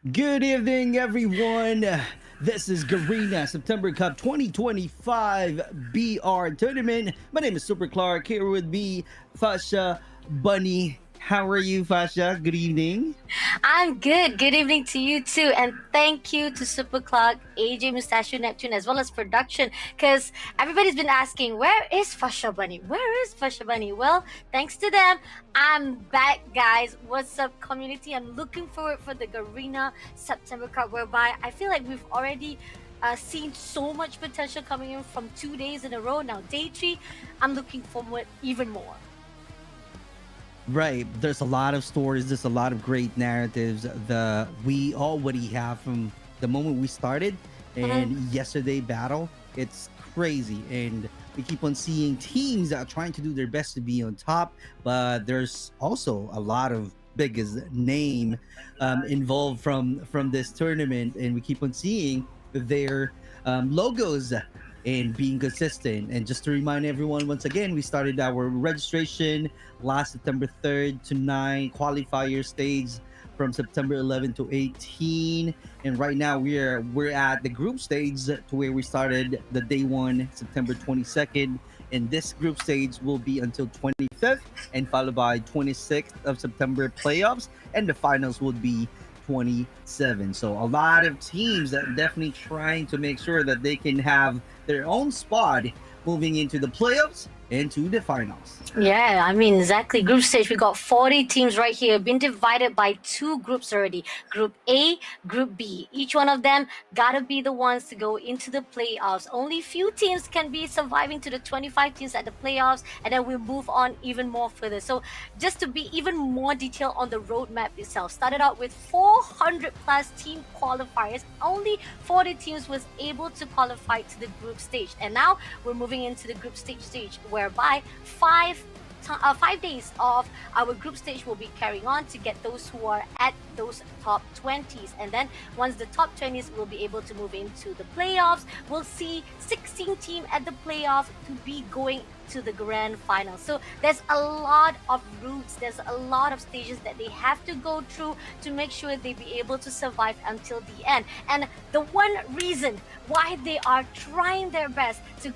Good evening, everyone. This is Garena September Cup 2025 BR Tournament. My name is Super Clark. Here with me, Fasha Bunny. How are you, Fasha? Good evening. I'm good. Good evening to you too, and thank you to Super Clock, AJ Mustachio Neptune, as well as production. Because everybody's been asking, where is Fasha Bunny? Where is Fasha Bunny? Well, thanks to them, I'm back, guys. What's up, community? I'm looking forward for the Garena September Cup, whereby I feel like we've already seen so much potential coming in from 2 days in a row. Now, day three, I'm looking forward even more. Right. There's a lot of stories. There's a lot of great narratives. We already have from the moment we started and yesterday battle. It's crazy, and we keep on seeing teams that are trying to do their best to be on top. But there's also a lot of biggest name involved from this tournament, and we keep on seeing their logos and being consistent. And just to remind everyone, once again, we started our registration last September 3rd to 9 qualifier stage from September 11 to 18, and right now we're at the group stage to where we started the day one September 22nd, and this group stage will be until 25th and followed by 26th of September playoffs, and the finals would be 27. So a lot of teams that are definitely trying to make sure that they can have their own spot moving into the playoffs and to the finals. Yeah, I mean, exactly. Group stage, we got 40 teams right here, been divided by two groups already. Group A, Group B. Each one of them gotta be the ones to go into the playoffs. Only few teams can be surviving to the 25 teams at the playoffs, and then we'll move on even more further. So, just to be even more detailed on the roadmap itself, started out with 400 plus team qualifiers. Only 40 teams was able to qualify to the group stage, and now we're moving into the group stage whereby 5 days of our group stage will be carrying on to get those who are at those top 20s, and then once the top 20s will be able to move into the playoffs, we'll see 16 team at the playoffs to be going to the grand final. So there's a lot of routes, there's a lot of stages that they have to go through to make sure they be able to survive until the end. And the one reason why they are trying their best to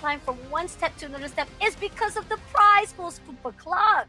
climb from one step to another step is because of the prize pool, Super Clock.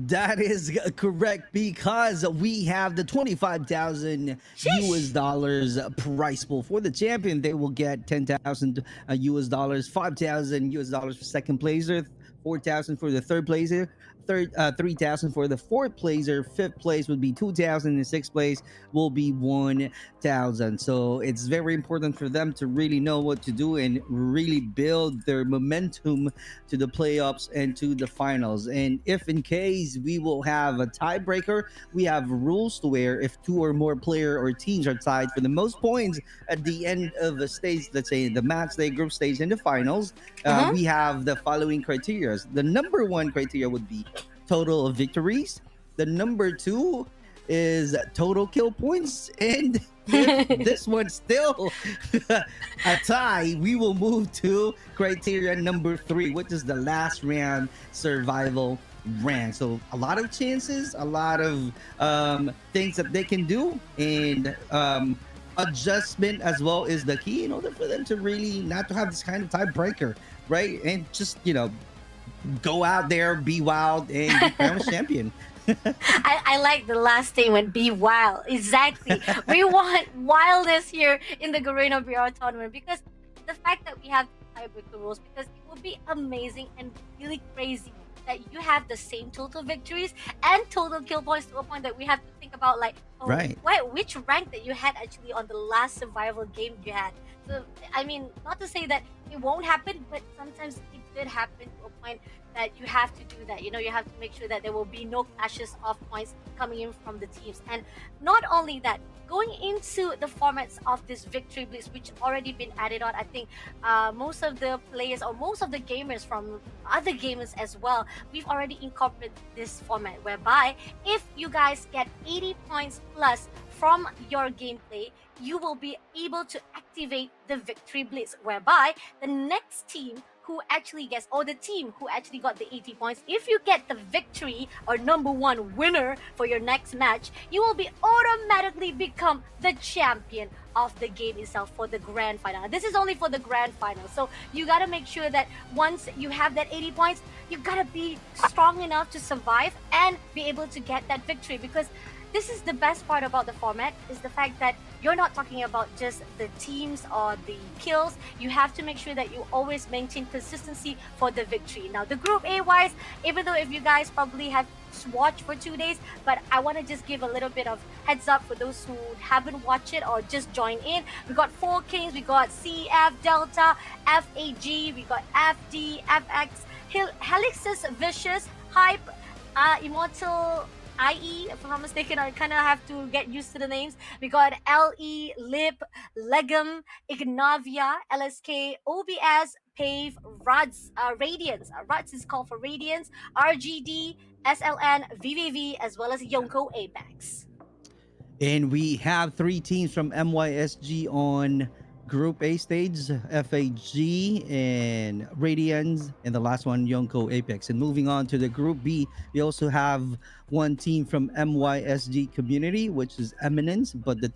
That is correct, because we have the 25,000 US Sheesh. dollars price pool for the champion. They will get 10,000 US dollars, 5,000 US dollars for second placer, 4,000 for the third placer, 3,000 for the fourth placer, fifth place would be 2,000, and sixth place will be 1,000. So it's very important for them to really know what to do and really build their momentum to the playoffs and to the finals. And if in case we will have a tiebreaker, we have rules to where if two or more player or teams are tied for the most points at the end of a stage, let's say the match day, group stage, and the finals, we have the following criteria. The number one criteria would be total of victories. The number two is total kill points, and if this one's still a tie, we will move to criteria number three, which is the last round survival round. So a lot of chances, a lot of things that they can do, and adjustment as well is the key in order for them to really not to have this kind of tiebreaker, right? And just go out there, be wild, and be crowned champion. I like the last statement, be wild. Exactly. We want wildness here in the Garena BR tournament because the fact that we have tiebreaker rules, because it would be amazing and really crazy that you have the same total victories and total kill points to a point that we have to think about like, oh, Right. which rank that you had actually on the last survival game you had. So I mean, not to say that it won't happen, but sometimes it did happen to a point that you have to do that. You have to make sure that there will be no clashes of points coming in from the teams. And not only that, going into the formats of this victory blitz, which already been added on, I think most of the players or most of the gamers from other gamers as well, we've already incorporated this format whereby if you guys get 80 points plus from your gameplay, you will be able to activate the victory blitz, whereby the next team who actually gets, or the team who actually got the 80 points, if you get the victory or number one winner for your next match, you will be automatically become the champion of the game itself for the grand final. This is only for the grand final. So you got to make sure that once you have that 80 points, you got to be strong enough to survive and be able to get that victory, because this is the best part about the format, is the fact that you're not talking about just the teams or the kills. You have to make sure that you always maintain consistency for the victory. Now, the Group A wise, even though if you guys probably have watched for 2 days, but I want to just give a little bit of heads up for those who haven't watched it or just joined in. We got 4 Kings, we got CF, Delta, FAG, we got FD, FX, Helix's Vicious, Hype, Immortal, IE, if I'm not mistaken. I kind of have to get used to the names. We got LE, Lip, Legum, Ignavia, LSK, OBS, Pave, Ruds, Radiance. Ruds is called for Radiance, RGD, SLN, VVV, as well as Yonko Apex. And we have 3 teams from MYSG on Group A stage, FAG and Radians, and the last one, Yonko Apex. And moving on to the Group B, we also have 1 team from MYSG Community, which is Eminence. But the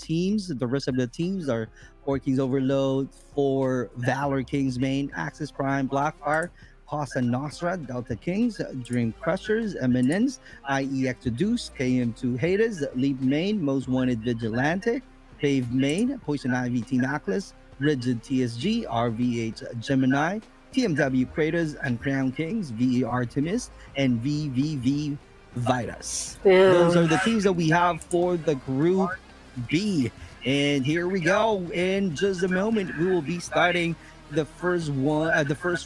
rest of the teams are 4 Kings Overload, 4 Valor Kings Main, Axis Prime, Blackfire, Pasa Nostra, Delta Kings, Dream Crushers, Eminence, IE Exodus, KM2 Haters, Leap Main, Most Wanted Vigilante, Pave Main, Poison Ivy Team Atlas, Rigid TSG, RVH Gemini, TMW Creators and Crown Kings, VE Artemis, and VVV Vitus. Those are the teams that we have for the Group B. And here we go. In just a moment, we will be starting the first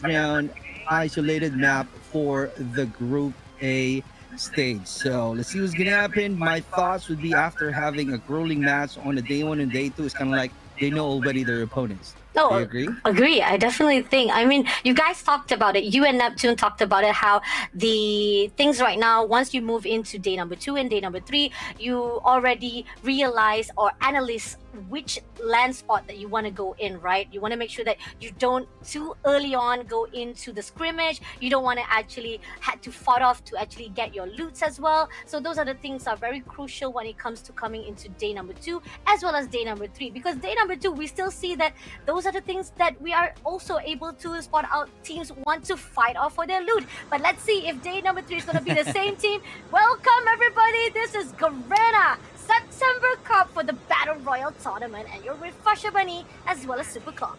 round isolated map for the Group A stage. So let's see what's gonna happen. My thoughts would be, after having a grueling match on the day 1 and day 2, it's kind of like they know already their opponents. No, Do you agree? Agree. I definitely think. I mean, you guys talked about it. You and Neptune talked about it. How the things right now, once you move into day number 2 and day number 3, you already realize or analyze which land spot that you want to go in. Right? You want to make sure that you don't too early on go into the scrimmage. You don't want to actually had to fight off to actually get your loots as well. So those are the things that are very crucial when it comes to coming into day number 2 as well as day number 3. Because day number 2, we still see that those are the things that we are also able to spot out. Teams want to fight off for their loot. But let's see if day number 3 is going to be the same team. Welcome, everybody. This is Garena September Cup for the Battle Royale Tournament. And you're with Fasha Bunny as well as Super Clock.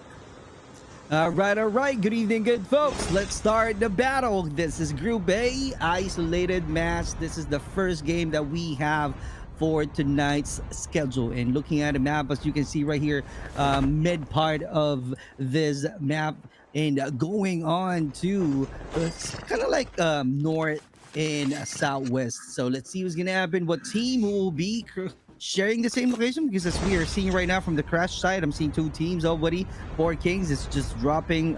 All right. Good evening, good folks. Let's start the battle. This is Group A, isolated match. This is the first game that we have for tonight's schedule. And looking at the map, as you can see right here, mid part of this map, and going on to kind of like north and southwest. So let's see what's gonna happen. What team will be sharing the same location? Because as we are seeing right now from the crash side, I'm seeing 2 teams already. 4 Kings is just dropping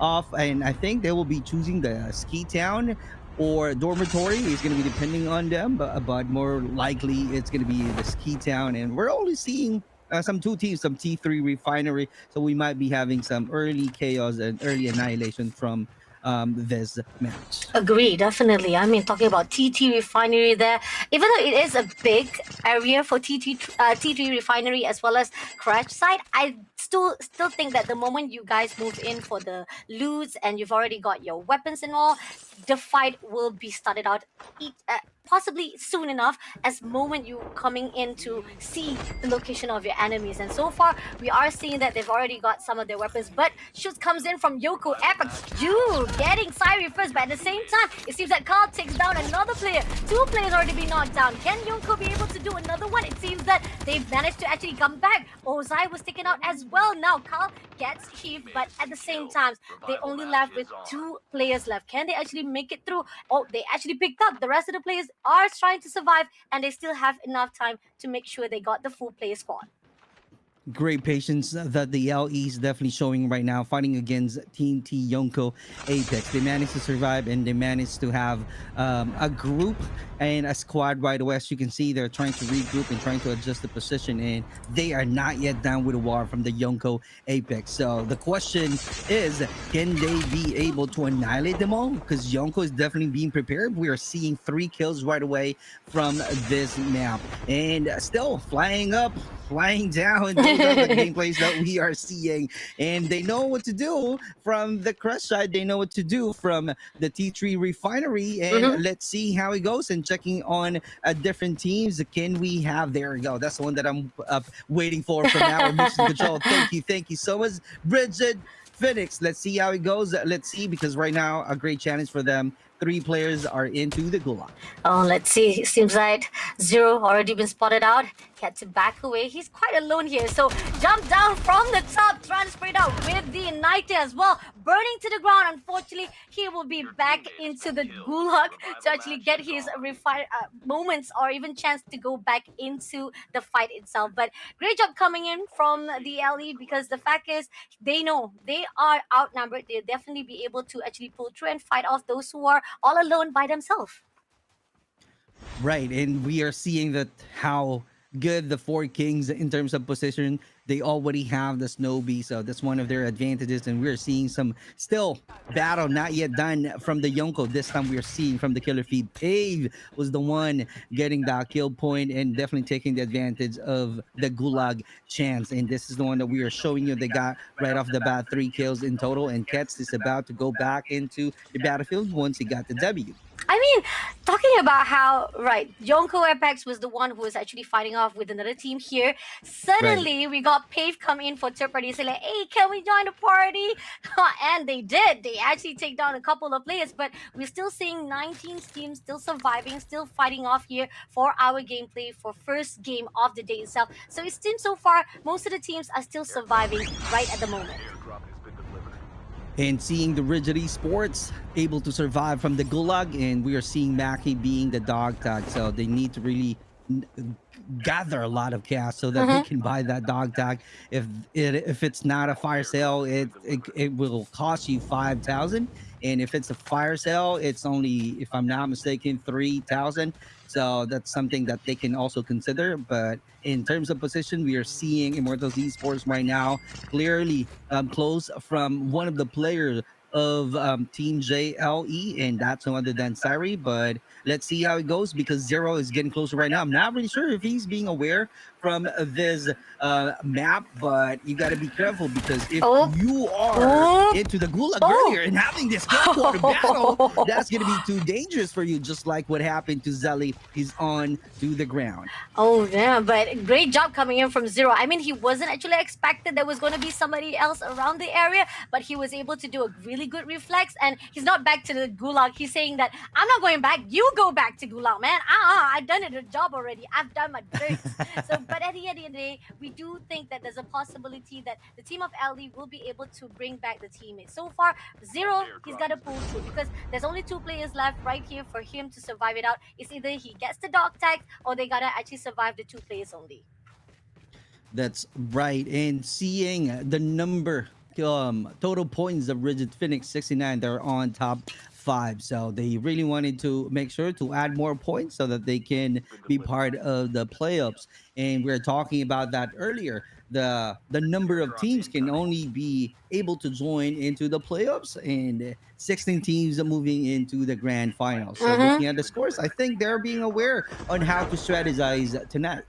off, and I think they will be choosing the ski town or dormitory. Is going to be depending on them, but more likely it's going to be the ski town. And we're only seeing some 2 teams, some T3 refinery, so we might be having some early chaos and early annihilation from this match. Agree, definitely. I mean, talking about TT refinery there, even though it is a big area for T3 refinery as well as crash site, I still think that the moment you guys move in for the loots and you've already got your weapons and all, the fight will be started out possibly soon enough, as moment you coming in to see the location of your enemies. And so far, we are seeing that they've already got some of their weapons, but shoot comes in from Yoko Apex. Dude, getting Siren first, but at the same time, it seems that Carl takes down another player. 2 players already been knocked down. Can Yoko be able to do another one? It seems that they've managed to actually come back. Ozai was taken out as well. Now Carl gets Heath, but at the same time, they only left with 2 players left. Can they actually make it through? Oh, they actually picked up. The rest of the players are trying to survive, and they still have enough time to make sure they got the full player squad. Great patience that the LE is definitely showing right now, fighting against Team T Yonko Apex. They managed to survive and they managed to have a group and a squad right away. As you can see, they're trying to regroup and trying to adjust the position, and they are not yet done with the war from the Yonko Apex. So the question is, can they be able to annihilate them all? Because Yonko is definitely being prepared. We are seeing 3 kills right away from this map, and still flying up, flying down. Those are the gameplays that we are seeing, and they know what to do from the crush side. They know what to do from the T3 refinery, and Mhm. let's see how it goes. And checking on different teams, can we have? There we go. That's the one that I'm waiting for from our mission control. Thank you so much, Bridget. Phoenix, let's see how it goes. Let's see, because right now a great challenge for them. 3 players are into the gulag. Oh, let's see. Seems like Zero already been spotted out. He had to back away. He's quite alone here. So jump down from the top, transferred out with the Igniter as well. Burning to the ground. Unfortunately, he will be back into the gulag to actually get his moments or even chance to go back into the fight itself. But great job coming in from the LE, because the fact is they know they are outnumbered. They'll definitely be able to actually pull through and fight off those who are all alone by themselves. Right, and we are seeing that how good the 4 kings in terms of position. They already have the snow bee, so that's one of their advantages. And we're seeing some still battle not yet done from the Yonko. This time we are seeing from the killer feed. Pave was the one getting that kill point and definitely taking the advantage of the gulag chance. And this is the one that we are showing you. They got right off the bat 3 kills in total, and Ketz is about to go back into the battlefield once he got the W. I mean, talking about how, right, Yonko Apex was the one who was actually fighting off with another team here. Right. Suddenly, we got Pave come in for third party, say like, hey, can we join the party? And they did. They actually take down a couple of players, but we're still seeing 19 teams still surviving, still fighting off here for our gameplay for first game of the day itself. So it seems so far, most of the teams are still surviving right at the moment. And seeing the Rigid Esports able to survive from the gulag, and we are seeing Maki being the dog tag, so they need to really gather a lot of cash so that they can buy that dog tag. If it's not a fire sale, it will cost you 5,000, and if it's a fire sale, it's only, if I'm not mistaken, 3,000. So that's something that they can also consider. But in terms of position, we are seeing Immortals Esports right now clearly close from one of the players of Team JLE, and that's no other than Sari. But let's see how it goes, because Zero is getting closer right now. I'm not really sure if he's being aware from this map, but you got to be careful, because if you are into the gulag earlier and having this quarter battle, that's going to be too dangerous for you, just like what happened to Zelly. He's on to the ground. Oh, damn. But great job coming in from Zero. I mean, he wasn't actually expected there was going to be somebody else around the area, but he was able to do a really good reflex, and he's not back to the gulag. He's saying that, I'm not going back. You go back to gulag, man. I've done it a job already. I've done my dirt. But at the end of the day, we do think that there's a possibility that the team of LD will be able to bring back the teammates. So far, Zero, he's got to pull through, because there's only 2 players left right here for him to survive it out. It's either he gets the dog tag, or they got to actually survive the 2 players only. That's right. And seeing the number total points of Rigid Phoenix 69, they're on top 5. So they really wanted to make sure to add more points so that they can be part of the playoffs. And we are talking about that earlier. The number of teams can only be able to join into the playoffs, and 16 teams are moving into the grand finals. So looking at the scores, I think they're being aware on how to strategize tonight.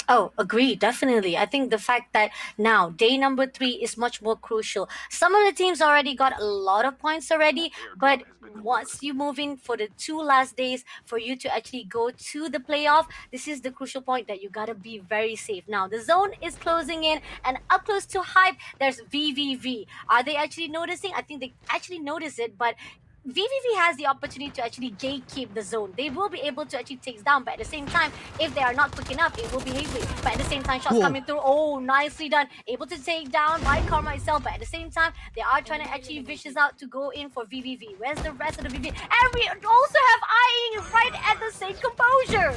Oh, agree, definitely. I think the fact that now day number 3 is much more crucial. Some of the teams already got a lot of points already, but once you move in for the 2 last days for you to actually go to the playoff, this is the crucial point that you gotta be very safe. Now the zone is closing in, and up close to hype, there's VVV. Are they actually noticing? I think they actually notice it, but VVV has the opportunity to actually gatekeep the zone. They will be able to actually take down, but at the same time, if they are not quick enough, it will be Haley. But at the same time, shots coming through. Oh, nicely done. Able to take down by Karma itself, but at the same time, they are trying to actually vicious out to go in for VVV. Where's the rest of the VVV? And we also have eyeing right at the same composure.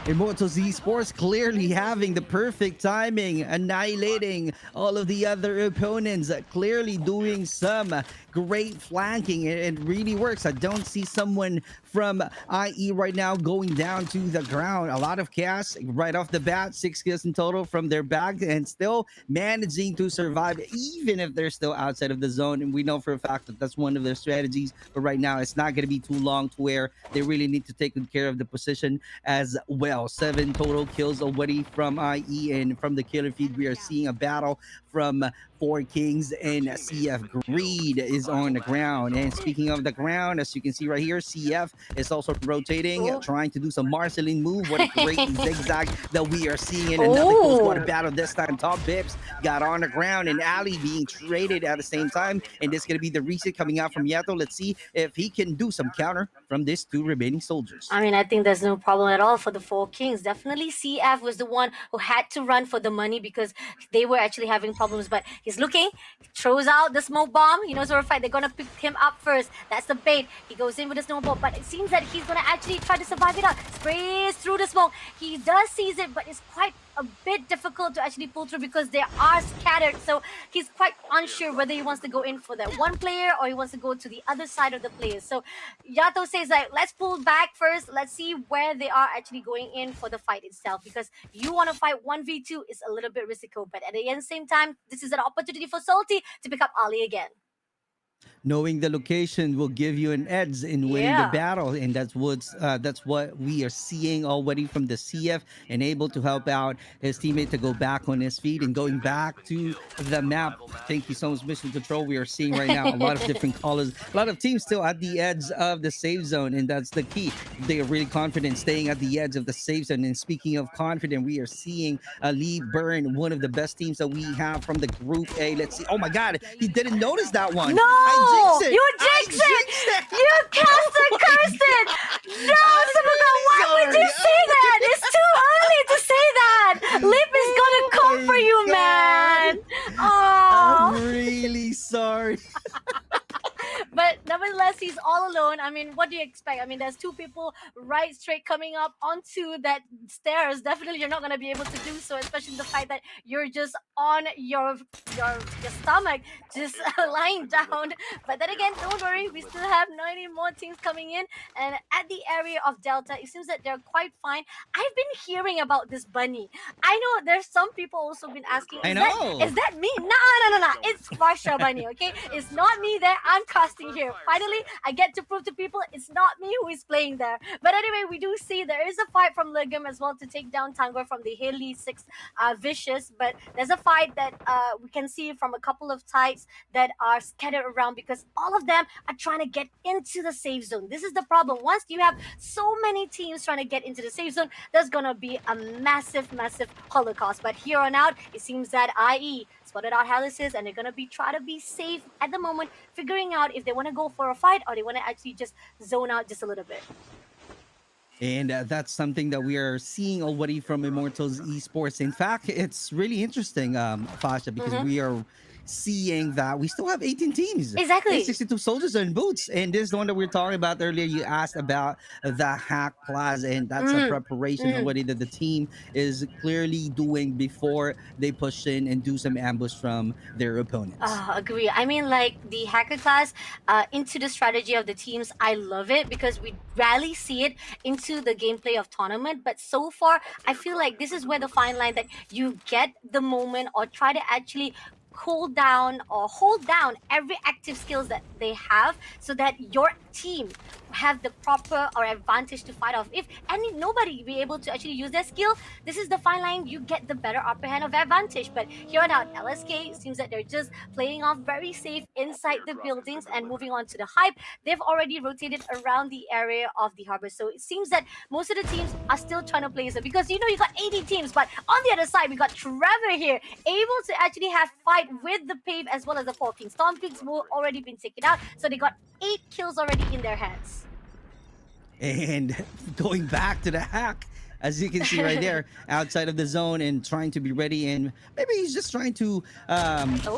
Immortals Esports clearly having the perfect timing, annihilating all of the other opponents, clearly doing some great flanking. It really works. I don't see someone from IE right now going down to the ground. A lot of chaos right off the bat, 6 kills in total from their back, and still managing to survive, even if they're still outside of the zone. And we know for a fact that that's one of their strategies. But right now, it's not going to be too long to where they really need to take good care of the position as well. 7 total kills already from IE, and from the killer feed, we are seeing a battle from Four Kings and CF. Greed is on the ground. And speaking of the ground, as you can see right here, CF is also rotating, Oh. trying to do some Marceline move. What a great zigzag that we are seeing in another close water battle. This time, Top Bips got on the ground, and Ali being traded at the same time. And this is going to be the reset coming out from Yato. Let's see if he can do some counter from these 2 remaining soldiers. I mean, I think there's no problem at all for the Four Kings. Definitely CF was the one who had to run for the money because they were actually having problems. But he's looking, throws out the smoke bomb. He knows for a fact they're going to pick him up first. That's the bait. He goes in with the snowball, but it seems that he's going to actually try to survive it out. Sprays through the smoke. He does seize it, but it's quite a bit difficult to actually pull through because they are scattered. So he's quite unsure whether he wants to go in for that one player or he wants to go to the other side of the players. So Yato says like, let's pull back first. Let's see where they are actually going in for the fight itself, because you want to fight 1v2 is a little bit risky. But at the same time, this is an opportunity for Salty to pick up Ali again. Knowing the location will give you an edge in winning the battle, and that's what we are seeing already from the CF, and able to help out his teammate to go back on his feet and going back to the map. Thank you so much, Mission Control. We are seeing right now a lot of different colors, a lot of teams still at the edge of the safe zone, and that's the key. They are really confident staying at the edge of the safe zone. And speaking of confident, we are seeing Lee Burn, one of the best teams that we have from the Group A. Let's see. Oh my God, he didn't notice that one. No! I jinxed it. You jinxed it! You caster cursed it! No, Sabuka, why would you say that? It's too early to say that! Lip is gonna come for you, man! Oh. I'm really sorry. But nevertheless, he's all alone. I mean, what do you expect? I mean, there's 2 people right straight coming up onto that stairs. Definitely, you're not going to be able to do so, especially the fact that you're just on your stomach, just lying down. But then again, don't worry, we still have 90 more teams coming in. And at the area of Delta, it seems that they're quite fine. I've been hearing about this bunny. I know there's some people also been asking, I know. Is that me? No. It's Farsha Bunny, okay? It's not me there. I'm casting here. Finally, I get to prove to people it's not me who is playing there. But anyway, we do see there is a fight from Legum as well to take down Tangor from the Haley 6 Vicious. But there's a fight that we can see from a couple of types that are scattered around because all of them are trying to get into the safe zone. This is the problem. Once you have so many teams trying to get into the safe zone, there's going to be a massive holocaust. But here on out, it seems that IE spotted out Helices, and they're going to be try to be safe at the moment, figuring out if they want to go for a fight or they want to actually just zone out just a little bit. And that's something that we are seeing already from Immortals Esports. In fact, it's really interesting, Fasha, because we are seeing that we still have 18 teams. Exactly. 62 soldiers in boots. And this is the one that we were talking about earlier. You asked about the hack class, and that's a preparation already that the team is clearly doing before they push in and do some ambush from their opponents. Agree. I mean, like the hacker class into the strategy of the teams, I love it because we rarely see it into the gameplay of tournament. But so far, I feel like this is where the fine line that you get the moment or try to actually cool down or hold down every active skills that they have so that your team have the proper or advantage to fight off. If nobody be able to actually use their skill, this is the fine line. You get the better upper hand of advantage. But here on out, LSK seems that they're just playing off very safe inside the buildings and moving on to the hype. They've already rotated around the area of the harbor. So it seems that most of the teams are still trying to play it because you got 80 teams, but on the other side we got Trevor here able to actually have fight with the Pave as well as the Four Kings. Storm Kings will already been taken out, so they got 8 kills already in their hands. And going back to the hack, as you can see right there, outside of the zone and trying to be ready. And maybe he's just trying to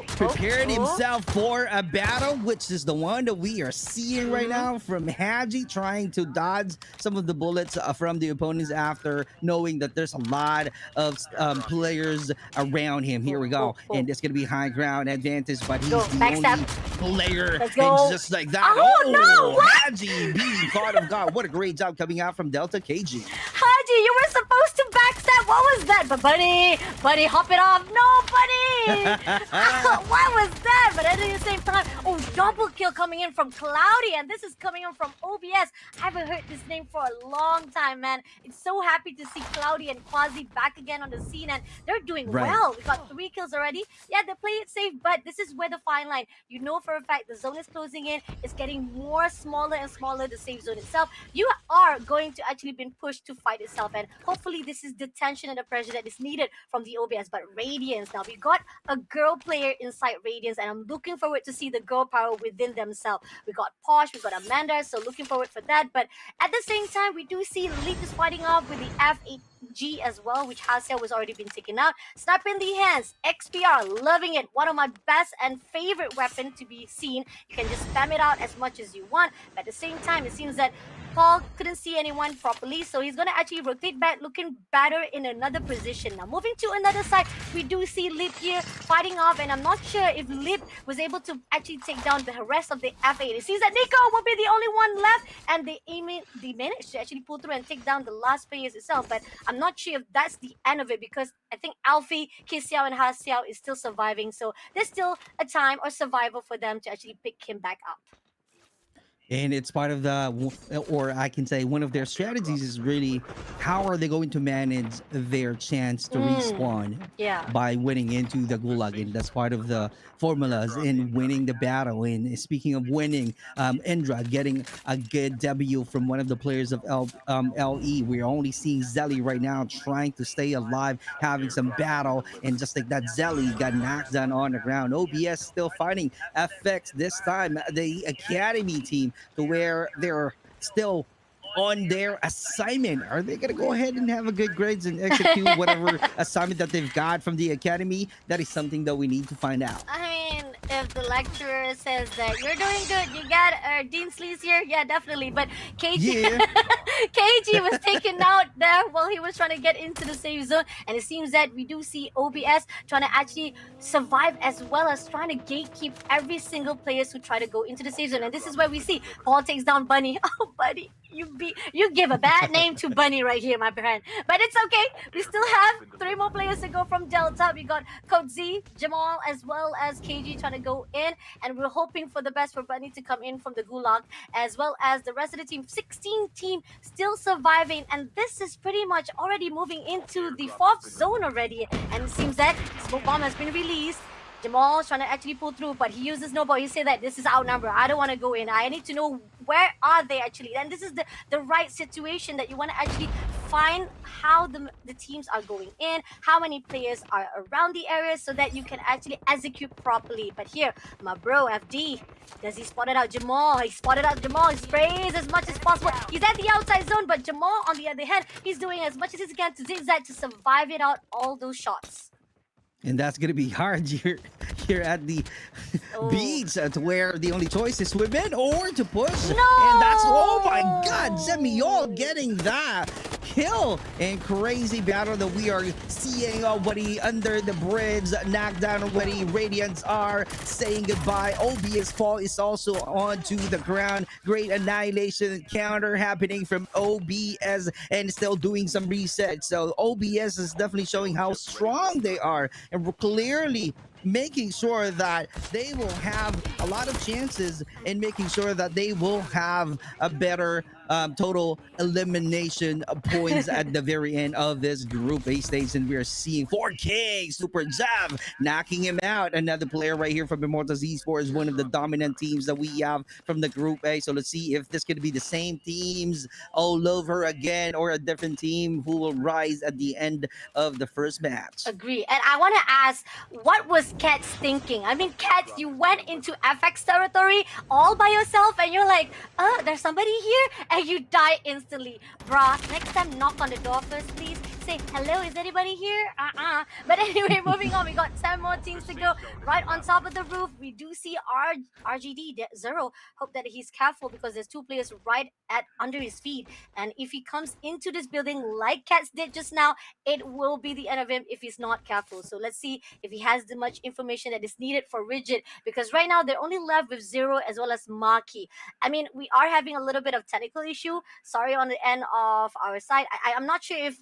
prepare himself for a battle, which is the one that we are seeing right now from Haji, trying to dodge some of the bullets from the opponents after knowing that there's a lot of players around him. Here we go. And it's going to be high ground advantage, but he's the only player. Let's go. And just like that. Oh, no! What? Haji being caught off guard. What a great job coming out from Delta KG. Haji, you were supposed to backstab. What was that? But buddy, hop it off. No, buddy. What was that? But at the same time, double kill coming in from Cloudy, and this is coming in from OBS. I haven't heard this name for a long time, man. It's so happy to see Cloudy and Quasi back again on the scene, and they're doing well. We got 3 kills already. Yeah, they play it safe, but this is where the fine line. You know for a fact the zone is closing in. It's getting more smaller and smaller, the safe zone itself. You are going to actually be pushed to fight itself, and hopefully this is the tension and the pressure that is needed from the OBS. But Radiance, now we got a girl player inside Radiance, and I'm looking forward to see the girl power within themselves. We got Posh, we got Amanda, so looking forward for that. But at the same time, we do see Leap is fighting off with the F8G as well, which Hasia was already been taken out. Sniper in the hands, XPR, loving it. One of my best and favorite weapon to be seen. You can just spam it out as much as you want. But at the same time, it seems that Paul couldn't see anyone properly, so he's going to actually rotate back, looking better in another position. Now, moving to another side, we do see Lip here fighting off, and I'm not sure if Lip was able to actually take down the rest of the F8. It seems that Nico will be the only one left, and they managed to actually pull through and take down the last players itself, but I'm not sure if that's the end of it, because I think Alfie, Kixiao, and Hasiao is still surviving, so there's still a time or survival for them to actually pick him back up. And it's part of the, or I can say one of their strategies is really how are they going to manage their chance to respawn by winning into the Gulag. And that's part of the formulas in winning the battle. And speaking of winning, Indra getting a good debut from one of the players of LE. We're only seeing Zelly right now trying to stay alive, having some battle. And just like that, Zelly got knocked down on the ground. OBS still fighting FX this time, the Academy team, to where they're still on their assignment. Are they going to go ahead and have a good grades and execute whatever assignment that they've got from the academy? That is something that we need to find out. I mean, if the lecturer says that you're doing good, you got Dean Sleaze here, yeah, definitely. But KG, KG was taken out there while he was trying to get into the safe zone, and it seems that we do see OBS trying to actually survive as well as trying to gatekeep every single players who try to go into the safe zone. And this is where we see Paul takes down Bunny. Oh, buddy. You give a bad name to Bunny right here, my friend. But it's okay. We still have 3 more players to go from Delta. We got Code Z, Jamal, as well as KG trying to go in. And we're hoping for the best for Bunny to come in from the Gulag, as well as the rest of the team. 16 team still surviving. And this is pretty much already moving into the 4th zone already. And it seems that Smoke Bomb has been released. Jamal's trying to actually pull through, but he uses Snowball. He said that this is outnumbered. I don't want to go in. I need to know where are they actually. And this is the right situation that you want to actually find how the teams are going in, how many players are around the area, so that you can actually execute properly. But here, my bro, FD, does he spotted out Jamal? He spotted out Jamal. He sprays as much as possible. He's at the outside zone, but Jamal, on the other hand, he's doing as much as he can to zigzag to survive it out all those shots. And that's going to be hard here at the beach, to where the only choice is swim in or to push. No! And that's, oh my God, Zemiol getting that kill. And crazy battle that we are seeing already under the bridge. Knocked down already. Radiants are saying goodbye. OBS fall is also onto the ground. Great annihilation counter happening from OBS and still doing some reset. So OBS is definitely showing how strong they are. And we're clearly making sure that they will have a lot of chances and making sure that they will have a better total elimination points at the very end of this Group A stage. And we are seeing 4K Super Jab knocking him out. Another player right here from Immortals Esports, one of the dominant teams that we have from the Group A. So let's see if this could be the same teams all over again, or a different team who will rise at the end of the first match. Agree. And I want to ask, what was Cats thinking? I mean, Cats, you went into FX territory all by yourself, and you're like, there's somebody here, and you die instantly. Bruh, next time knock on the door first, please. Say, hello, is anybody here? But anyway, moving on. We got 10 more teams to go. Right on top of the roof, we do see RGD Zero. Hope that he's careful because there's two players right at under his feet. And if he comes into this building like Cats did just now, it will be the end of him if he's not careful. So let's see if he has the much information that is needed for Rigid, because right now they're only left with Zero as well as Maki. I mean, we are having a little bit of technical issue. Sorry on the end of our side. I'm not sure if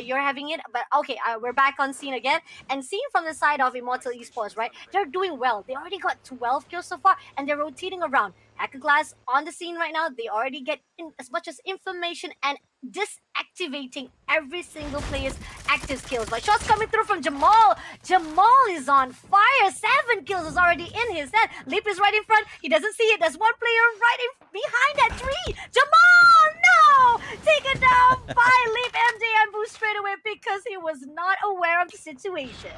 you're having it, but okay, we're back on scene again. And seeing from the side of Immortal Esports, right? They're doing well. They already got 12 kills so far, and they're rotating around. Hacker Glass on the scene right now. They already get as much as information and disactivating every single player's active skills. But shots coming through from Jamal. Jamal is on fire. 7 kills is already in his head. Leap is right in front. He doesn't see it. There's one player right behind that tree. Jamal, no! Taken down by Leap. MJ and Boost straight away because he was not aware of the situation.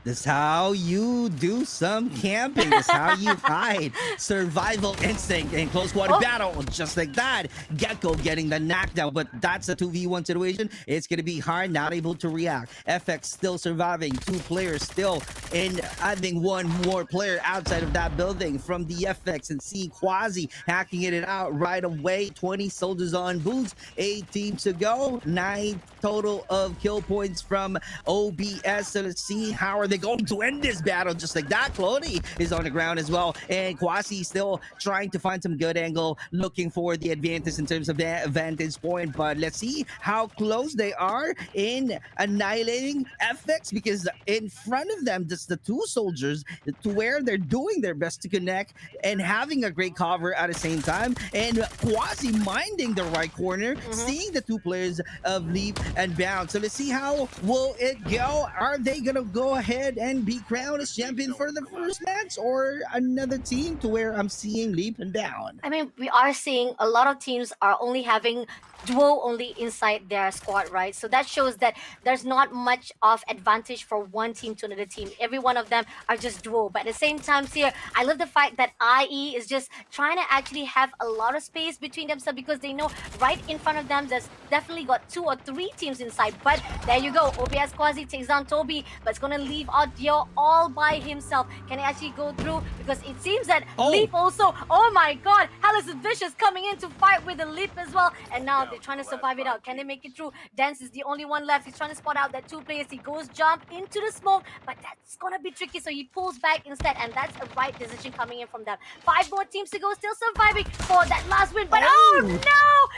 This is how you do some camping. This is how you hide. Survival instinct in close quarter battle. Just like that. Gecko getting the knockdown, but that's a 2v1 situation. It's going to be hard, not able to react. FX still surviving. 2 players still in. I think 1 more player outside of that building from the FX, and see Quasi hacking it out right away. 20 soldiers on boots. 8 teams to go. 9 total of kill points from OBS. So let's see how are they going to end this battle. Just like that, Cloney is on the ground as well, and Kwasi still trying to find some good angle, looking for the advantage in terms of the vantage point. But let's see how close they are in annihilating FX, because in front of them, just the 2 soldiers to where they're doing their best to connect and having a great cover at the same time, and Kwasi minding the right corner, seeing the 2 players of Leap and Bound. So let's see how will it go. Are they gonna go ahead and be crowned as champion for the first match, or another team to where I'm seeing Leap and Bound? I mean, we are seeing a lot of teams are only having duo only inside their squad, right? So that shows that there's not much of advantage for one team to another team. Every one of them are just duo. But at the same time here, I love the fact that IE is just trying to actually have a lot of space between themselves, because they know right in front of them there's definitely got 2 or 3 teams inside. But there you go, OBS Quasi takes down Toby, but it's gonna leave out Dio all by himself. Can he actually go through? Because it seems that Leap also, oh my god, Hallis is vicious coming in to fight with the Leap as well, and now they're trying to survive it out. Can they make it through? Dance is the only one left. He's trying to spot out that 2 players. He goes jump into the smoke, but that's gonna be tricky, so he pulls back instead, and that's a right decision coming in from them. 5 more teams to go, still surviving for that last win, but oh no!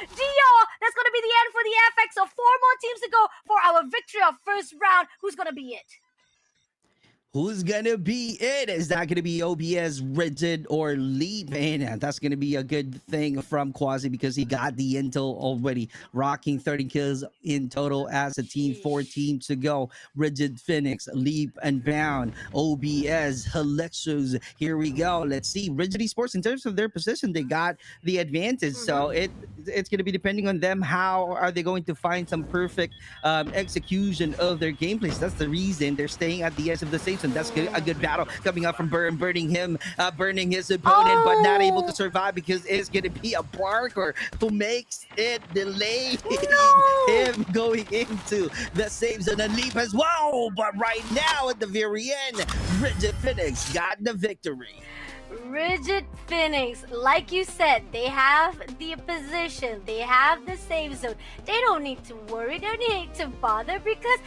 Dio! That's gonna be the end for the FX, so 4 more teams to go for our victory of first round. Who's gonna be it? Who's gonna be it? Is that gonna be OBS, Rigid, or Leap? And that's gonna be a good thing from Quasi, because he got the intel already, rocking 30 kills in total as a team. 4 teams to go. Rigid, Phoenix, Leap, and Bound. OBS, Helixos. Here we go. Let's see. Rigid Esports, in terms of their position, they got the advantage. So it's gonna be depending on them. How are they going to find some perfect execution of their gameplays? That's the reason they're staying at the edge of the stage. And that's a good battle coming up from burning his opponent, but not able to survive, because it's going to be a Parker who makes it delay him going into the save zone. And Leap as well, but right now at the very end, Rigid Phoenix got the victory. Rigid Phoenix, like you said, they have the position, they have the save zone. They don't need to worry, they don't need to bother, because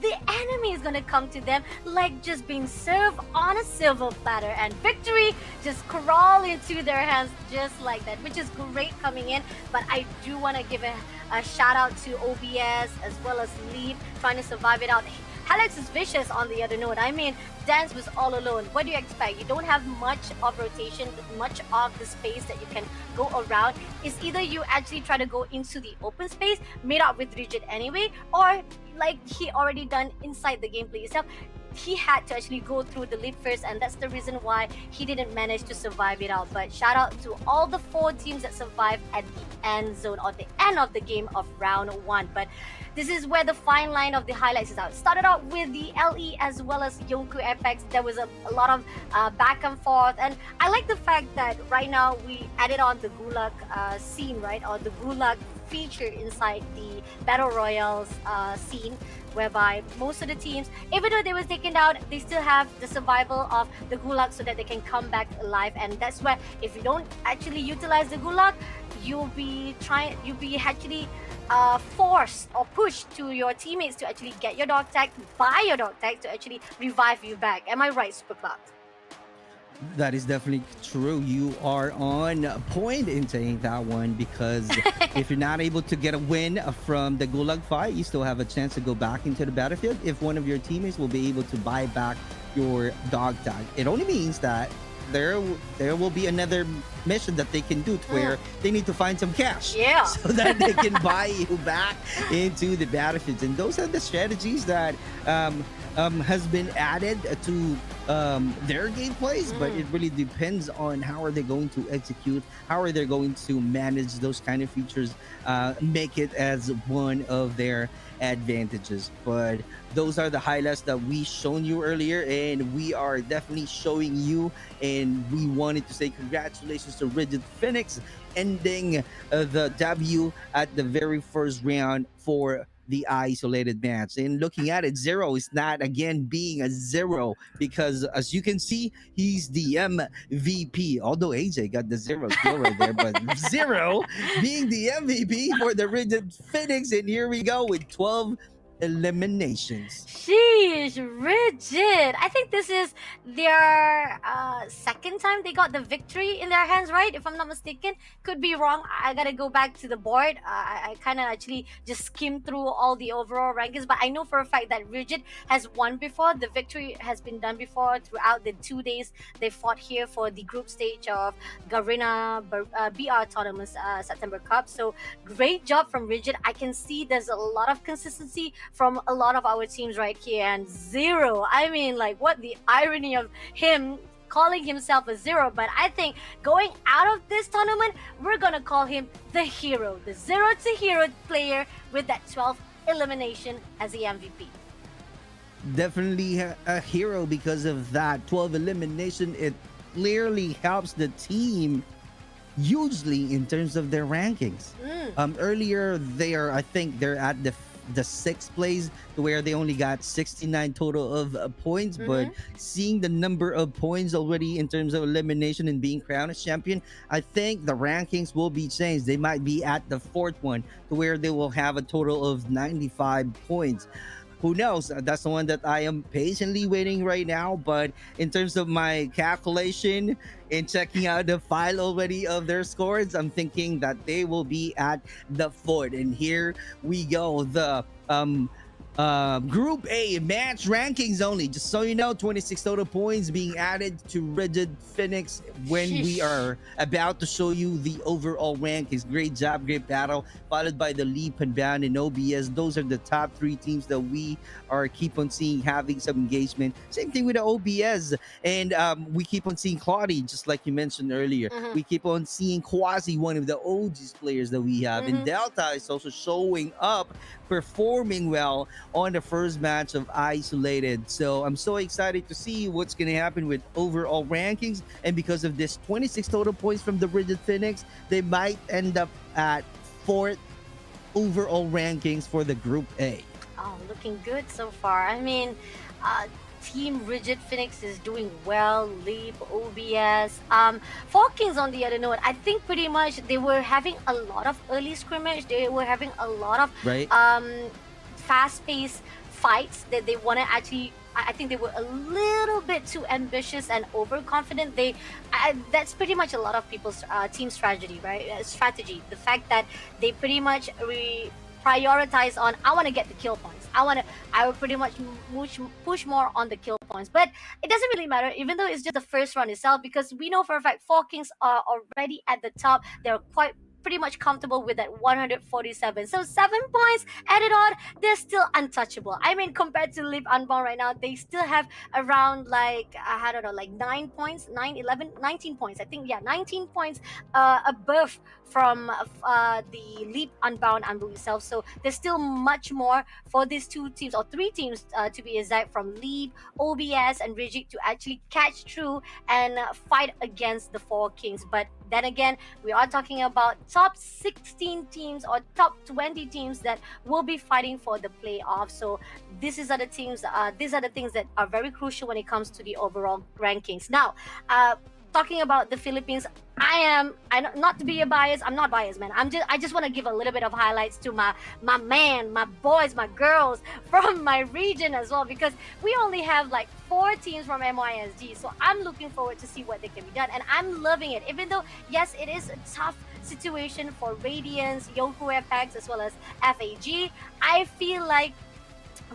the enemy is gonna come to them like just being served on a silver platter, and victory just crawl into their hands just like that, which is great coming in. But I do want to give a shout out to OBS as well as Leap trying to survive it out. Alex is vicious on the other note. I mean, Dance was all alone. What do you expect? You don't have much of rotation, much of the space that you can go around. It's either you actually try to go into the open space, made up with Rigid anyway, or like he already done inside the gameplay itself, he had to actually go through the leap first, and that's the reason why he didn't manage to survive it out. But shout out to all the 4 teams that survived at the end zone or the end of the game of round 1. But this is where the fine line of the highlights is out. Started out with the LE as well as Yonku Apex. There was a lot of back and forth, and I like the fact that right now we added on the Gulag scene, right, or the Gulag feature inside the Battle Royales scene, whereby most of the teams, even though they were taken down, they still have the survival of the Gulag so that they can come back alive. And that's where, if you don't actually utilize the Gulag, you'll be actually forced or pushed to your teammates to actually get your dog tag, buy your dog tag to actually revive you back. Am I right, Supercloud? That is definitely true. You are on point in saying that one, because if you're not able to get a win from the Gulag fight, you still have a chance to go back into the battlefield if one of your teammates will be able to buy back your dog tag. It only means that there will be another mission that they can do to where they need to find some cash, Yeah. so that they can buy you back into the battlefields. And those are the strategies that has been added to their gameplays, but it really depends on how are they going to execute, how are they going to manage those kind of features, make it as one of their advantages. But those are the highlights that we shown you earlier, and we are definitely showing you, and we wanted to say congratulations to Rigid Phoenix ending the W at the very first round for the isolated match. And looking at it, Zero is not again being a zero, because as you can see, he's the MVP. Although AJ got the zero kill right there, but Zero being the MVP for the Rigid Phoenix. And here we go with 12 eliminations. Sheesh, Rigid. I think this is their second time they got the victory in their hands, right? If I'm not mistaken. Could be wrong. I gotta go back to the board. I kind of actually just skimmed through all the overall rankings, but I know for a fact that Rigid has won before. The victory has been done before throughout the 2 days they fought here for the group stage of Garena BR tournaments, September Cup. So great job from Rigid. I can see there's a lot of consistency from a lot of our teams right here, and Zero, I mean, like, what the irony of him calling himself a zero. But I think going out of this tournament, we're gonna call him the hero, the zero to hero player with that 12th elimination as the MVP. Definitely a hero because of that 12 elimination. It clearly helps the team hugely in terms of their rankings. Earlier I think they're at the sixth place, to where they only got 69 total of points. But seeing the number of points already in terms of elimination and being crowned as champion, I think the rankings will be changed. They might be at the fourth one, to where they will have a total of 95 points. Who knows? That's the one that I am patiently waiting right now. But in terms of my calculation and checking out the file already of their scores, I'm thinking that they will be at the fourth. And here we go. The Group A match rankings only. Just so you know, 26 total points being added to Rigid Phoenix when we are about to show you the overall rankings. Great job, great battle, followed by the Leap and Bound and OBS. Those are the top 3 teams that we are keep on seeing having some engagement. Same thing with the OBS, and we keep on seeing Claudie, just like you mentioned earlier. We keep on seeing Quasi, one of the OGs players that we have, and Delta is also showing up, performing well on the first match of Isolated. So I'm so excited to see what's going to happen with overall rankings. And because of this 26 total points from the Rigid Phoenix, they might end up at fourth overall rankings for the Group A. Oh, looking good so far. I mean, Team Rigid Phoenix is doing well. Leap, OBS. Four Kings on the other note, I think pretty much they were having a lot of early scrimmage. They were having a lot of fast-paced fights that they want to actually. I think they were a little bit too ambitious and overconfident. That's pretty much a lot of people's team strategy, right? Strategy. The fact that they pretty much prioritize on, I want to get the kill points. I will pretty much push more on the kill points. But it doesn't really matter, even though it's just the first round itself, because we know for a fact Four Kings are already at the top. They're quite pretty much comfortable with that 147. So 7 points added on, they're still untouchable. I mean, compared to Live Unbound right now, they still have around like I don't know, like 9 points, 9, 11, 19 points. I think, yeah, 19 points above from the Leap Unbound Unbound itself. So there's still much more for these two teams, or three teams to be exact, from Leap, OBS, and Rigid to actually catch through and fight against the Four Kings. But then again, we are talking about top 16 teams or top 20 teams that will be fighting for the playoffs. So these are the teams. These are the things that are very crucial when it comes to the overall rankings. Now, talking about the Philippines, I not to be a bias. I'm not biased, man. I just want to give a little bit of highlights to my man, my boys, my girls from my region as well, because we only have like 4 teams from MYSG. So I'm looking forward to see what they can be done, and I'm loving it. Even though, yes, it is a tough situation for Radiance, Yoku Apex, as well as FAG, I feel like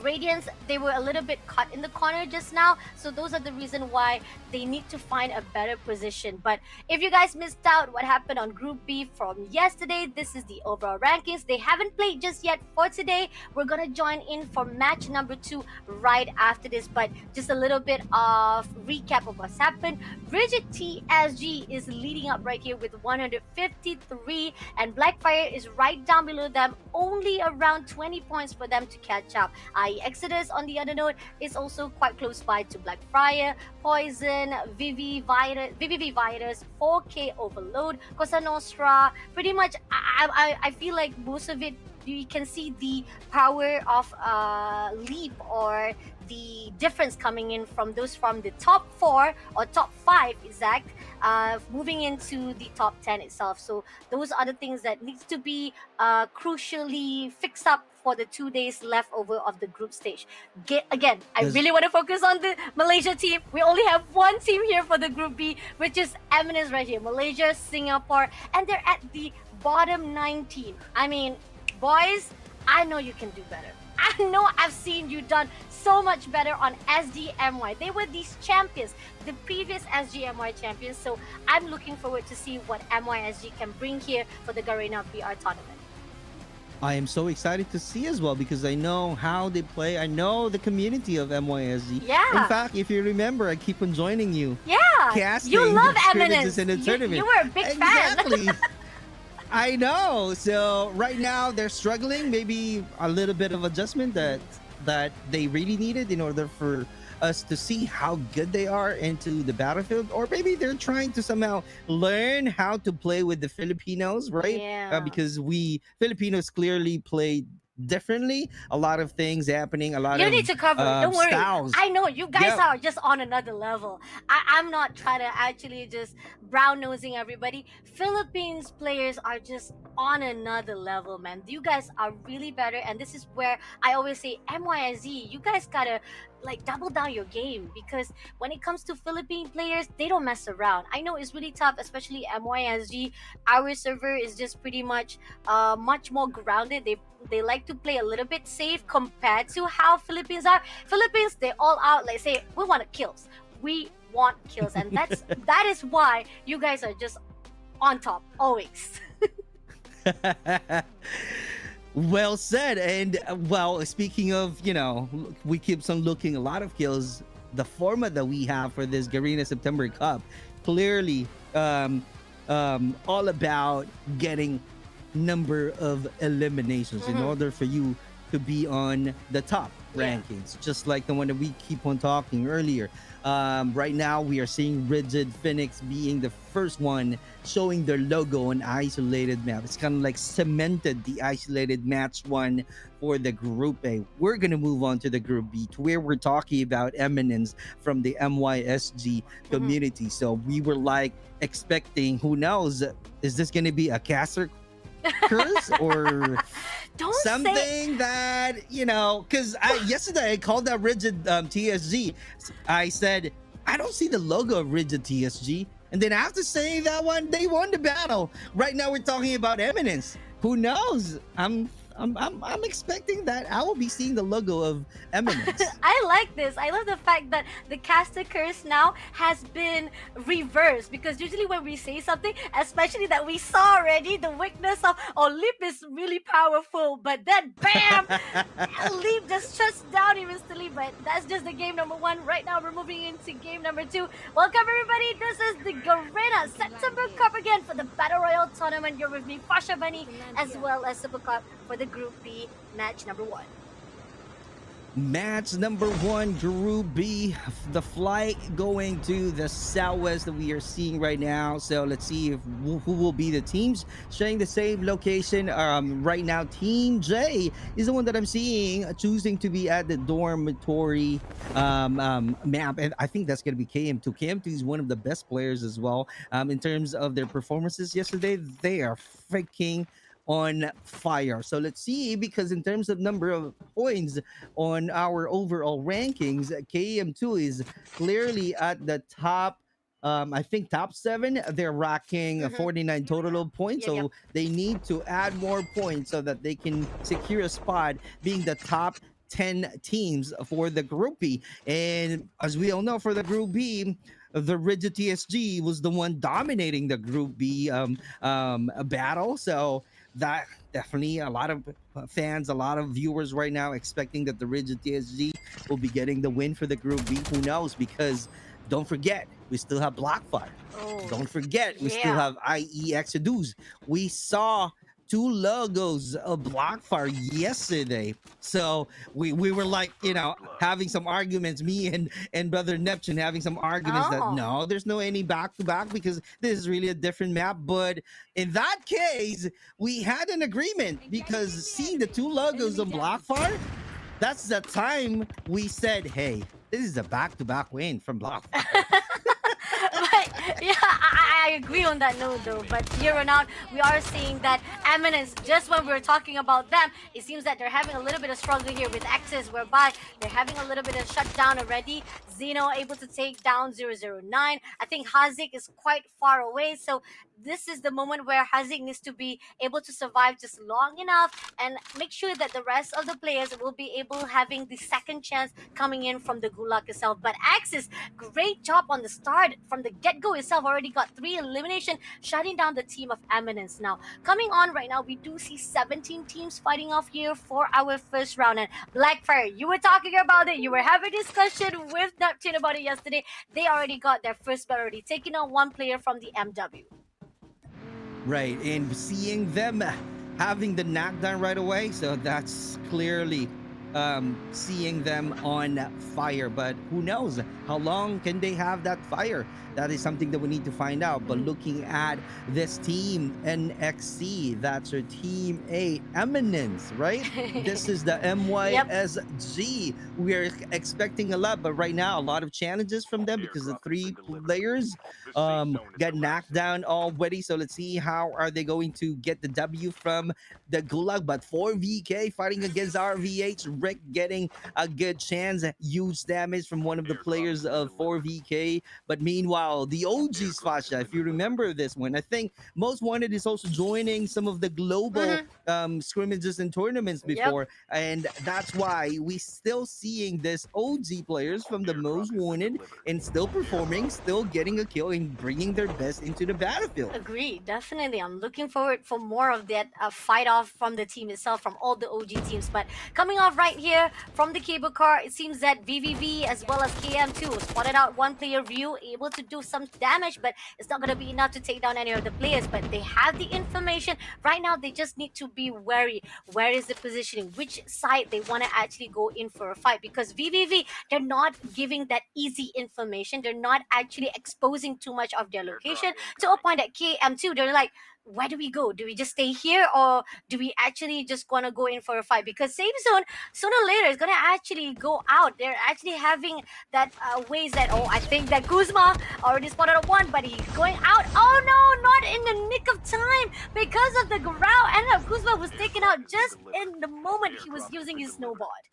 Radiance, they were a little bit caught in the corner just now, so those are the reason why they need to find a better position. But if you guys missed out what happened on Group B from yesterday, this is the overall rankings. They haven't played just yet for today. We're gonna join in for match number 2 right after this, but just a little bit of recap of what's happened. Rigid TSG is leading up right here with 153, and Blackfire is right down below them, only around 20 points for them to catch up. Exodus, on the other note, is also quite close by to Blackfire, Poison, VVV Virus, 4K Overload, Cosa Nostra. Pretty much, I feel like most of it, you can see the power of Leap, or the difference coming in from those from the top 4 or top 5 exact, moving into the top 10 itself. So those are the things that needs to be crucially fixed up for the 2 days left over of the group stage. Again, I really want to focus on the Malaysia team. We only have one team here for the Group B, which is Eminence right here. Malaysia, Singapore, and they're at the bottom 19. I mean, boys, I know you can do better. I know I've seen you done so much better on SGMY. They were these champions, the previous SGMY champions. So I'm looking forward to see what MYSG can bring here for the Garena VR tournament. I am so excited to see as well, because I know how they play. I know the community of MYSG. Yeah. In fact, if you remember, I keep on joining you. Yeah. Casting You love scrimmages Eminence. in the tournament. You were a big Exactly. fan. I know. So right now they're struggling. Maybe a little bit of adjustment that they really needed in order for us to see how good they are into the battlefield, or maybe they're trying to somehow learn how to play with the Filipinos, right? Yeah. Because we Filipinos clearly play differently. A lot of things happening. A lot You of need to cover it. Don't worry. styles. I know you guys Yeah. are just on another level. I'm not trying to actually just brown nosing everybody. Philippines players are just on another level, man. You guys are really better, and this is where I always say, MYZ, you guys gotta like double down your game, because when it comes to Philippine players, they don't mess around. I know it's really tough, especially MYSG. Our server is just pretty much much more grounded. They like to play a little bit safe compared to how Philippines are. Philippines, they all out like say, we want kills. We want kills, and that is why you guys are just on top always. Well said. And well, speaking of, we keep on looking a lot of kills. The format that we have for this Garena September Cup, clearly all about getting number of eliminations in order for you to be on the top rankings, just like the one that we keep on talking earlier. Right now we are seeing Rigid Phoenix being the first one showing their logo on isolated map. It's kind of like cemented the isolated match 1 for the Group A. We're gonna move on to the Group B, to where we're talking about Eminence from the MYSG community. So we were like expecting, who knows, is this gonna be a caster curse or Don't something say... that, because yesterday I called out Rigid TSG. I said, I don't see the logo of Rigid TSG. And then after saying that one, they won the battle. Right now we're talking about Eminence. Who knows? I'm I'm expecting that I will be seeing the logo of Eminence. I like this. I love the fact that the caster curse now has been reversed, because usually when we say something, especially that we saw already the weakness of Leap is really powerful, but then bam, Leap just shuts down instantly. But that's just the game number one. Right now we're moving into game number two. Welcome everybody. This is the Garena September Cup again for the Battle Royale tournament. You're with me, Fasha Bunny, as well as Super Cup for the Group B match number one. Match number one, Group B, the flight going to the southwest that we are seeing right now. So let's see if who will be the teams sharing the same location. Right now, Team J is the one that I'm seeing choosing to be at the dormitory map, and I think that's going to be KM2. KM2 is one of the best players as well. In terms of their performances yesterday, they are freaking on fire. So let's see, because in terms of number of points on our overall rankings, KM2 is clearly at the top. I think top 7. They're racking 49 total of points, so they need to add more points so that they can secure a spot being the top 10 teams for the Group B. And as we all know, for the Group B, the Rigid TSG was the one dominating the Group B battle. So that definitely a lot of fans, a lot of viewers right now expecting that the Rigid TSG will be getting the win for the Group B. Who knows? Because don't forget, we still have Blackfire. Oh, Don't forget, we still have IE Exodus. We saw 2 logos of Blackfire yesterday. So we were like, having some arguments, me and brother Neptune having some arguments that no, there's no any back-to-back because this is really a different map. But in that case, we had an agreement because seeing the 2 logos of Blackfire, that's the time we said, hey, this is a back-to-back win from Blackfire. But yeah, I agree on that note though. But here on out, we are seeing that Eminence, just when we were talking about them, it seems that they're having a little bit of struggle here with Axis, whereby they're having a little bit of shutdown already. Zeno able to take down 009. I think Hazik is quite far away, so this is the moment where Hazik needs to be able to survive just long enough and make sure that the rest of the players will be able having the second chance coming in from the Gulag itself. But Axis, great job on the start. From the get-go itself, already got 3 elimination, shutting down the team of Eminence. Now, coming on right now, we do see 17 teams fighting off here for our first round. And Blackfire, you were talking about it. You were having a discussion with Neptune about it yesterday. They already got their first bet, already taking on 1 player from the MW. Right, and seeing them having the knockdown right away, so that's clearly seeing them on fire. But who knows how long can they have that fire? That is something that we need to find out. But looking at this team NXC, that's our team 8 Eminence, right? This is the MYSG. We are expecting a lot, but right now a lot of challenges from them because the 3 players got knocked down already. So let's see how are they going to get the W from the Gulag. But 4VK fighting against RVH. Rick getting a good chance, huge damage from one of the players of 4VK. But meanwhile, the OGs, Fasha, if you remember this one, I think Most Wanted is also joining some of the global scrimmages and tournaments before, and that's why we still seeing this OG players from the Most Wanted and still performing, still getting a kill and bringing their best into the battlefield. Agree, definitely. I'm looking forward for more of that fight off from the team itself, from all the OG teams. But coming off right here from the cable car, it seems that VVV as well as KM2 spotted out 1 player view, able to do some damage, but it's not going to be enough to take down any of the players. But they have the information right now. They just need to be wary. Where is the positioning, which side they want to actually go in for a fight, because VVV, they're not giving that easy information. They're not actually exposing too much of their location, to a point that KM2, they're like, where do we go? Do we just stay here, or do we actually just want to go in for a fight? Because Safe Zone, sooner or later, is going to actually go out. They're actually having that ways that, I think that Kuzma already spotted a 1, but he's going out. Oh no, not in the nick of time because of the growl. And Kuzma was taken out just in the moment he was using his snowboard.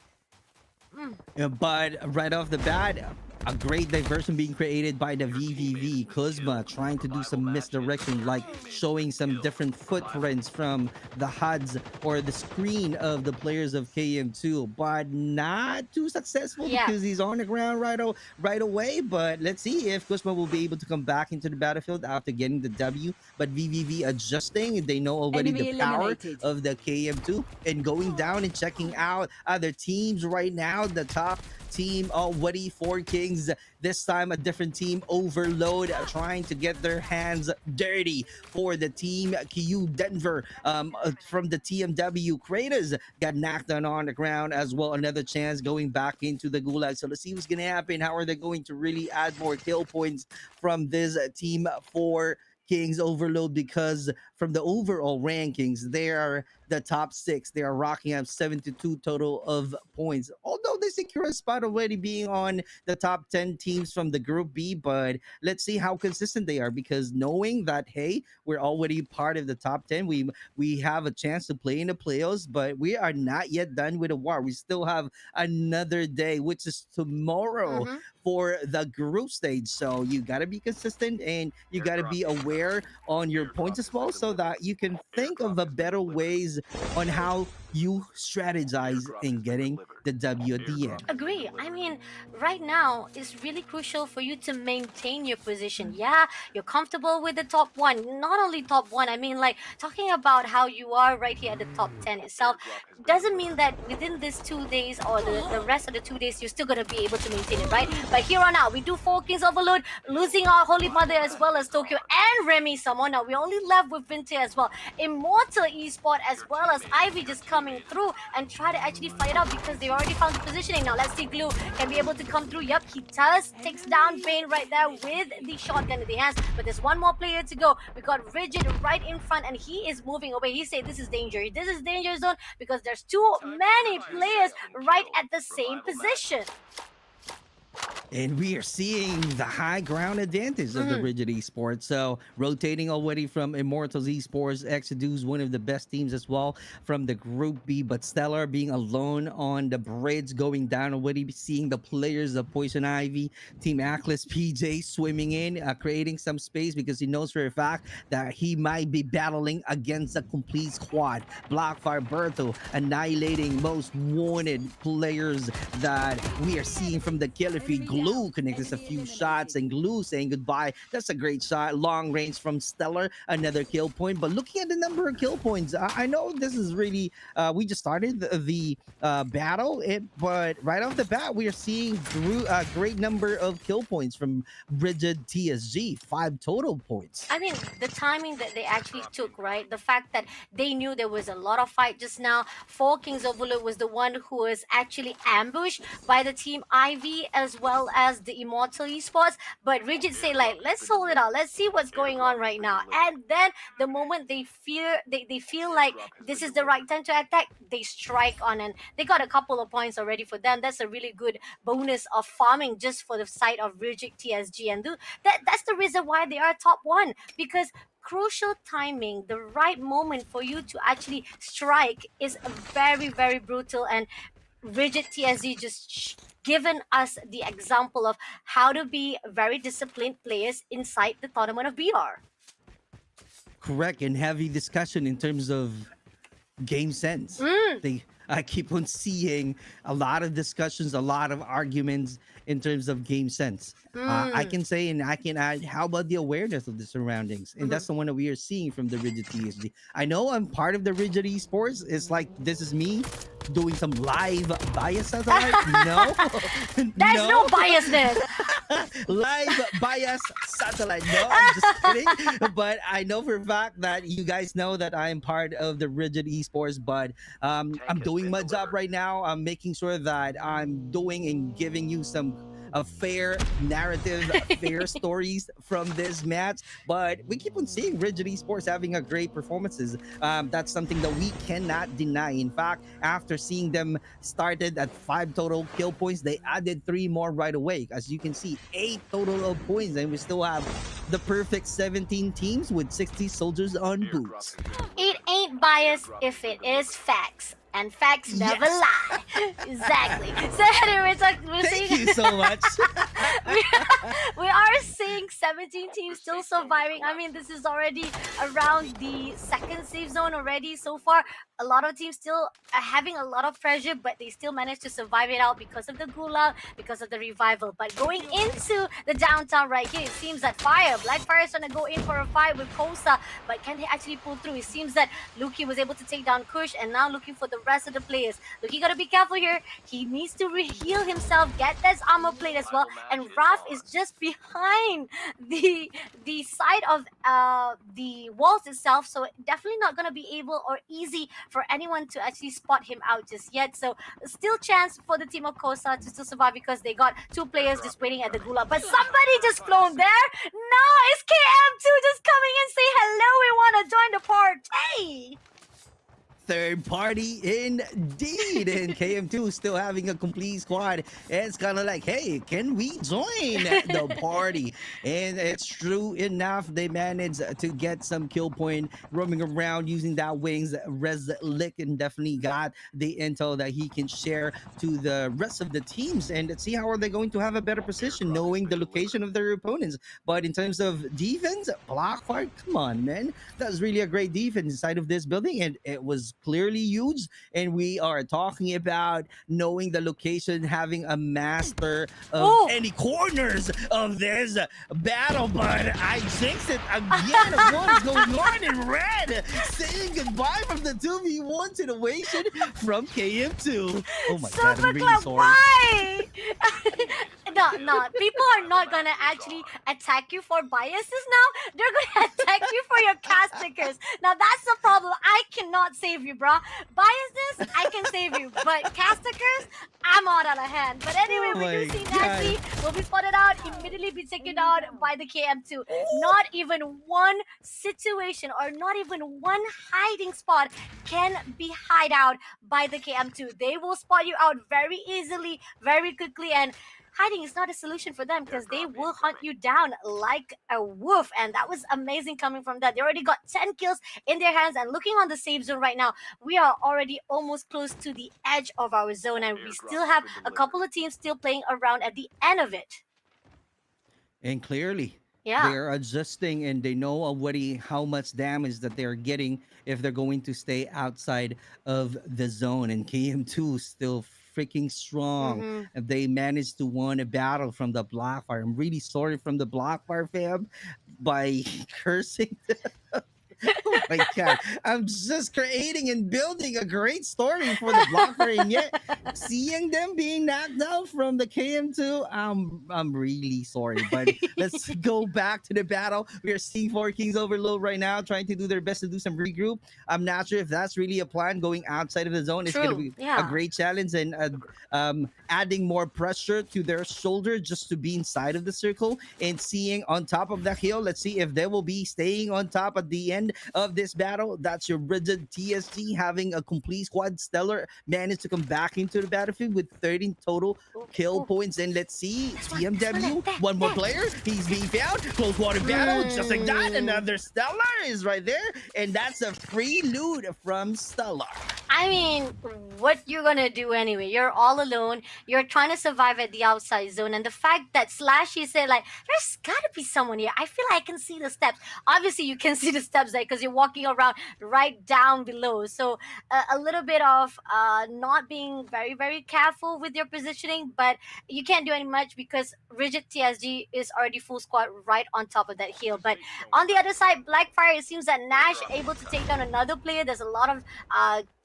But right off the bat, A great diversion being created by the VVV. Kuzma trying to do some misdirection, like showing some different footprints from the HUDs or the screen of the players of KM2, but not too successful Yeah. because he's on the ground right away. But let's see if Kuzma will be able to come back into the battlefield after getting the W. But VVV adjusting, they know already the Enemy power eliminated. of the KM2 and going down and checking out other teams right now. The top team already, Four Kings. This time a different team, Overload, trying to get their hands dirty for the team KU Denver. From the TMW, Kratos got knocked down on the ground as well. Another chance going back into the gulag. So let's see what's gonna happen. How are they going to really add more kill points from this team for Kings Overload? Because from the overall rankings, they are the top 6. They are rocking up 72 total of points. Although they secure a spot already being on the top 10 teams from the Group B, but let's see how consistent they are, because knowing that, hey, we're already part of the top 10, we have a chance to play in the playoffs, but we are not yet done with the war. We still have another day, which is tomorrow, Mm-hmm. for the group stage. So you got to be consistent and you got to be aware on your points as well, so that you can think of a better ways on how you strategize in getting the W at the end. Agree. I mean, right now it's really crucial for you to maintain your position. Yeah, you're comfortable with the top one. Not only top one, I mean, like talking about how you are right here at the top 10 itself doesn't mean that within these 2 days or the rest of the 2 days you're still gonna be able to maintain it, right? But here on out, we do Four Kings Overload, losing our Holy Mother as well as Tokyo and Remy Samon. Now we only left with Vinte as well. Immortal Esport as well as Ivy just coming through and try to actually fight out because they already found the positioning. Now let's see Glue can be able to come through. Yep, he does. Takes down Bane right there with the shotgun in the hands. But there's one more player to go. We got Rigid right in front and he is moving away. He said this is danger. This is danger zone because there's too many players right at the same position. And we are seeing the high ground advantage of the Rigid Esports. So rotating already from Immortals Esports, Exodus, one of the best teams as well from the Group B. But Stellar being alone on the bridge, going down already, seeing the players of Poison Ivy, Team Atlas, PJ swimming in, creating some space because he knows for a fact that he might be battling against a complete squad. Blackfire Berto annihilating most wanted players that we are seeing from the killer feed. Glue connects a few shots and Glue saying goodbye. That's a great shot. Long range from Stellar, another kill point. But looking at the number of kill points, I know this is really, we just started the battle, but right off the bat, we are seeing a great number of kill points from Rigid TSG, 5 total points. I mean, the timing that they actually took, right? The fact that they knew there was a lot of fight just now. Four Kings Overload was the one who was actually ambushed by the team Ivy as well as the Immortal Esports. But Rigid say like, let's hold it out. Let's see what's going on right now. And then the moment they feel like this is the right time to attack, they strike on, and they got a couple of points already for them. That's a really good bonus of farming just for the side of Rigid TSG, and that's the reason why they are top one, because crucial timing, the right moment for you to actually strike is very, very brutal. And Rigid TSG just given us the example of how to be very disciplined players inside the tournament of BR. Correct, and heavy discussion in terms of game sense. I keep on seeing a lot of discussions, a lot of arguments in terms of game sense. I can say and I can add, how about the awareness of the surroundings? And that's the one that we are seeing from the Rigid TSG. I know I'm part of the Rigid Esports. It's like, this is me doing some live bias satellite. No. There's no biasness. Live bias satellite. No, I'm just kidding. But I know for a fact that you guys know that I am part of the Rigid Esports, but I'm doing my job right now. I'm making sure that I'm doing and giving you some a fair narrative, fair stories from this match. But we keep on seeing Rigid Esports having a great performances. That's something that we cannot deny. In fact, after seeing them started at 5 total kill points, they added 3 more right away. As you can see, 8 total of points, and we still have the perfect 17 teams with 60 soldiers on boots. It ain't bias if it is facts. And facts never lie. Exactly. So anyway, we're Thank seeing you so much. we, we are seeing 17 teams still surviving. I mean, this is already around the second safe zone already so far. A lot of teams still are having a lot of pressure, but they still manage to survive it out because of the gulag, because of the revival. But going into the downtown right here, it seems that Blackfire is gonna go in for a fight with Kosa, but can they actually pull through? It seems that Luki was able to take down Kush and now looking for the rest of the players. Luki gotta be careful here. He needs to heal himself, get this armor plate as well. And Raf is just behind the side of the walls itself, so definitely not gonna be able or easy for anyone to actually spot him out just yet. So still chance for the team of Kosa to still survive because they got two players just waiting at the gulag. But somebody just flown there. No, it's KM2 just coming in say hello. We want to join the party. Third party indeed, and KM2 still having a complete squad. It's kind of like, hey, can we join the party? And it's true enough, they managed to get some kill point roaming around using that wings. Reslick and definitely got the intel that he can share to the rest of the teams, and let's see how are they going to have a better position knowing the location of their opponents. But in terms of defense, Blackfire, come on, man, that's really a great defense inside of this building, and it was clearly huge. And we are talking about knowing the location, having a master of any corners of this battle. But I jinxed it again. What is going on in red? Saying goodbye from the 2v1 situation from KM2. Oh my god, I'm really sorry. Why? No, people are not gonna actually attack you for biases now. They're gonna attack you for your cast stickers. Now that's the problem. I cannot save you, bro. Biases, I can save you, but cast stickers, I'm out of hand. But anyway, we do see Nancy will be spotted out, immediately be taken out by the KM2. Not even one situation or not even one hiding spot can be hide out by the KM2. They will spot you out very easily, very quickly, and hiding is not a solution for them because they will hunt you down like a wolf. And that was amazing coming from that. They already got 10 kills in their hands, and looking on the safe zone right now, we are already almost close to the edge of our zone, and we still have a couple of teams still playing around at the end of it. And clearly, yeah, they're adjusting, and they know already how much damage that they're getting if they're going to stay outside of the zone. And KM2 still freaking strong. And they managed to win a battle from the Blackfire. I'm really sorry from the Blackfire fam by cursing them. Oh my god, I'm just creating and building a great story for the Blackfire, and yet seeing them being knocked out from the KM2, I'm really sorry. But let's go back to the battle. We are seeing 4 Kings Overload right now, trying to do their best to do some regroup. I'm not sure if that's really a plan. Going outside of the zone is going to be a great challenge, and adding more pressure to their shoulder just to be inside of the circle and seeing on top of the hill. Let's see if they will be staying on top at the end of this battle. That's your rigid TSG having a complete squad. Stellar managed to come back into the battlefield with 13 total kill points. And let's see, TMW, one more player, he's being found. Close water battle, just like that. Another Stellar is right there, and that's a free loot from Stellar. I mean, what you're gonna do anyway? You're all alone. You're trying to survive at the outside zone, and the fact that Slashy said like, "There's gotta be someone here." I feel like I can see the steps. Obviously, you can see the steps there because you're walking around right down below. So a little bit of not being very, very careful with your positioning, but you can't do any much because rigid TSG is already full squad right on top of that hill. But on the other side, Blackfire, it seems that Nash able to take down another player. There's a lot of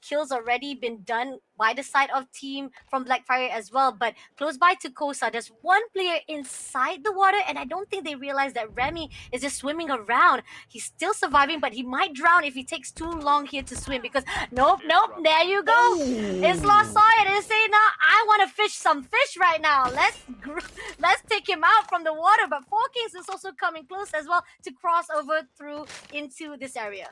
kills already been done by the side of team from Blackfire as well. But close by to Kosa, there's one player inside the water, and I don't think they realize that Remy is just swimming around. He's still surviving, but he might drown if he takes too long here to swim because nope, there you go. It's Lost saw it and say, now I want to fish some fish right now. Let's take him out from the water. But 4Kings is also coming close as well to cross over through into this area.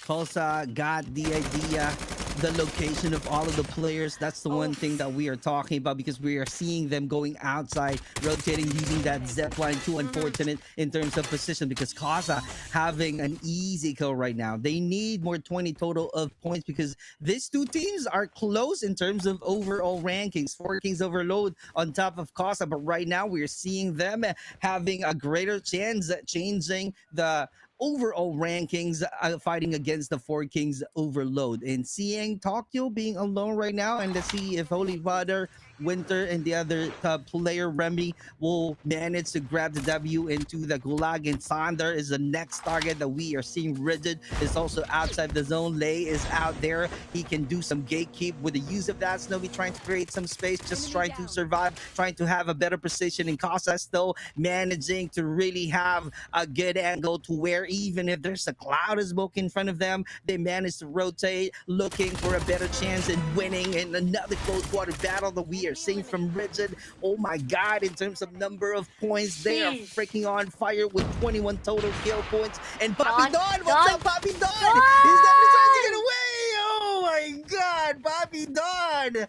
Kosa got the idea. the location of all of the players. That's the Oh, one thing that we are talking about because we are seeing them going outside, rotating, using that zip line. Too unfortunate in terms of position because Casa having an easy kill right now. They need more 20 total of points because these two teams are close in terms of overall rankings. Four Kings Overload on top of Casa, but right now we're seeing them having a greater chance at changing the overall rankings, fighting against the Four Kings Overload, and seeing Tokyo being alone right now. And let's see if Holy Father, Winter, and the other player Remy will manage to grab the W into the Gulag. And Sander is the next target that we are seeing. Rigid is also outside the zone. Lay is out there. He can do some gatekeep with the use of that. Snowy trying to create some space, just trying to survive, trying to have a better position. And Casa still managing to really have a good angle to where even if there's a cloud of smoke in front of them, they manage to rotate, looking for a better chance in winning in another close quarter battle that we are seeing from Rigid. Oh my God, in terms of number of points, they are sheesh. freaking on fire with 21 total kill points. And Bobby Don, Don, what's Don, up, Bobby Don? He's definitely trying to get Don! away. Oh my God, Bobby Don.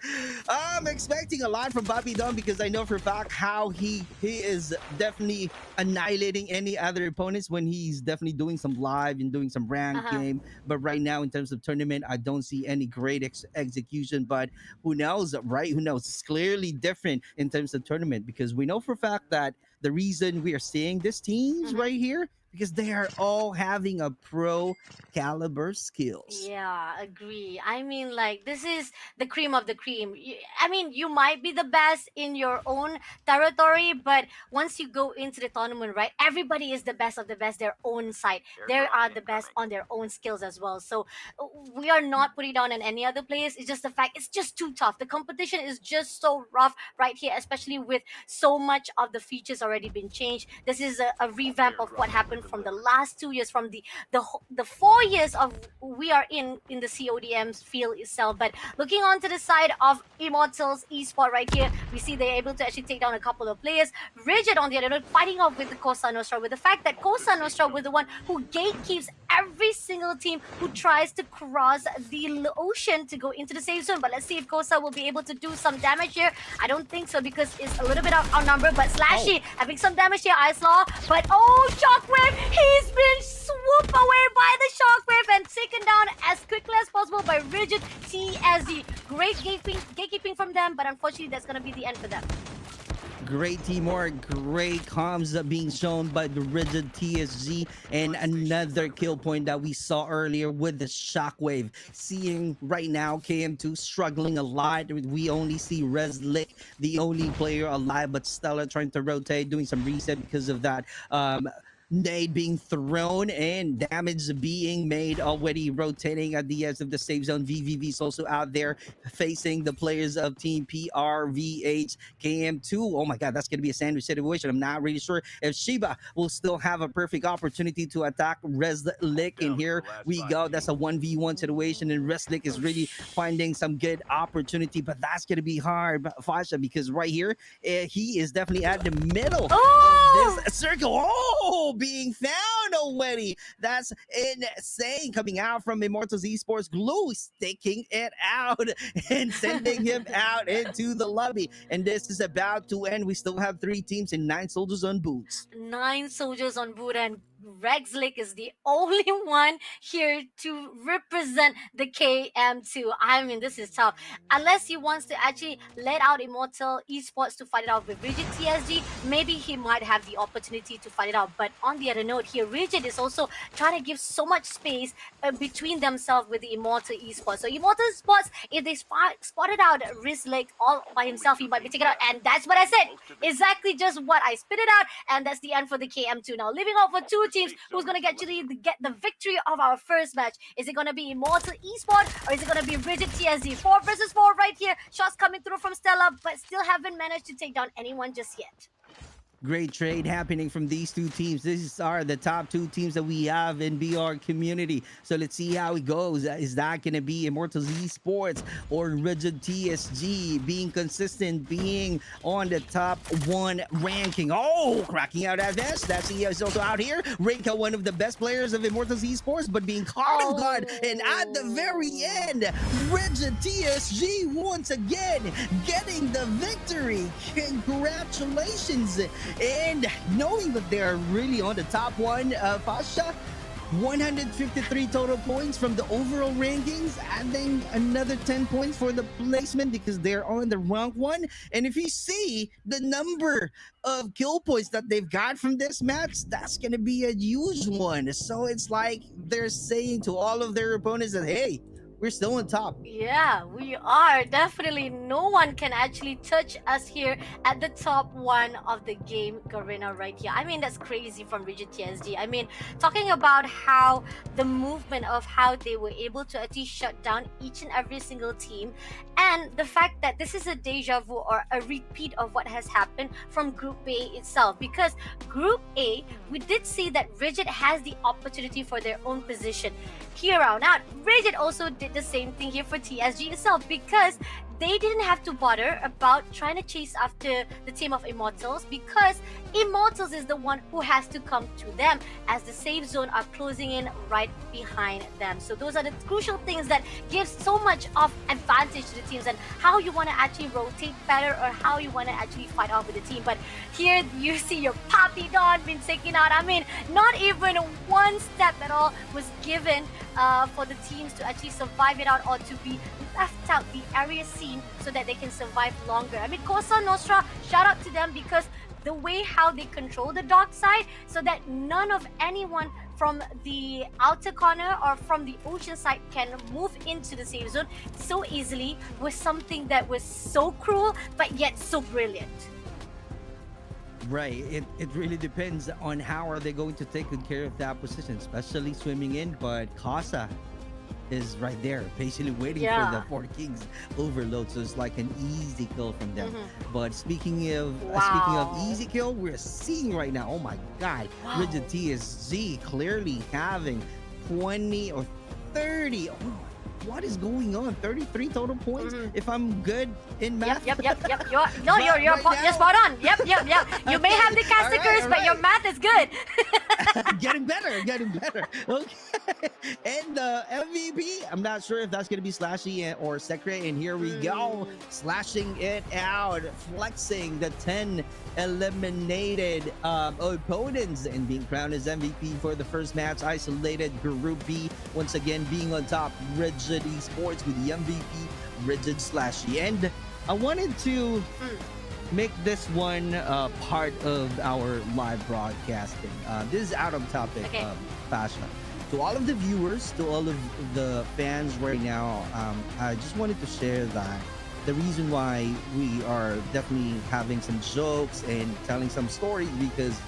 I'm expecting a lot from Bobby Don because I know for a fact how he is definitely annihilating any other opponents when he's definitely doing some live and doing some ranked Uh-huh. game. But right now, in terms of tournament, I don't see any great execution. But who knows, right? Who knows? It's clearly different in terms of tournament because we know for a fact that the reason we are seeing these teams Mhm. right here because they are all having a pro caliber skills. Yeah, agree. I mean, like, this is the cream of the cream. I mean, you might be the best in your own territory, but once you go into the tournament, right, everybody is the best of the best, their own side. They are the best on their own skills as well. So we are not putting down on any other players. It's just the fact it's just too tough. The competition is just so rough right here, especially with so much of the features already been changed. This is a revamp of what happened from the last 2 years, from the 4 years of we are in the CODM's field itself. But looking onto the side of Immortals Esport right here, we see they're able to actually take down a couple of players. Rigid on the other hand, fighting off with the Cosa Nostra, with the fact that Cosa Nostra was the one who gatekeeps every single team who tries to cross the ocean to go into the safe zone. But let's see if Cosa will be able to do some damage here. I don't think so because it's a little bit outnumbered, but Slashy having some damage here, Ice Law. But oh, Shockwave, he's been swooped away by the Shockwave and taken down as quickly as possible by Rigid TSD. Great gatekeeping from them, but unfortunately that's going to be the end for them. Great teamwork, great comms being shown by the Rigid TSG, and another kill point that we saw earlier with the Shockwave. Seeing right now KM2 struggling a lot. We only see Reslick, the only player alive, but Stella trying to rotate, doing some reset because of that. Nade being thrown and damage being made, already rotating at the edge of the safe zone. VVV is also out there facing the players of Team PRVH KM2. Oh my God, that's going to be a sandwich situation. I'm not really sure if Shiba will still have a perfect opportunity to attack Reslick. And here we go. That's a 1v1 situation, and Reslick is really finding some good opportunity, but that's going to be hard, Fasha, because right here, he is definitely at the middle of this circle. Oh, being found already. That's insane. Coming out from Immortals Esports, Glue sticking it out and sending him out into the lobby. And this is about to end. We still have 3 teams and 9 soldiers on boots. 9 soldiers on boot, and Rexlick is the only one here to represent the KM2. I mean, this is tough. Unless he wants to actually let out Immortal Esports to fight it out with Rigid TSG, maybe he might have the opportunity to fight it out. But on the other note here, Rigid is also trying to give so much space between themselves with the Immortal Esports. So Immortal Esports, if they spotted out Rizlake all by himself, he might be taken out. And that's what I said. Exactly just what I spit it out. And that's the end for the KM2. Now, living off for 2 teams, who's going to actually get the victory of our first match? Is it going to be Immortal Esports or is it going to be Rigid TSD? 4 versus 4 right here. Shots coming through from Stella, but still haven't managed to take down anyone just yet. Great trade happening from these two teams. These are the top two teams that we have in BR community. So let's see how it goes. Is that going to be Immortals Esports or Rigid TSG being consistent, being on the top one ranking? Oh, cracking out at this. That's he is also out here. Reika, one of the best players of Immortals Esports, but being caught off guard. And at the very end, Rigid TSG once again getting the victory. Congratulations. And knowing that they're really on the top one, Fasha, 153 total points from the overall rankings, adding another 10 points for the placement because they're on the rank one. And if you see the number of kill points that they've got from this match, that's going to be a huge one. So it's like they're saying to all of their opponents that, hey, we're still on top. Yeah, we are. Definitely no one can actually touch us here at the top one of the game, Garena, right here. I mean, that's crazy from Rigid TSD. I mean, talking about how the movement of how they were able to actually shut down each and every single team, and the fact that this is a deja vu or a repeat of what has happened from Group A itself. Because Group A, we did see that Rigid has the opportunity for their own position here on out. Rigid also did the same thing here for TSG itself because they didn't have to bother about trying to chase after the team of Immortals because Immortals is the one who has to come to them as the safe zone are closing in right behind them. So those are the crucial things that gives so much of advantage to the teams and how you want to actually rotate better or how you want to actually fight off with the team. But here you see your Papi Don being taken out. I mean, not even one step at all was given for the teams to actually survive it out or to be left out the area scene so that they can survive longer. I mean, Cosa Nostra, shout out to them because the way how they control the dark side so that none of anyone from the outer corner or from the ocean side can move into the safe zone so easily was something that was so cruel but yet so brilliant. Right. It really depends on how are they going to take good care of that position, especially swimming in. But Casa is right there, basically waiting for the Four Kings overload. So it's like an easy kill from them. But speaking of easy kill, we're seeing right now. Oh my God, Rigid TSG clearly having 20 or 30. Oh, what is going on? 33 total points. If I'm good in math. Yep. You're spot on. Yep. You may have the caster curse, but your math is good. Getting better. Okay. And the MVP, I'm not sure if that's going to be Slashy or Secret. And here we go. Slashing it out. Flexing the 10 eliminated opponents and being crowned as MVP for the first match. Isolated Group B. Once again, being on top. Rigid Esports with the MVP, Rigid Slashy. And I wanted to make this one part of our live broadcasting. This is out of topic, Fasha. To all of the viewers, to all of the fans right now, I just wanted to share that the reason why we are definitely having some jokes and telling some stories because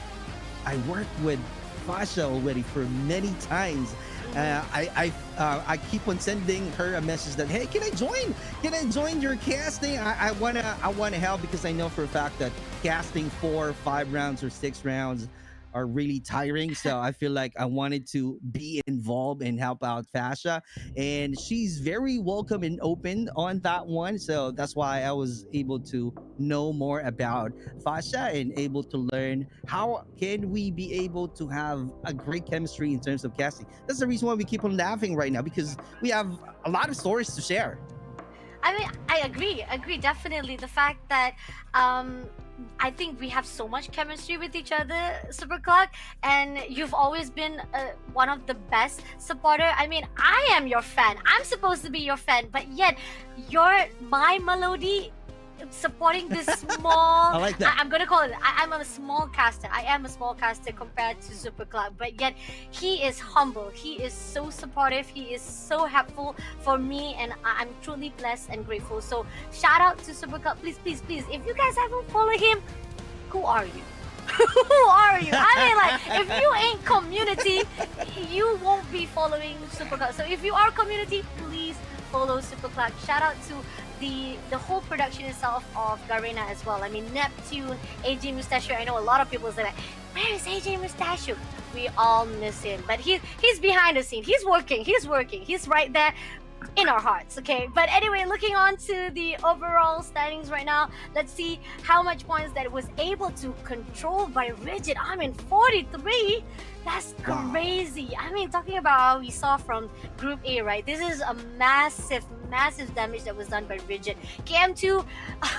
I worked with Fasha already for many times. I keep on sending her a message that, hey, can I join? Can I join your casting? I wanna help because I know for a fact that casting 4, 5 rounds or 6 rounds are really tiring. So I feel like I wanted to be involved and help out Fasha. And she's very welcome and open on that one. So that's why I was able to know more about Fasha and able to learn how can we be able to have a great chemistry in terms of casting. That's the reason why we keep on laughing right now because we have a lot of stories to share. I mean, I agree, definitely. The fact that I think we have so much chemistry with each other, Superclock, and you've always been one of the best supporter. I mean, I am your fan. I'm supposed to be your fan, but yet you're my Melody supporting this small I like that. I'm gonna call it I'm a small caster. I am a small caster compared to Superclock, but yet he is humble, he is so supportive, he is so helpful for me, and I'm truly blessed and grateful. So shout out to Superclock. Please if you guys haven't followed him, who are you? Who are you? I mean, like, if you ain't community, you won't be following Superclock. So if you are community, please follow Superclock. Shout out to the whole production itself of Garena as well. I mean, Neptune, AJ Mustachio. I know a lot of people say like, where is AJ Mustachio? We all miss him, but he's behind the scene. He's working. He's working. He's right there in our hearts. Okay, but anyway, looking on to the overall standings right now, let's see how much points that was able to control by Rigid. I mean, 43. That's Wow. crazy. I mean, talking about how we saw from Group A, right? This is a massive, massive damage that was done by Rigid. KM2,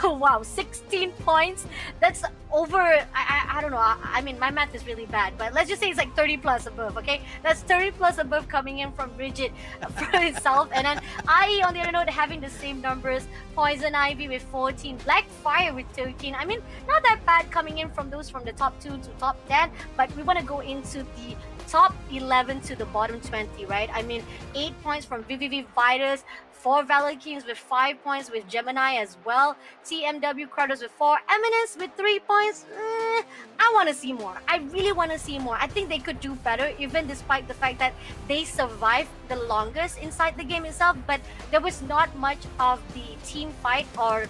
oh, wow, 16 points. That's over. I don't know. I mean, my math is really bad, but let's just say it's like 30 plus above. Okay, that's 30 plus above coming in from Rigid for itself, and then IE on the other note having the same numbers. Poison Ivy with 14, Blackfire with 13. I mean, not that bad coming in from those from the top 2 to top 10, but we want to go into the top 11 to the bottom 20, right? I mean, 8 points from VVV Fighters, 4 Valor Kings with 5 points with Gemini as well, TMW Crowders with 4, Eminence with 3 points. I want to see more. I really want to see more. I think they could do better, even despite the fact that they survived the longest inside the game itself, but there was not much of the team fight or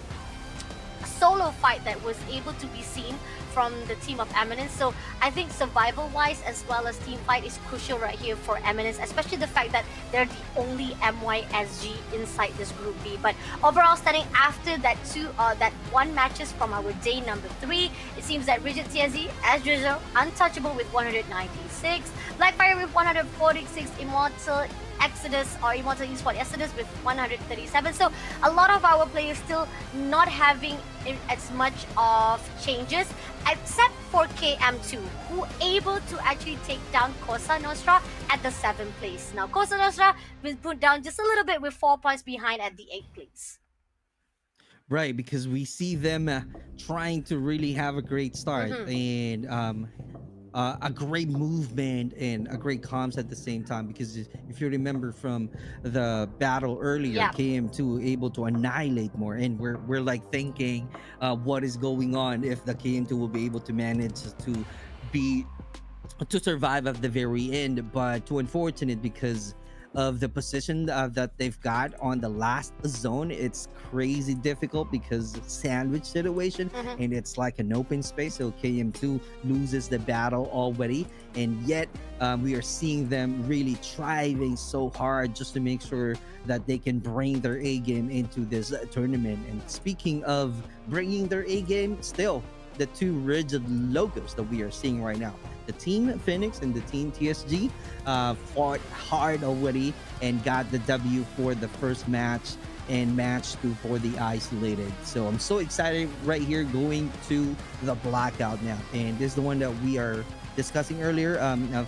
solo fight that was able to be seen from the team of Eminence. So I think survival wise as well as team fight is crucial right here for Eminence, especially the fact that they're the only MYSG inside this group B. But overall standing after that that one matches from our day number 3, it seems that Rigid TSE as usual untouchable with 196, Blackfire with 146, Immortal Exodus or Immortal Esport Exodus with 137. So a lot of our players still not having as much of changes, except for KM2, who able to actually take down Cosa Nostra at the 7th place. Now Cosa Nostra was put down just a little bit with 4 points behind at the 8th place. Right, because we see them trying to really have a great start and a great movement and a great comms at the same time. Because if you remember from the battle earlier, Yeah. KM2 able to annihilate more, and we're like thinking, what is going on if the KM2 will be able to manage be to survive at the very end. But too unfortunate because of the position that they've got on the last zone. It's crazy difficult because sandwich situation, and it's like an open space. So KM2 loses the battle already, and yet we are seeing them really trying so hard just to make sure that they can bring their A game into this tournament. And speaking of bringing their A game, still the two Rigid logos that we are seeing right now, the Team Phoenix and the Team TSG, fought hard already and got the W for the first match and match 2 for the Isolated. So I'm so excited right here going to the Blackout now. And this is the one that we are discussing earlier,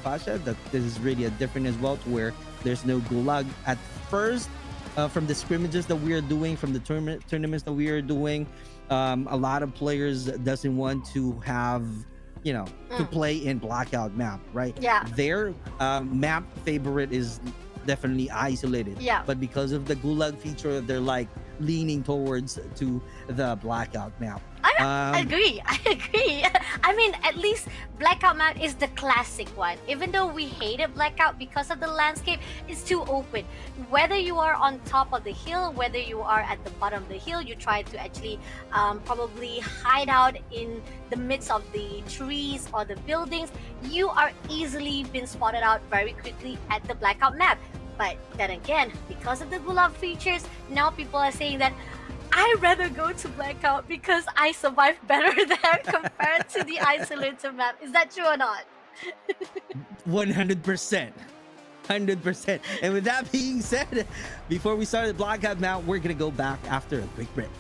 Fasha, that this is really a different as well, to where there's no gulag at first. From the scrimmages that we are doing, from the tournaments that we are doing, a lot of players doesn't want to have, to play in Blackout map, right? Yeah. Their map favorite is definitely Isolated. Yeah. But because of the gulag feature, they're like leaning towards to the Blackout map. I agree. I mean, at least Blackout map is the classic one. Even though we hated Blackout because of the landscape, it's too open. Whether you are on top of the hill, whether you are at the bottom of the hill, you try to actually probably hide out in the midst of the trees or the buildings, you are easily been spotted out very quickly at the Blackout map. But then again, because of the gulag features, now people are saying that I'd rather go to Blackout because I survived better there compared to the Isolated map. Is that true or not? 100%. 100%. And with that being said, before we start the Blackout map, we're going to go back after a quick break.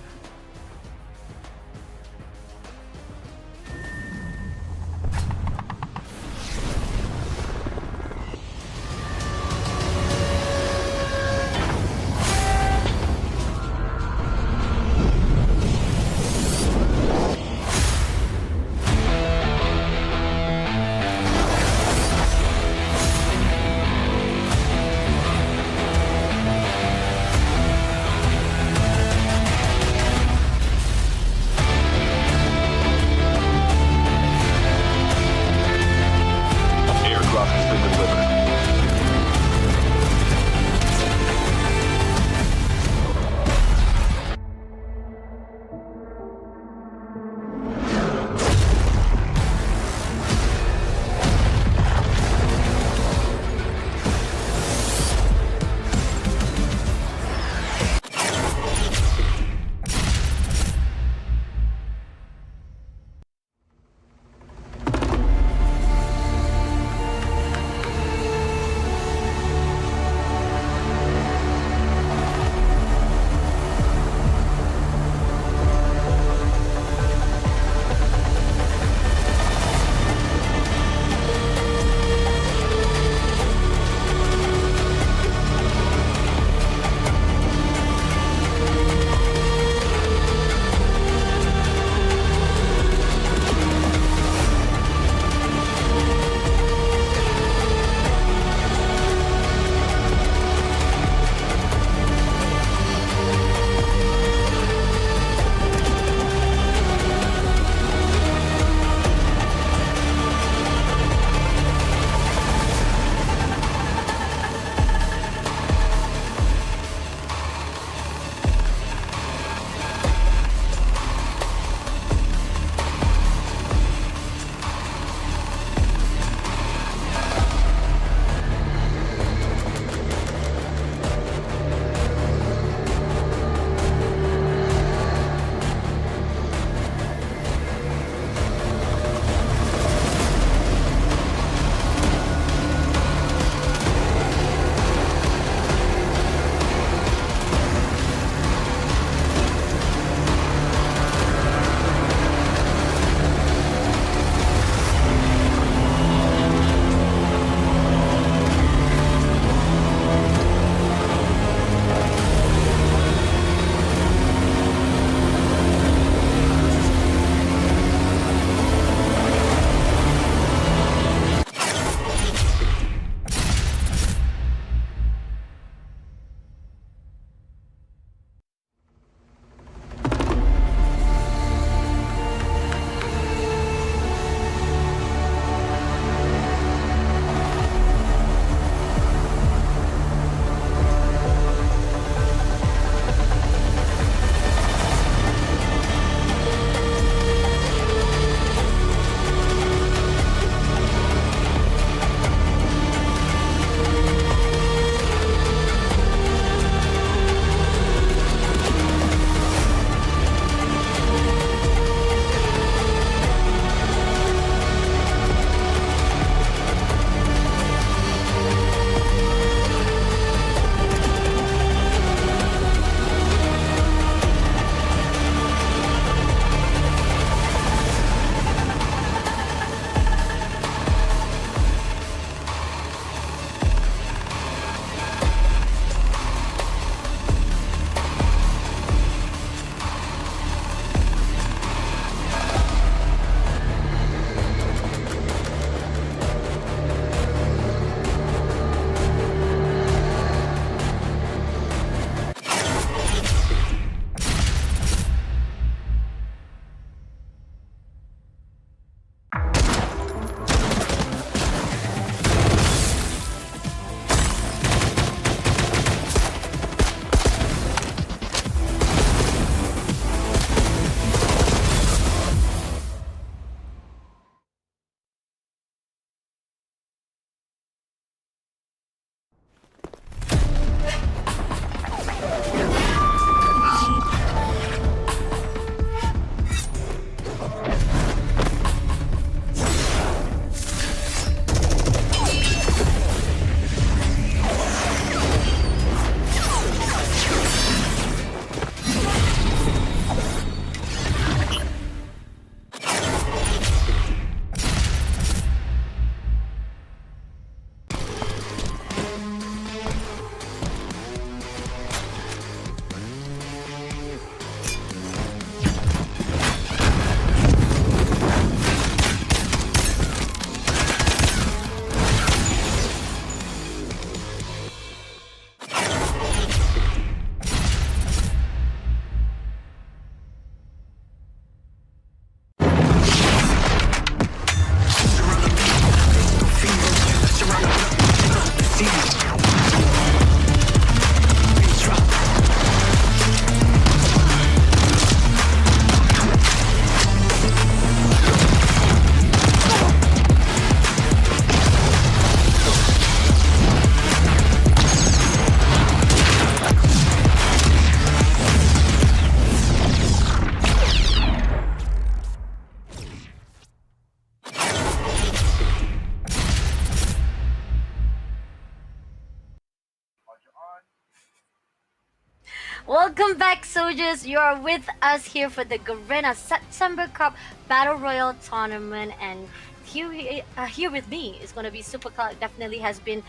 Welcome back, soldiers. You are with us here for the Garena September Cup Battle Royale Tournament, and here with me is going to be Super Cloud. Definitely has been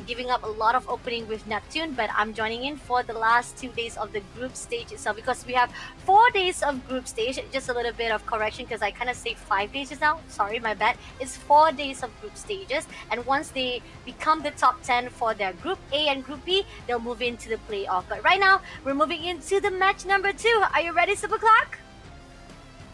giving up a lot of opening with Neptune, but I'm joining in for the last 2 days of the group stage itself because we have 4 days of group stage. Just a little bit of correction because I kind of say 5 days just now. Sorry, my bad. It's 4 days of group stages, and once they become the top 10 for their Group A and Group B, they'll move into the playoff. But right now, we're moving into the match number 2. Are you ready, Super Clock?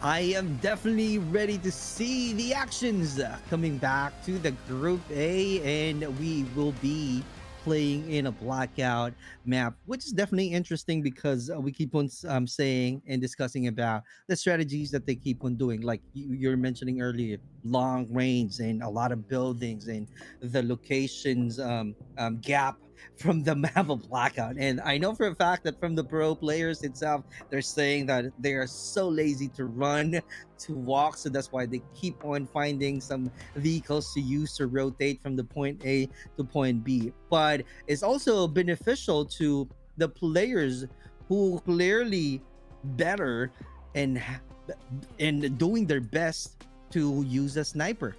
I am definitely ready to see the actions coming back to the Group A, and we will be playing in a blackout map, which is definitely interesting because we keep on saying and discussing about the strategies that they keep on doing. Like you're mentioning earlier, long range and a lot of buildings and the locations gap from the map of blackout. And I know for a fact that from the pro players itself, they're saying that they are so lazy to run, to walk, so that's why they keep on finding some vehicles to use to rotate from the point A to point B. But it's also beneficial to the players who clearly better and and doing their best to use a sniper.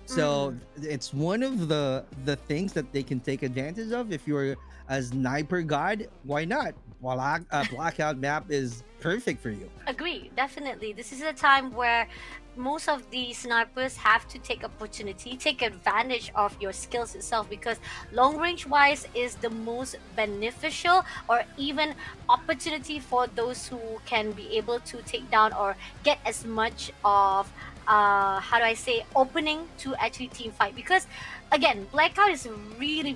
So it's one of the things that they can take advantage of. If you're a sniper god, why not? Blackout map is perfect for you. Agree, definitely. This is a time where most of the snipers have to take opportunity, take advantage of your skills itself, because long range wise is the most beneficial or even opportunity for those who can be able to take down or get as much of how do I say, opening to actually team fight. Because again, blackout is really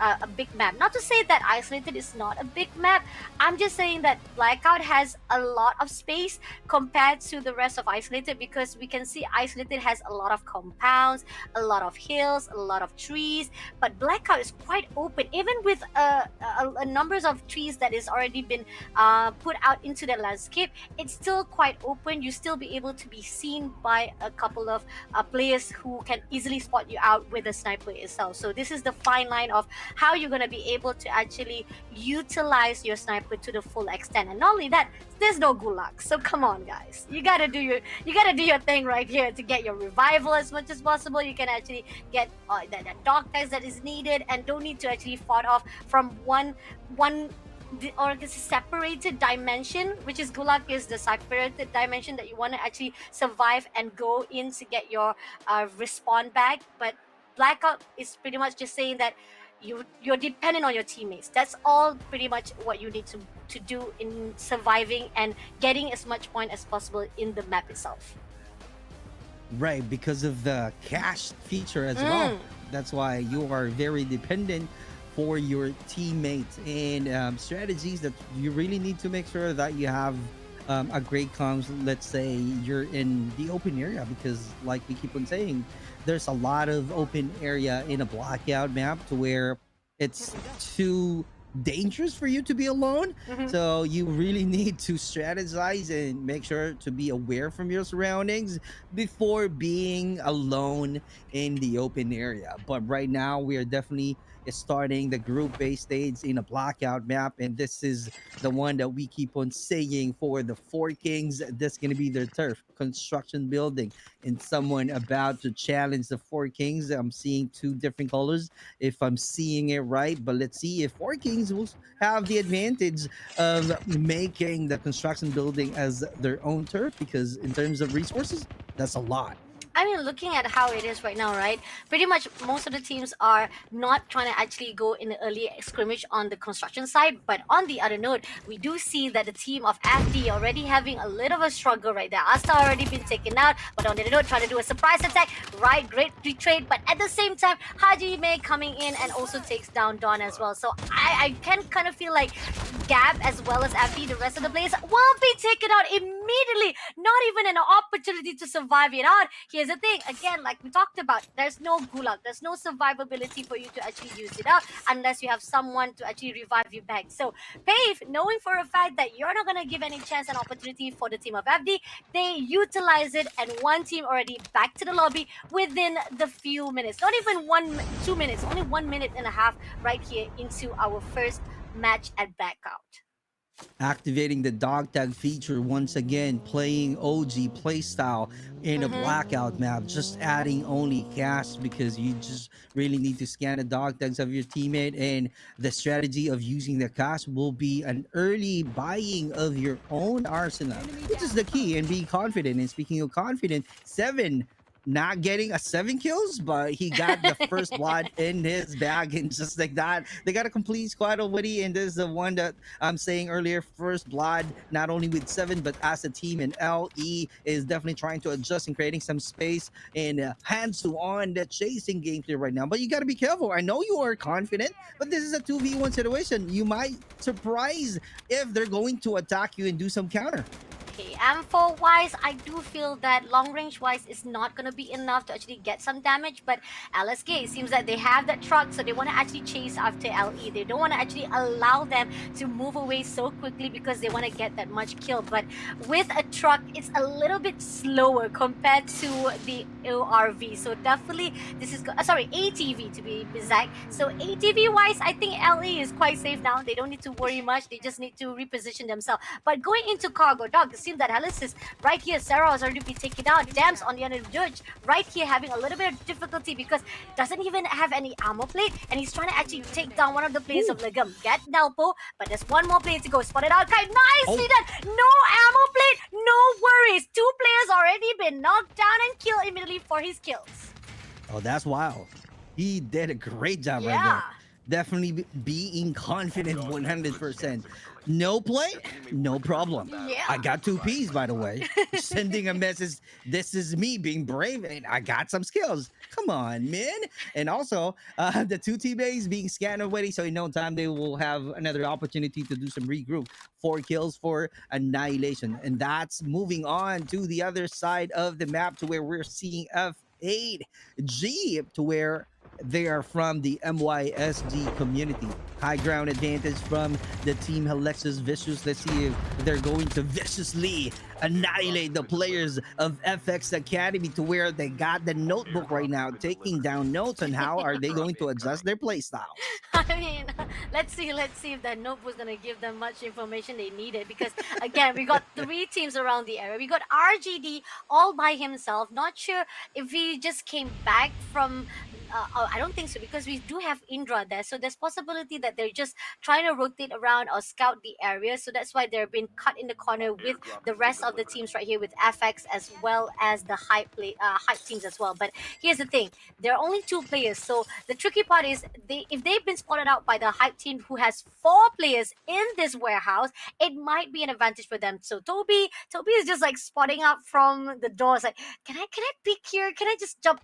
a big map. Not to say that isolated is not a big map. I'm just saying that blackout has a lot of space compared to the rest of isolated, because we can see isolated has a lot of compounds, a lot of hills, a lot of trees, but blackout is quite open. Even with a numbers of trees that is already been put out into the landscape, it's still quite open. You still be able to be seen by a couple of players who can easily spot you out with a sniper itself. So this is the fine line of how you're going to be able to actually utilize your sniper to the full extent. And not only that, there's no gulag. So come on, guys, you gotta do your thing right here to get your revival as much as possible. You can actually get the dog tags that is needed, and don't need to actually fight off from one or this separated dimension, which is gulag is the separated dimension that you want to actually survive and go in to get your respawn back. But blackout is pretty much just saying that you're dependent on your teammates. That's all pretty much what you need to do in surviving and getting as much point as possible in the map itself. Right, because of the cash feature as well. That's why you are very dependent for your teammates, and strategies that you really need to make sure that you have a great comms. Let's say you're in the open area, because like we keep on saying, there's a lot of open area in a blackout map to where it's too dangerous for you to be alone. So you really need to strategize and make sure to be aware from your surroundings before being alone in the open area. But right now we are definitely starting the group based stage in a blackout map, and this is the one that we keep on saying for the Four Kings. That's going to be their turf, construction building, and someone about to challenge the Four Kings. I'm seeing two different colors if I'm seeing it right, but let's see if Four Kings will have the advantage of making the construction building as their own turf, because in terms of resources, that's a lot. I mean, looking at how it is right now, right? Pretty much most of the teams are not trying to actually go in the early scrimmage on the construction side. But on the other note, we do see that the team of FD already having a little of a struggle right there. Asta already been taken out, but on the other note, trying to do a surprise attack. Right, great retreat. But at the same time, Hajime coming in and also takes down Dawn as well. So I can kind of feel like Gab as well as FD, the rest of the players, will be taken out immediately. Not even an opportunity to survive it out. Here's the thing, again, like we talked about, there's no gulag, there's no survivability for you to actually use it out unless you have someone to actually revive you back. So Pave, knowing for a fact that you're not going to give any chance and opportunity for the team of FD, they utilize it, and one team already back to the lobby within the few minutes. Not even 2 minutes, only 1 minute and a half right here into our first match at Blackout. activating the dog tag feature once again, playing OG playstyle in a Mm-hmm. blackout map, just adding only cast because you just really need to scan the dog tags of your teammate. And the strategy of using the cast will be an early buying of your own arsenal, which is the key, and being confident. And speaking of confident, Seven not getting a 7 kills, but he got the first blood in his bag, and just like that, they got a complete squad already. And this is the one that I'm saying earlier, first blood, not only with Seven, but as a team. And LE is definitely trying to adjust and creating some space and hands on the chasing gameplay right now. But you got to be careful. I know you are confident, but this is a 2v1 situation. You might surprise if they're going to attack you and do some counter. Okay, ammo wise, I do feel that long range wise is not gonna be enough to actually get some damage. But LSK, it seems that they have that truck, so they want to actually chase after LE. They don't want to actually allow them to move away so quickly because they want to get that much kill. But with a truck, it's a little bit slower compared to the ORV. So definitely, this is sorry, ATV to be exact. So ATV wise, I think LE is quite safe now. They don't need to worry much. They just need to reposition themselves. But going into cargo, dog, it seems that Helicis right here, Sarah has already been taken out. Dams on the other judge right here having a little bit of difficulty because doesn't even have any ammo plate, and he's trying to actually take down one of the players of Legum. Get Nelpo, but there's one more player to go. Spotted out, Kai. Nicely done. No ammo plate, no worries. Two players already been knocked down and killed immediately for his kills. Oh, that's wild. He did a great job right Yeah. there. Definitely being confident 100%. No play, no problem. Yeah. I got 2 Ps, by the way. Sending a message, this is me being brave, and I got some skills. Come on, man. And also, the 2 teammates being scanned already, so in no time they will have another opportunity to do some regroup. 4 kills for Annihilation. And that's moving on to the other side of the map to where we're seeing F8G, to where they are from the MYSG community. High ground advantage from the team Alexis Vicious. Let's see if they're going to viciously annihilate the players of FX Academy, to where they got the notebook right now, taking down notes on how are they going to adjust their playstyles. I mean, let's see if that notebook's gonna give them much information they needed. Because again, we got 3 teams around the area. We got RGD all by himself. Not sure if he just came back from. I don't think so, because we do have Indra there. So there's possibility that they're just trying to rotate around or scout the area. So that's why they're being cut in the corner with the rest of the teams right here, with FX as well as the hype teams as well. But here's the thing: there are only 2 players. So the tricky part is, if they've been spotted out by the hype team who has 4 players in this warehouse, it might be an advantage for them. So Toby is just like spotting out from the doors, like, can I peek here? Can I just jump?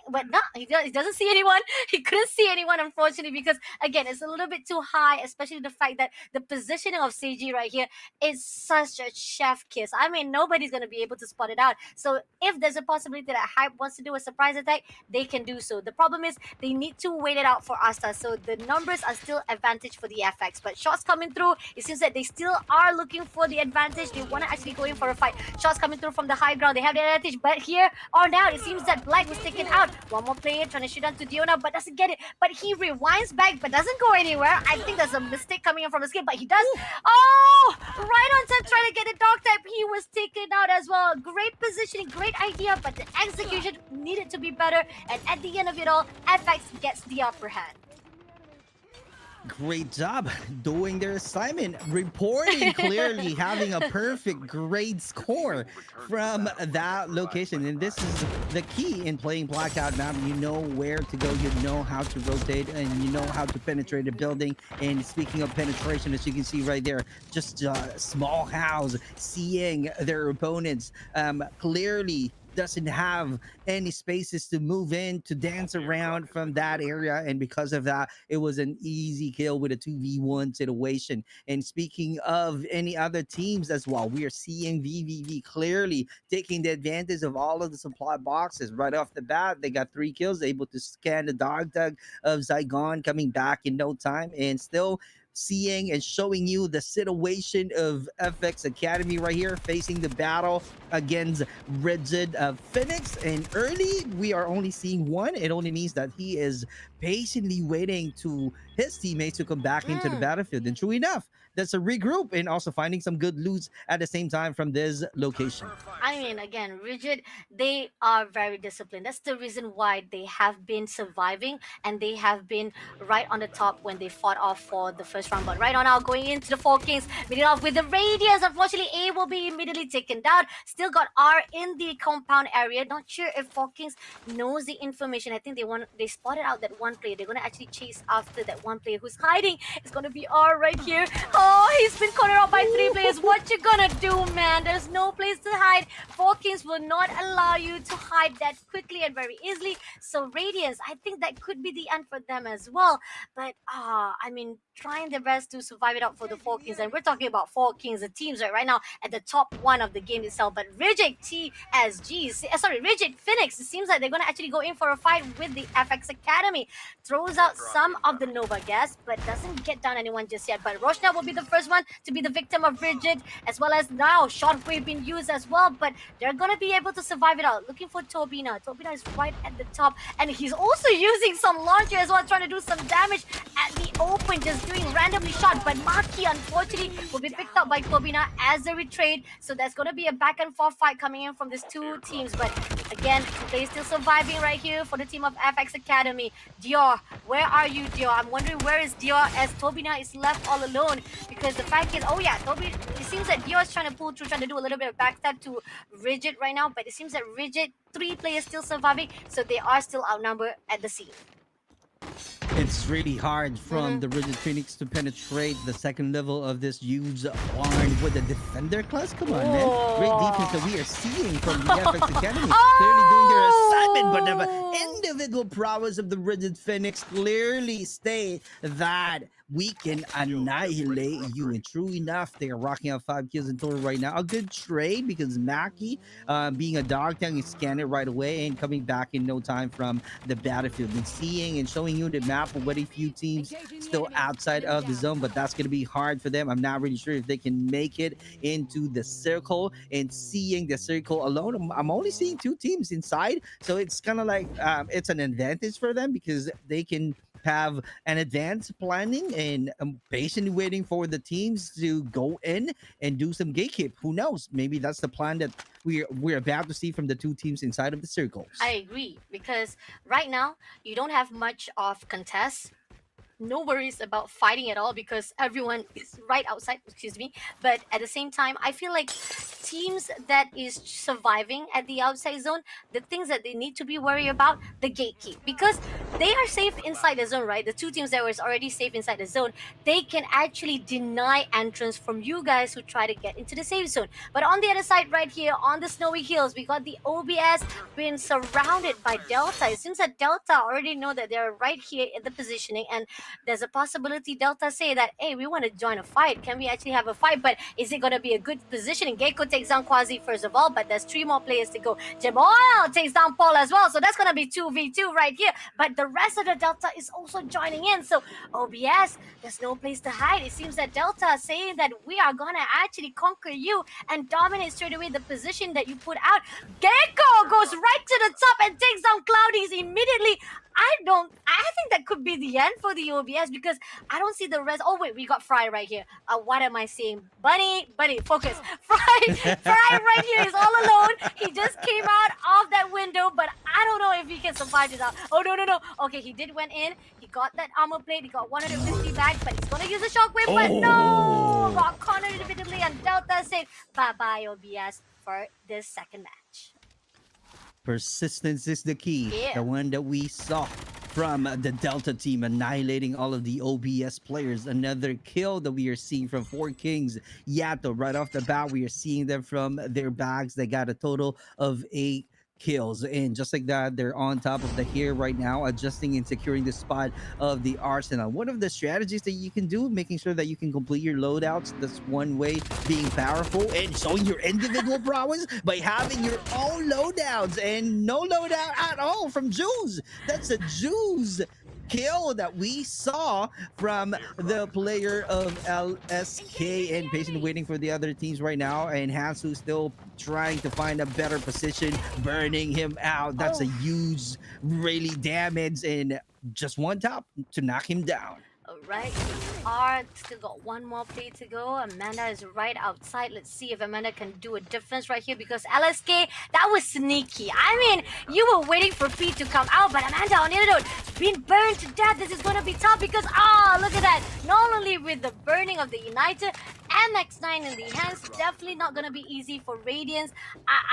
But no, he doesn't see anyone. He couldn't see anyone, unfortunately, because again, it's a little bit too high, especially the fact that the positioning of Seiji right here is such a chef kiss. I mean, nobody's gonna be able to spot it out. So if there's a possibility that Hype wants to do a surprise attack, they can do so. The problem is they need to wait it out for Asta. So the numbers are still advantage for the FX. But shots coming through, it seems that they still are looking for the advantage. They want to actually go in for a fight. Shots coming through from the high ground. They have the advantage. But here or now, it seems that Black was taken out. One more player trying to shoot onto Diona, but doesn't get it. But he rewinds back, but doesn't go anywhere. I think there's a mistake coming in from the skin, but he does. Oh, right on time, trying to get a dog type. He was taken out as well. Great positioning, great idea, but the execution needed to be better. And at the end of it all, FX gets the upper hand. Great job doing their assignment, reporting clearly, having a perfect grade score from that location. And this is the key in playing Blackout map. You know where to go, you know how to rotate, and you know how to penetrate a building. And speaking of penetration, as you can see right there, just a small house, seeing their opponents clearly doesn't have any spaces to move in, to dance around from that area, and because of that, it was an easy kill with a 2v1 situation. And speaking of any other teams as well, we are seeing VVV clearly taking the advantage of all of the supply boxes right off the bat. They got 3 kills, able to scan the dog tag of Zygon, coming back in no time, and still seeing and showing you the situation of FX Academy right here, facing the battle against Rigid Phoenix. And early, we are only seeing one. It only means that he is patiently waiting to his teammates to come back into the Mm. battlefield. And true enough, that's a regroup and also finding some good loot at the same time from this location. I mean, again, Rigid, they are very disciplined. That's the reason why they have been surviving and they have been right on the top when they fought off for the first round. But right on now, going into the Four Kings, meeting off with the Radius. Unfortunately, A will be immediately taken down. Still got R in the compound area. Not sure if Four Kings knows the information. I think they spotted out that one player. They're gonna actually chase after that one player who's hiding. It's gonna be R right here. Oh, he's been cornered out by three players. What you gonna do, man? There's no place to hide. Four Kings will not allow you to hide that quickly and very easily. So Radiance, I think that could be the end for them as well. But I mean, trying their best to survive it out for the Four Kings. And we're talking about Four Kings, the teams right now at the top one of the game itself. But Rigid Rigid Phoenix, it seems like they're gonna actually go in for a fight with the FX Academy. Throws out some of the Nova gas, but doesn't get down anyone just yet. But Roshna will be the first one to be the victim of Rigid, as well as now Shockwave being used as well. But they're gonna be able to survive it out. Looking for Tobina. Tobina is right at the top, and he's also using some launcher as well, trying to do some damage at the open, just doing randomly shot. But Maki, unfortunately, will be picked up by Tobina as a retrade. So there's gonna be a back and forth fight coming in from these two teams. But again, they're still surviving right here for the team of FX Academy. Dior, where are you, Dior? I'm wondering where is Dior as Tobina is left all alone, because the fact is, oh yeah, it seems that Dior is trying to pull through, trying to do a little bit of backstab to Rigid right now, but it seems that Rigid, 3 players still surviving, so they are still outnumbered at the scene. It's really hard from the Rigid Phoenix to penetrate the second level of this huge barn with the defender class. Come on, man. Great defense that we are seeing from the FX Academy. Clearly doing their assignment, but the individual prowess of the Rigid Phoenix clearly state that we can annihilate you. And true enough, they are rocking out 5 kills in total right now. A good trade because Maki, being a dog tag, can scan it right away and coming back in no time from the battlefield and seeing and showing you the map of what a few teams still outside of the zone, but that's going to be hard for them. I'm not really sure if they can make it into the circle, and seeing the circle alone, I'm only seeing 2 teams inside, so it's kind of like it's an advantage for them because they can have an advanced planning and patiently waiting for the teams to go in and do some gatekeep. Who knows? Maybe that's the plan that we're about to see from the 2 teams inside of the circles. I agree, because right now you don't have much of contest. No worries about fighting at all because everyone is right outside, excuse me. But at the same time, I feel like teams that is surviving at the outside zone, the things that they need to be worried about, the gatekeep, because they are safe inside the zone, right? The 2 teams that was already safe inside the zone, they can actually deny entrance from you guys who try to get into the safe zone. But on the other side right here, on the snowy hills, we got the OBS being surrounded by Delta. It seems that Delta already know that they're right here in the positioning, and there's a possibility Delta say that, hey, we want to join a fight. Can we actually have a fight? But is it going to be a good positioning? Gecko takes down Quasi first of all, but there's 3 more players to go. Jamal takes down Paul as well, so that's going to be 2v2 right here. But the rest of the Delta is also joining in, so OBS, there's no place to hide. It seems that Delta is saying that we are going to actually conquer you and dominate straight away the position that you put out. Gecko goes right to the top and takes down Cloudies immediately. I think that could be the end for the OBS because I don't see the rest. Oh wait, we got Fry right here. What am I saying? Bunny, focus. Fry right here is all alone. He just came out of that window, but I don't know if he can survive this out. Oh no. Okay, he did went in. He got that armor plate. He got 150 back, but he's gonna use a shockwave. But no, got cornered immediately, and Delta said bye OBS for this second match. Persistence is the key. Yeah. The one that we saw from the Delta team annihilating all of the OBS players. Another kill that we are seeing from 4 Kings. Yato, right off the bat, we are seeing them from their bags. They got a total of 8 kills, and just like that, they're on top of the hill right now, adjusting and securing the spot of the arsenal. One of the strategies that you can do, making sure that you can complete your loadouts, that's one way, being powerful and showing your individual prowess by having your own loadouts, and no loadout at all from Jules. That's a Jules kill that we saw from the player of LSK, and patient waiting for the other teams right now, and Hansu still trying to find a better position, burning him out. That's a huge really damage, and just one tap to knock him down. Alright, Art still got one more play to go. Amanda is right outside. Let's see if Amanda can do a difference right here because LSK, that was sneaky. I mean, you were waiting for P to come out, but Amanda, on the other note, being burned to death. This is going to be tough because, look at that. Not only with the burning of the United, MX9 in the hands, definitely not going to be easy for Radiance.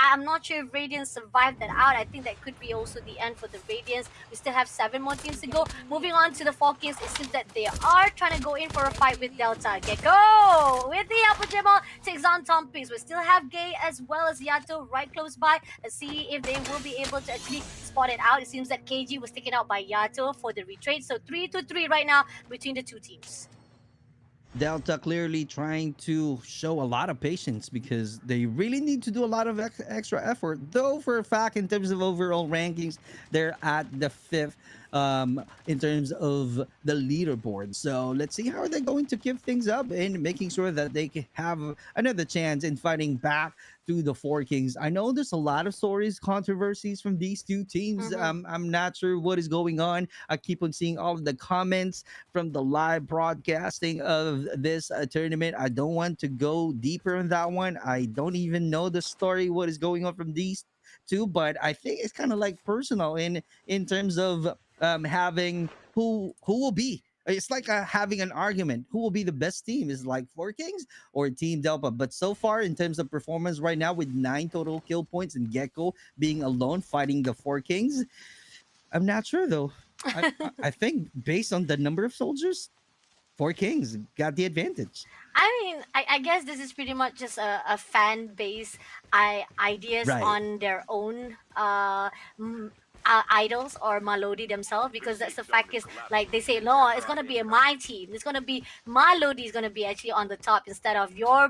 I'm not sure if Radiance survived that out. I think that could be also the end for the Radiance. We still have 7 more teams to go. Moving on to the 4 Kings, it seems that they are trying to go in for a fight with Delta. Gecko with the help of Jamal takes on Tom Pigs. We still have Gay as well as Yato right close by. Let's see if they will be able to actually spot it out. It seems that KG was taken out by Yato for the retrade. So 3-3 right now between the two teams. Delta clearly trying to show a lot of patience because they really need to do a lot of extra effort. Though for a fact, in terms of overall rankings, they're at the 5th in terms of the leaderboard. So let's see how they're going to keep things up and making sure that they can have another chance in fighting back to the 4 Kings. I know there's a lot of stories, controversies from these two teams. I'm not sure what is going on. I keep on seeing all of the comments from the live broadcasting of this tournament. I don't want to go deeper on that one. I don't even know the story, what is going on from these two, but I think it's kind of like personal in terms of having who will be. It's like having an argument. Who will be the best team? Is it like 4 Kings or Team Delta? But so far, in terms of performance right now, with 9 total kill points and Gecko being alone fighting the 4 Kings, I'm not sure though. I think based on the number of soldiers, 4 Kings got the advantage. I mean, I guess this is pretty much just a fan base ideas Right. on their own idols or Malodi themselves, because that's the fact is, like they say, no, it's gonna be my team. It's gonna be Malodi is gonna be actually on the top instead of your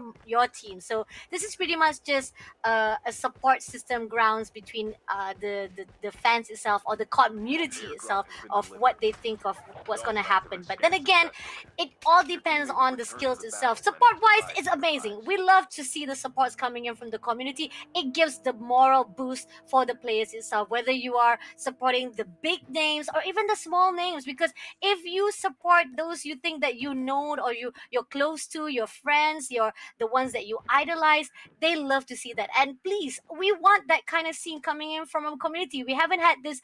team. So this is pretty much just a support system grounds between the fans itself or the community itself of what they think of what's gonna happen. But then again, it all depends on the skills itself. Support wise, it's amazing. We love to see the supports coming in from the community. It gives the moral boost for the players itself, whether you are supporting the big names or even the small names, because if you support those you think that you know or you're close to, your friends, the ones that you idolize, they love to see that. And please, we want that kind of scene coming in from our community. We haven't had this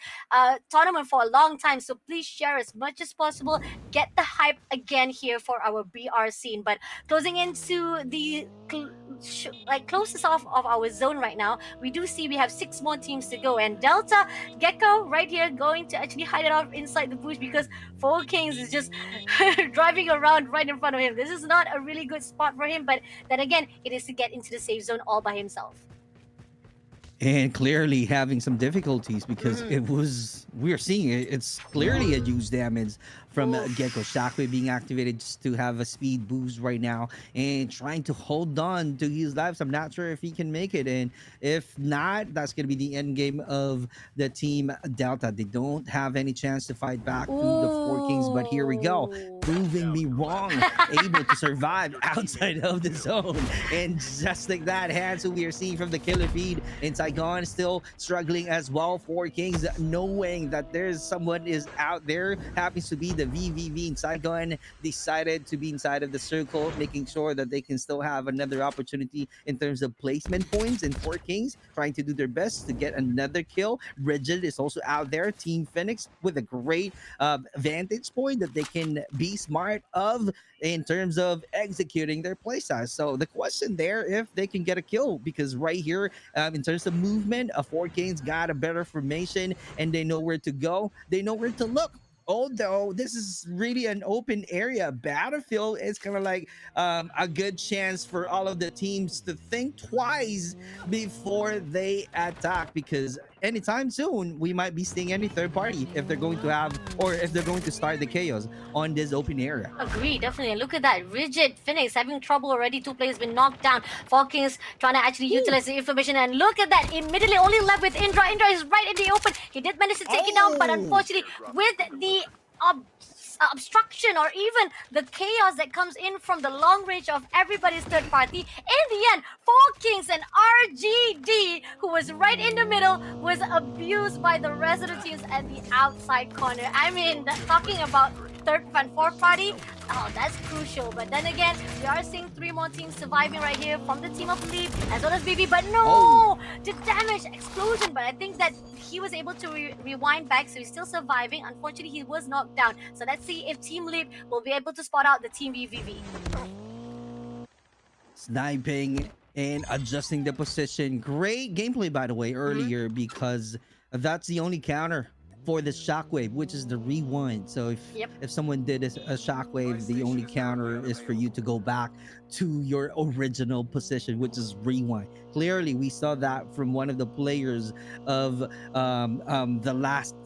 tournament for a long time, so please share as much as possible. Get the hype again here for our BR scene. But closing into the closest off of our zone right now, we do see we have 6 more teams to go, and Delta Gecko right here going to actually hide it off inside the bush because 4 Kings is just driving around right in front of him. This is not a really good spot for him, but then again, it is to get into the safe zone all by himself. And clearly having some difficulties because we're seeing it. It's clearly a huge damage from Gecko. Shockwave being activated just to have a speed boost right now and trying to hold on to his lives. I'm not sure if he can make it, and if not, that's going to be the end game of the team Delta. They don't have any chance to fight back to the 4 Kings, but here we go, proving me wrong, able to survive outside of the zone. And just like that, Hanson we are seeing from the killer feed, and Saigon still struggling as well. 4 Kings knowing that there's someone is out there, happens to be the VVV, and Saigon decided to be inside of the circle, making sure that they can still have another opportunity in terms of placement points. And 4 Kings trying to do their best to get another kill. Rigid is also out there, Team Phoenix, with a great vantage point that they can be smart of in terms of executing their playstyle. So the question there, if they can get a kill, because right here, in terms of movement, 4 Kings got a better formation and they know where to go. They know where to look. Although this is really an open area, Battlefield is kind of like a good chance for all of the teams to think twice before they attack, because anytime soon we might be seeing any third party if they're going to have, or if they're going to start the chaos on this open area. Agree, definitely. And look at that, Rigid Phoenix having trouble already. 2 players been knocked down. 4 Kings trying to actually utilize the information, and look at that, immediately only left with Indra. Indra is right in the open. He did manage to take it down, but unfortunately with the obstruction or even the chaos that comes in from the long range of everybody's third party. In the end, Four Kings and RGD, who was right in the middle, was abused by the rest of the teams at the outside corner. I mean, talking about third and fourth party, oh, that's crucial. But then again, we are seeing 3 more teams surviving right here from the team of Leap as well as BB. But no, the damage explosion. But I think that he was able to rewind back, so he's still surviving. Unfortunately, he was knocked down. So let's see if Team Leap will be able to spot out the Team VVV. Sniping and adjusting the position. Great gameplay, by the way, earlier, because that's the only counter for the shockwave, which is the rewind. So if someone did a shockwave, the only counter is for you to go back to your original position, which is rewind. Clearly, we saw that from one of the players of the last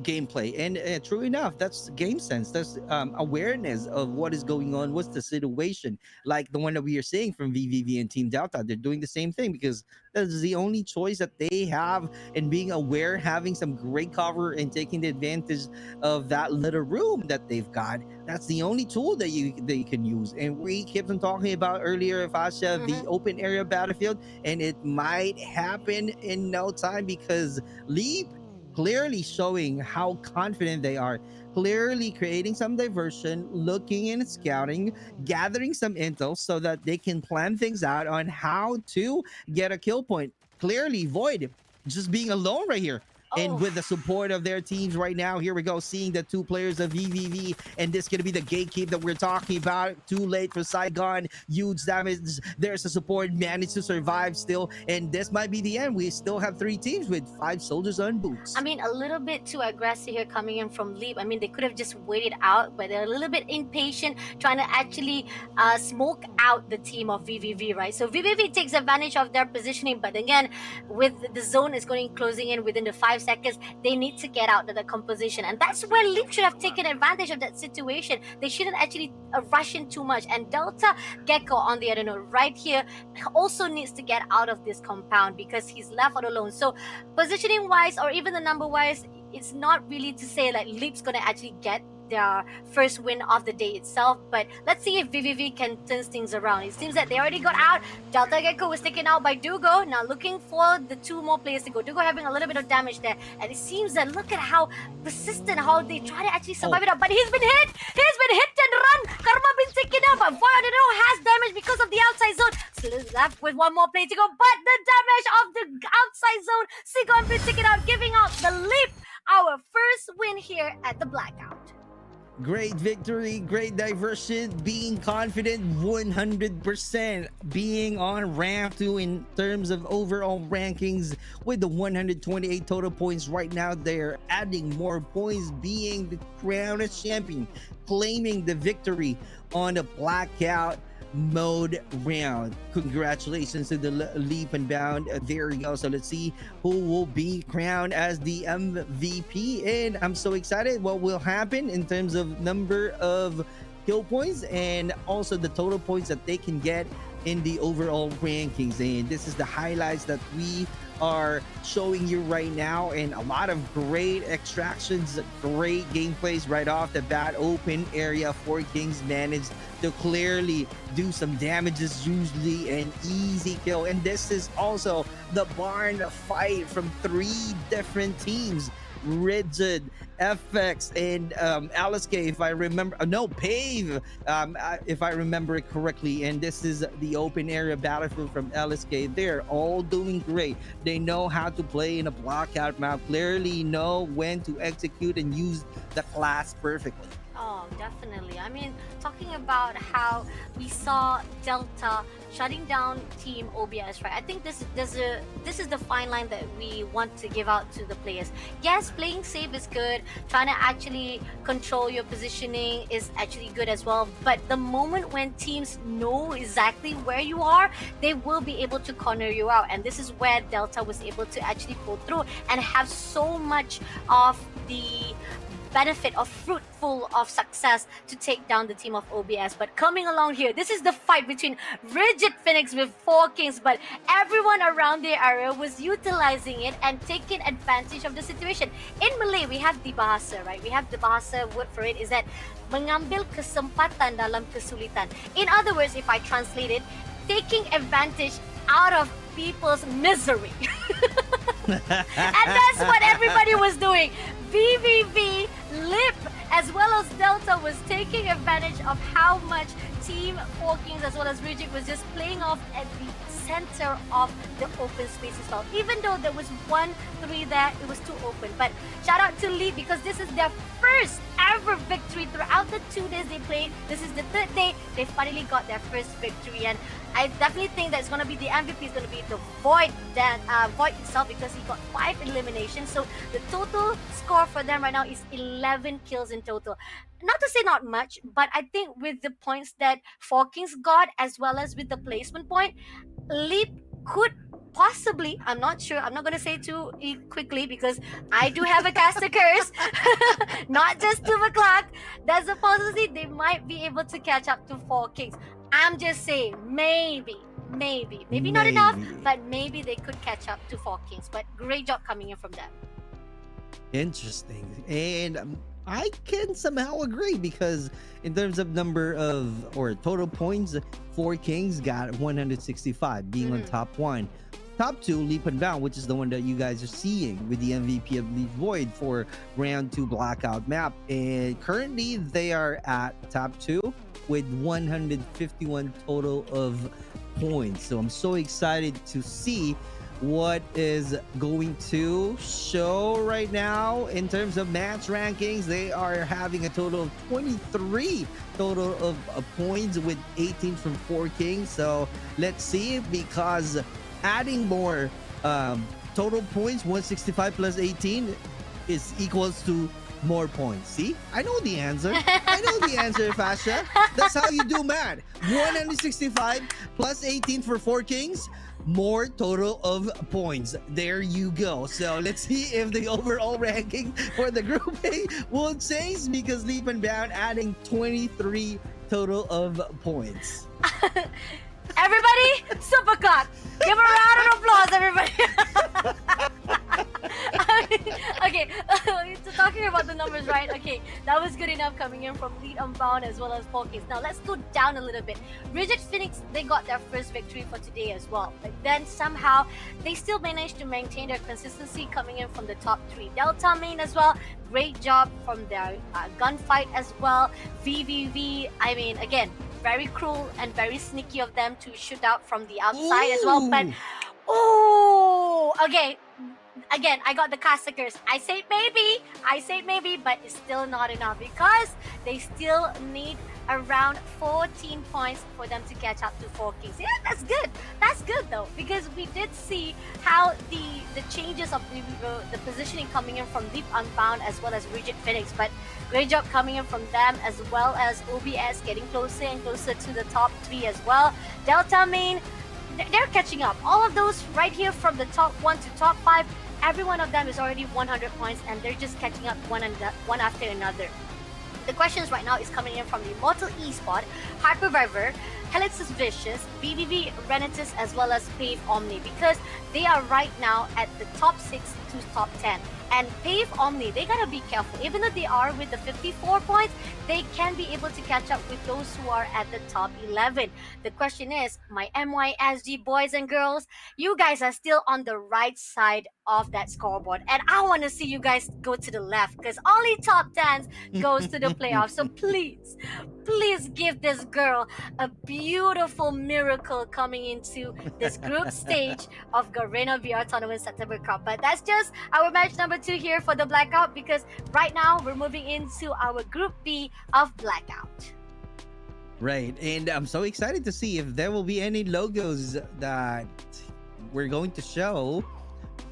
gameplay, and true enough, that's game sense, that's awareness of what is going on, what's the situation, like the one that we are seeing from VVV and Team Delta. They're doing the same thing because that's the only choice that they have, and being aware, having some great cover and taking the advantage of that little room that they've got. That's the only tool that they can use. And we kept on talking about earlier, Fasha, the open area battlefield, and it might happen in no time, because Leap clearly showing how confident they are, clearly creating some diversion, looking and scouting, gathering some intel so that they can plan things out on how to get a kill point. Clearly, Void just being alone right here. And with the support of their teams right now, here we go, seeing the 2 players of VVV, and this going to be the gatekeep that we're talking about. Too late for Saigon, huge damage. There's a support, managed to survive still, and this might be the end. We still have 3 teams with 5 soldiers on boots. I mean, a little bit too aggressive here coming in from Leap. I mean, they could have just waited out, but they're a little bit impatient, trying to actually smoke out the team of VVV, right? So VVV takes advantage of their positioning, but again, with the zone is going closing in within the 5 seconds, they need to get out of the composition, and that's where Leap should have taken advantage of that situation. They shouldn't actually rush in too much. And Delta Gecko, on the other note, right here, also needs to get out of this compound because he's left all alone. So positioning wise, or even the number wise, it's not really to say like Leap's gonna actually get their first win of the day itself, but let's see if VVV can turn things around. It seems that they already got out. Delta Gecko was taken out by Dugo. Now looking for the 2 more players to go. Dugo having a little bit of damage there, and it seems that look at how persistent, how they try to actually survive it out, but he's been hit. He's been hit and run. Karma been taken out, but Voyadero has damage because of the outside zone. Still left with 1 more play to go, but the damage of the outside zone, Sigon been taken out, giving out the Leap our first win here at the Blackout. Great victory, great diversion, being confident 100%, being on ramp 2 in terms of overall rankings with the 128 total points right now. They're adding more points, being the crown as champion, claiming the victory on the Blackout mode round. Congratulations to the Leap and Bound. There you go. So let's see who will be crowned as the MVP, and I'm so excited what will happen in terms of number of kill points and also the total points that they can get in the overall rankings. And this is the highlights that we are showing you right now, and a lot of great extractions, great gameplays right off the bat. Open area, 4 Kings managed to clearly do some damages, usually an easy kill. And this is also the barn fight from 3 different teams: Rigid, FX, and LSK, if I remember. No, Pave, if I remember it correctly. And this is the open area battlefield from LSK. They're all doing great. They know how to play in a blockout map, clearly know when to execute and use the class perfectly. Oh, definitely. I mean, talking about how we saw Delta shutting down Team OBS, right? I think this is the fine line that we want to give out to the players. Yes, playing safe is good. Trying to actually control your positioning is actually good as well. But the moment when teams know exactly where you are, they will be able to corner you out. And this is where Delta was able to actually pull through and have so much of the benefit of fruitful of success to take down the team of OBS. But coming along here, this is the fight between Rigid Phoenix with 4Kings, but everyone around the area was utilizing it and taking advantage of the situation. In Malay, we have the bahasa, right? We have the bahasa word for it is that mengambil kesempatan dalam kesulitan. In other words, if I translate it, taking advantage out of people's misery. And that's what everybody was doing. VVV, Lip, as well as Delta was taking advantage of how much Team 4Kings as well as Rigid was just playing off at the center of the open space as well. Even though there was 1-3 there, it was too open. But shout out to Lee because this is their first ever victory throughout the 2 days they played. This is the 3rd day. They finally got their first victory, and I definitely think that it's going to be the MVP is going to be the Void itself because he got 5 eliminations. So the total score for them right now is 11 kills in total. Not to say not much, but I think with the points that 4Kings got as well as with the placement point, Leap could possibly, I'm not sure, I'm not going to say too quickly because I do have a caster curse, not just to the clock. There's a possibility they might be able to catch up to 4Kings. I'm just saying, maybe not enough, but maybe they could catch up to 4Kings. But great job coming in from them. Interesting. And I can somehow agree because in terms of number of or total points, 4Kings got 165, being on top 1. Top 2, Leap and Bound, which is the one that you guys are seeing with the MVP of Leap Void for round 2 blackout map. And currently they are at top 2 with 151 total of points. So I'm so excited to see what is going to show right now in terms of match rankings. They are having a total of 23 total of points with 18 from 4Kings. So let's see, because adding more total points, 165 plus 18 is equals to more points. See, I know the answer. I know the answer, Fasha. That's how you do math. 165 plus 18 for 4Kings, more total of points. There you go. So let's see if the overall ranking for the Group A will change because Leap and Bound adding 23 total of points. Everybody, super cock. Give a round of applause, everybody. Okay, so talking about the numbers, right? Okay, that was good enough coming in from Lead Unbound as well as 4Kings. Now let's go down a little bit. Rigid Phoenix, they got their first victory for today as well. But then somehow they still managed to maintain their consistency coming in from the top 3. Delta main as well. Great job from their gunfight as well. VVV, I mean, again, very cruel and very sneaky of them to shoot out from the outside as well. But, okay. Again, I got the caster. I say maybe, but it's still not enough because they still need around 14 points for them to catch up to 4Kings. Yeah, that's good. That's good though, because we did see how the changes of the positioning coming in from Deep Unbound as well as Rigid Phoenix. But great job coming in from them as well as OBS getting closer and closer to the top 3 as well. Delta main, they're catching up. All of those right here from the top 1 to top 5, every one of them is already 100 points and they're just catching up one after another. The questions right now is coming in from the Immortal eSpot, Hyperviver, Helixus Vicious, BBB Renatus, as well as Pave Omni, because they are right now at the top 6 to top 10. And Pave Omni, they gotta be careful. Even though they are with the 54 points, they can be able to catch up with those who are at the top 11. The question is, my MYSG boys and girls, you guys are still on the right side of that scoreboard. And I want to see you guys go to the left because only top 10s goes to the playoffs. So please give this girl a beautiful miracle coming into this group stage of Garena VR Tournament September Cup. But that's just our match number 2 here for the Blackout, because right now we're moving into our Group B of Blackout. Right, and I'm so excited to see if there will be any logos that we're going to show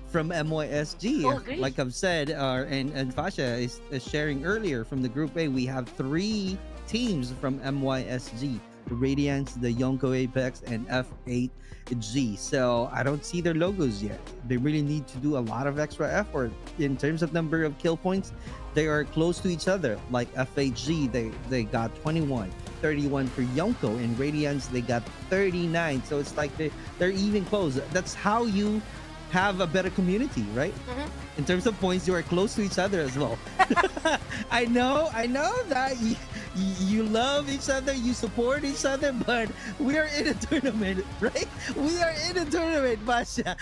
from MYSG. Like I've said, and Fasha is sharing earlier from the Group A, we have 3 teams from MYSG. the Radiance, the Yonko Apex, and F8G. So I don't see their logos yet. They really need to do a lot of extra effort in terms of number of kill points. They are close to each other. Like F8G, they got 21, 31 for Yonko, and Radiance they got 39. So it's like they're even close. That's how you have a better community, right? In terms of points, you are close to each other as well. I know that you love each other, you support each other, but we are in a tournament, right? We are in a tournament, Basha.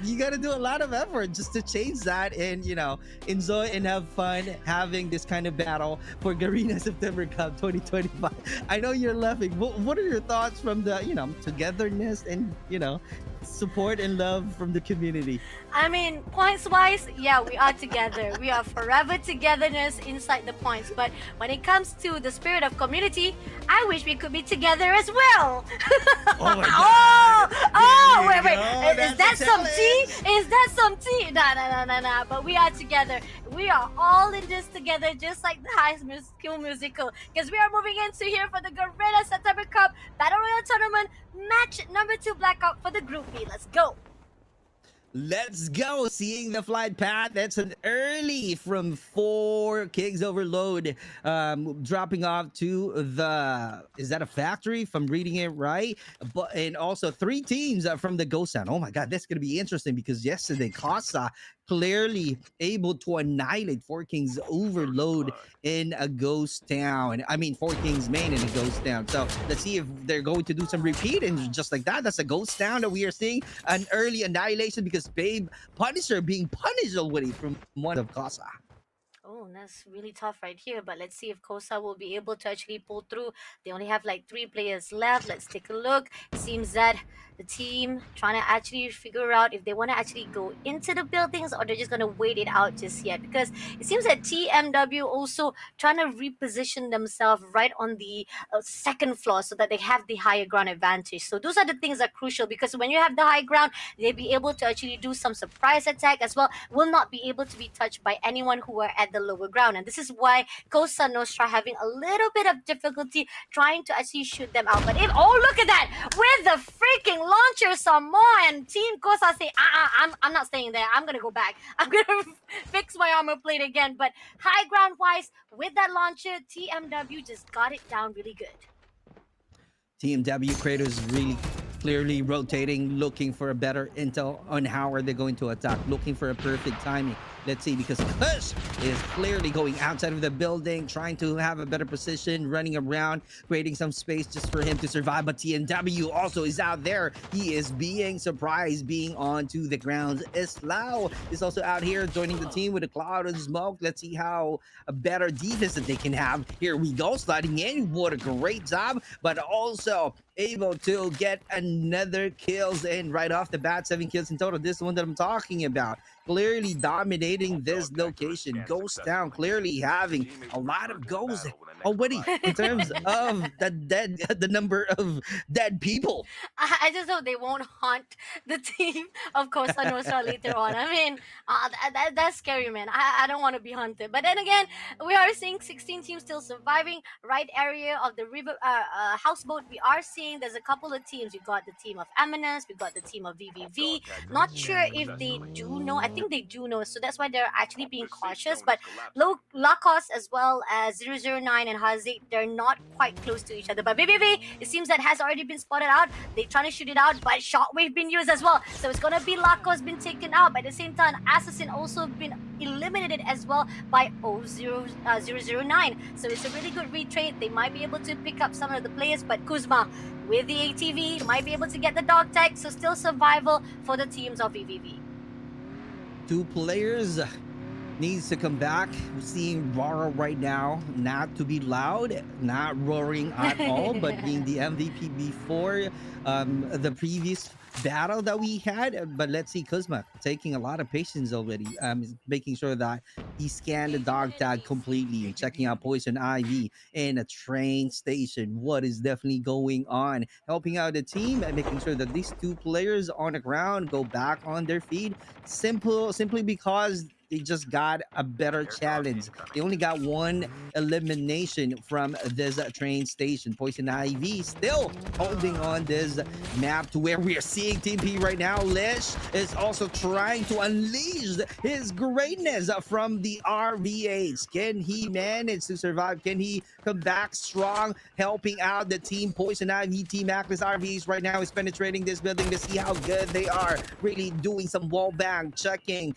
You got to do a lot of effort just to change that, and enjoy and have fun having this kind of battle for Garena September Cup 2025. I know you're laughing. What are your thoughts from the togetherness and support and love from the community? I mean, points wise, yeah, we are together. We are forever togetherness inside the points. But when it comes to the spirit of community, I wish we could be together as well. Oh my God. Wait. Is that some tea? Is that some tea? Nah. But we are together. We are all in this together, just like the High School Musical. Because we are moving into here for the Garena September Cup Battle Royale Tournament, match number 2 blackout for the Group B. Let's go. Let's go. Seeing the flight path. That's an early from 4 Kings Overload, dropping off to is that a factory if I'm reading it right? And also 3 teams from the Ghost Town. Oh my God, that's going to be interesting because yesterday Casa clearly able to annihilate 4 Kings Overload in a Ghost Town. I mean 4 Kings main in a Ghost Town. So let's see if they're going to do some repeat, and just like that, that's a Ghost Town that we are seeing an early annihilation because Babe Punisher being punished already from one of Casa. Oh, that's really tough right here. But let's see if Kosa will be able to actually pull through. They only have like 3 players left. Let's take a look. Seems that the team trying to actually figure out if they want to actually go into the buildings or they're just going to wait it out just yet. Because it seems that TMW also trying to reposition themselves right on the 2nd floor so that they have the higher ground advantage. So those are the things that are crucial, because when you have the high ground, they'll be able to actually do some surprise attack as well. Will not be able to be touched by anyone who are at the lower ground. And this is why Cosa Nostra having a little bit of difficulty trying to actually shoot them out. But look at that! With the freaking launcher, Samoan Team Cosa say, I'm not staying there. I'm gonna go back. I'm gonna fix my armor plate again. But high ground wise, with that launcher, TMW just got it down really good. TMW Kratos really clearly rotating, looking for a better intel on how are they going to attack, looking for a perfect timing. Let's see, because Kush is clearly going outside of the building, trying to have a better position, running around, creating some space just for him to survive. But TNW also is out there. He is being surprised, being onto the ground. Islau is also out here joining the team with a cloud of smoke. Let's see how a better defense that they can have. Here we go, sliding in. What a great job, but also able to get another kills in right off the bat. 7 kills in total. This one that I'm talking about, clearly dominating this location. Ghost Town clearly having a lot of goals already in terms of the number of dead people. I just hope they won't haunt the team of Costa Nostra later on. I mean, that's scary, man. I don't want to be hunted. But then again, we are seeing 16 teams still surviving. Right area of the river houseboat, we are seeing there's a couple of teams. We got the team of Eminence, we got the team of VVV. Not sure if they do know. I think they do know, so that's why they're actually being cautious. But Lacos as well as 009 and Hazik, they're not quite close to each other. But VVV, it seems that has already been spotted out. They're trying to shoot it out, but shockwave been used as well. So it's gonna be Lacos been taken out. But at the same time, Assassin also been eliminated as well by 009. So it's a really good retrade. They might be able to pick up some of the players, but Kuzma with the ATV might be able to get the dog tag. So still survival for the teams of VVV. 2 players needs to come back. We're seeing Rara right now not to be loud, not roaring at all, but being the MVP before the previous battle that we had. But let's see, Kuzma taking a lot of patience already, making sure that he scanned the dog tag completely and checking out Poison Ivy in a train station. What is definitely going on, helping out the team and making sure that these 2 players on the ground go back on their feet, simply because they just got a better challenge. They only got one elimination from this train station. Poison Ivy still holding on this map to where we are seeing Team P right now. Lish is also trying to unleash his greatness from the RVH. Can he manage to survive? Can he come back strong, helping out the Team Poison Ivy? Team Atlas RVH right now is penetrating this building to see how good they are. Really doing some wall bang, checking,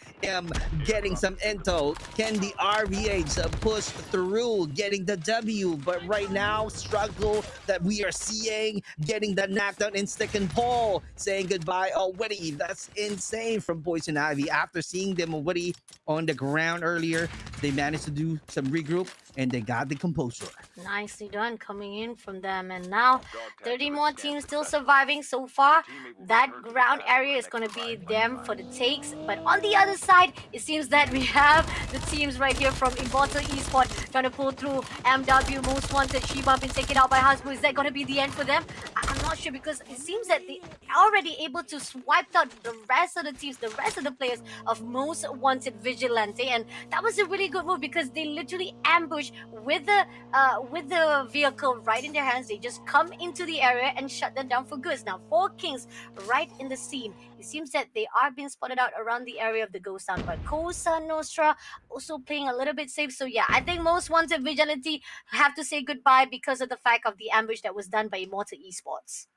getting some intel. Can the RVH push through, getting the W? But right now, struggle that we are seeing, getting the knockdown in stick and pole, saying goodbye already. That's insane from Poison Ivy. After seeing them already on the ground earlier, they managed to do some regroup and they got the composure. Nicely done coming in from them. And now 30 more teams still surviving so far. That ground area is going to be them for the takes. But on the other side, it seems that we have the teams right here from Immortal Esports trying to pull through. MW, Most Wanted, Shiba been taken out by Hasbro. Is that going to be the end for them? I'm not sure, because it seems that they already able to swipe out the rest of the teams, the rest of the players of Most Wanted Vigilante. And that was a really good move, because they literally ambush with the vehicle right in their hands. They just come into the area and shut them down for good. Now 4 Kings right in the scene. It seems that they are being spotted out around the area of the ghost town, but Cosa Nostra also playing a little bit safe. So yeah, I think Most Wanted Vigilante have to say goodbye because of the fact of the ambush that was done by Immortal Esports.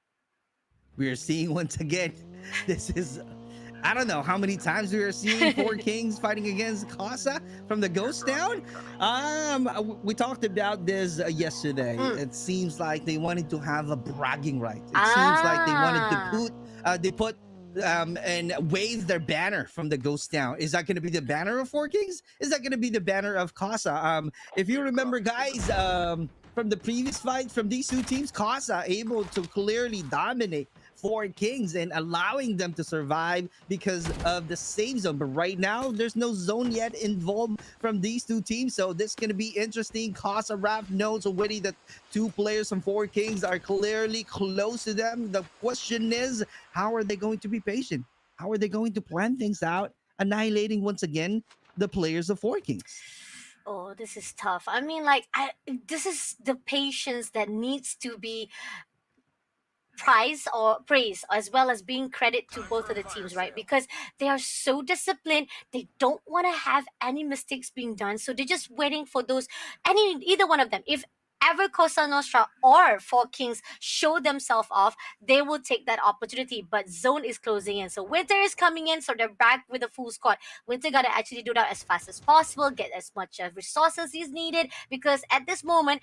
We are seeing once again, this is, I don't know how many times we are seeing 4 Kings fighting against Casa from the Ghost Town. We talked about this yesterday. It seems like they wanted to have a bragging right. It seems like they wanted to put and wave their banner from the Ghost Town. Is that going to be the banner of 4 Kings? Is that going to be the banner of Casa? If you remember, guys, from the previous fight from these two teams, Casa able to clearly dominate 4 Kings and allowing them to survive because of the safe zone. But right now, there's no zone yet involved from these two teams. So this is going to be interesting. Casa Rap knows already that 2 players from 4 Kings are clearly close to them. The question is, how are they going to be patient? How are they going to plan things out, annihilating once again the players of 4 Kings? Oh, this is tough. I mean, like, this is the patience that needs to be praise, as well as being credit to both of the teams, right? Because they are so disciplined. They don't want to have any mistakes being done, so they're just waiting for either one of them. If ever Cosa Nostra or 4 Kings show themselves off, they will take that opportunity. But zone is closing in, so Winter is coming in, so they're back with a full squad. Winter got to actually do that as fast as possible, get as much resources is needed, because at this moment,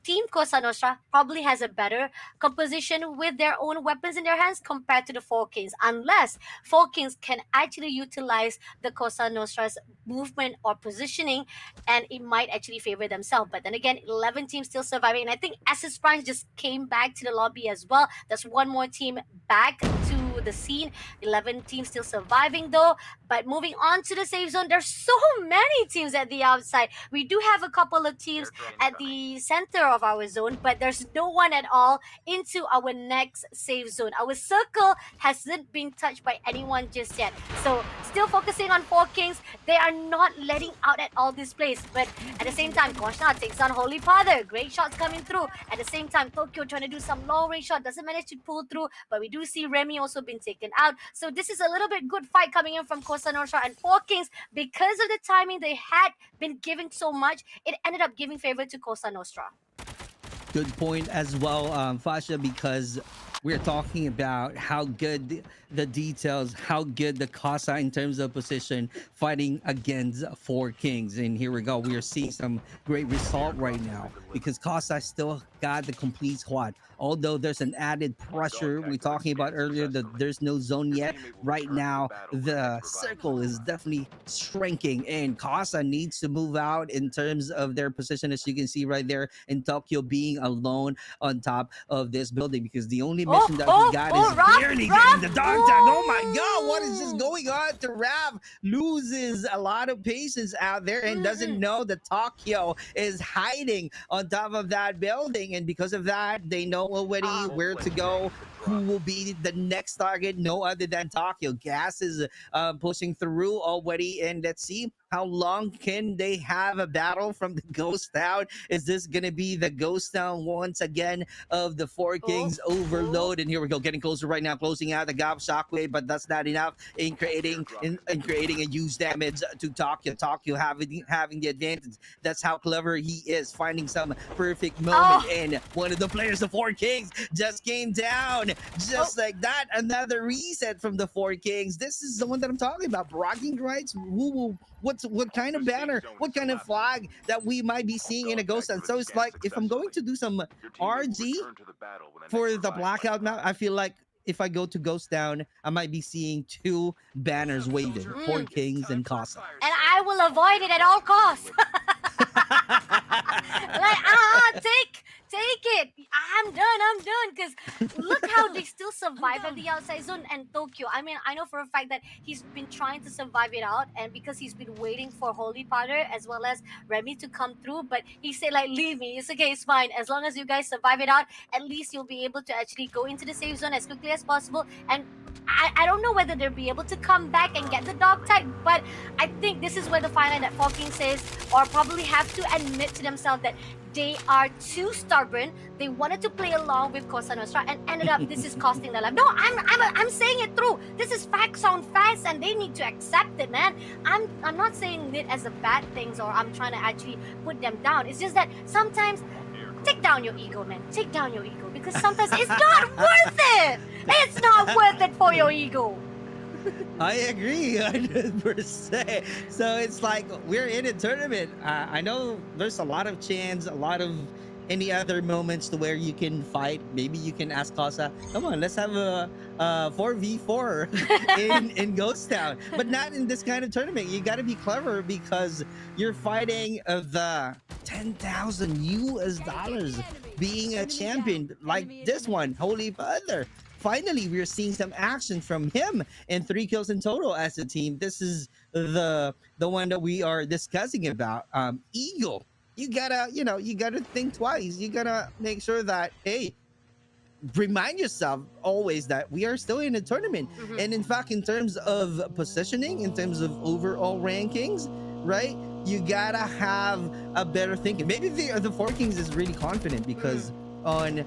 Team Cosa Nostra probably has a better composition with their own weapons in their hands compared to the 4 Kings, unless 4 Kings can actually utilize the Cosa Nostra's movement or positioning, and it might actually favor themselves. But then again, 11 teams still surviving, and I think Essence Prime just came back to the lobby as well. That's one more team back to the scene. 11 teams still surviving though. But moving on to the safe zone, there's so many teams at the outside. We do have a couple of teams at the center of our zone, but there's no one at all into our next safe zone. Our circle hasn't been touched by anyone just yet. So still focusing on 4 Kings. They are not letting out at all this place. But at the same time, Koshna takes on Holy Father. Great shots coming through. At the same time, Tokyo trying to do some long range shot. Doesn't manage to pull through. But we do see Remy also been taken out. So this is a little bit good fight coming in from Cosa Nostra and 4 Kings. Because of the timing they had been giving so much, it ended up giving favor to Cosa Nostra. Good point as well, Fasha, because we're talking about how good the details, how good the Casa in terms of position fighting against 4 Kings. And here we go. We are seeing some great result right now because Casa still got the complete squad. Although there's an added pressure we're talking about earlier that there's no zone yet. Right now, the circle is definitely shrinking and Casa needs to move out in terms of their position, as you can see right there, in Tokyo being alone on top of this building because the only mission that we got is barely getting the dog tag. Oh my god, what is just going on to Rav? Loses a lot of patience out there and doesn't know that Tokyo is hiding on top of that building, and because of that, they know already where to go, who will be the next target, no other than Tokyo. Gas is pushing through already, and let's see How long can they have a battle from the Ghost Town? Is this gonna be the Ghost Town once again of the Four Oh, Kings oh. overload? And here we go, getting closer right now, closing out the Gap Shockwave, but that's not enough in creating a huge damage to Tokyo. Tokyo having the advantage. That's how clever he is, finding some perfect moment. Oh, And one of the players, the Four Kings, just came down oh. just like that. Another reset from the Four Kings. This is the one that I'm talking about. Bragging rights. What kind of banner? What kind of flag that we might be seeing in a Ghost Town? So it's like if I'm going to do some RG for the blackout map, I feel like if I go to Ghost Town, I might be seeing two banners waving: Four Kings and Casa. And I will avoid it at all costs. Like, take it. I'm done. Because look how they still survive at the outside zone. And Tokyo, I mean, I know for a fact that he's been trying to survive it out, and because he's been waiting for Holy Powder as well as Remy to come through. But he said, like, leave me. It's okay, it's fine. As long as you guys survive it out, at least you'll be able to actually go into the safe zone as quickly as possible. And I don't know whether they'll be able to come back and get the dog tag, but I think this is where the fine line that Falking says, or probably have to admit to themselves that they are too stubborn. They wanted to play along with Cosa Nostra and ended up this is costing their life. No, I'm saying it through. This is facts on facts, and they need to accept it, man. I'm not saying it as a bad things or I'm trying to actually put them down. It's just that sometimes take down your ego, man. Take down your ego because sometimes it's not worth it. It's not worth it for your ego. I agree 100%. So it's like we're in a tournament. I know there's a lot of chance, a lot of any other moments to where you can fight. Maybe you can ask Casa, come on, let's have a 4v4 in Ghost Town. But not in this kind of tournament. You got to be clever because you're fighting the 10,000 US dollars being a champion like this one, Holy Father. Finally, we're seeing some action from him and 3 kills in total as a team. This is the one that we are discussing about. Eagle, you gotta think twice. You gotta make sure that, hey, remind yourself always that we are still in a tournament. And in fact, in terms of positioning, in terms of overall rankings, right, you gotta have a better thinking. Maybe the Four Kings is really confident because on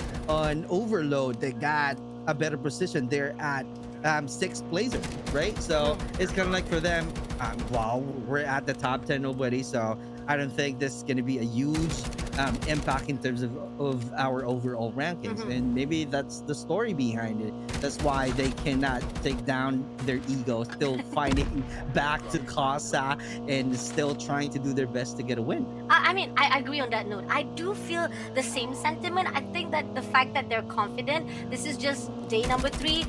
Overload they got a better position. They're at 6th placer, right? So it's kind of like for them, well, we're at the top 10 already, so I don't think this is going to be a huge impact in terms of our overall rankings. And maybe that's the story behind it. That's why they cannot take down their ego, still fighting back to Casa and still trying to do their best to get a win. I mean, I agree on that note. I do feel the same sentiment. I think that the fact that they're confident, this is just day number 3,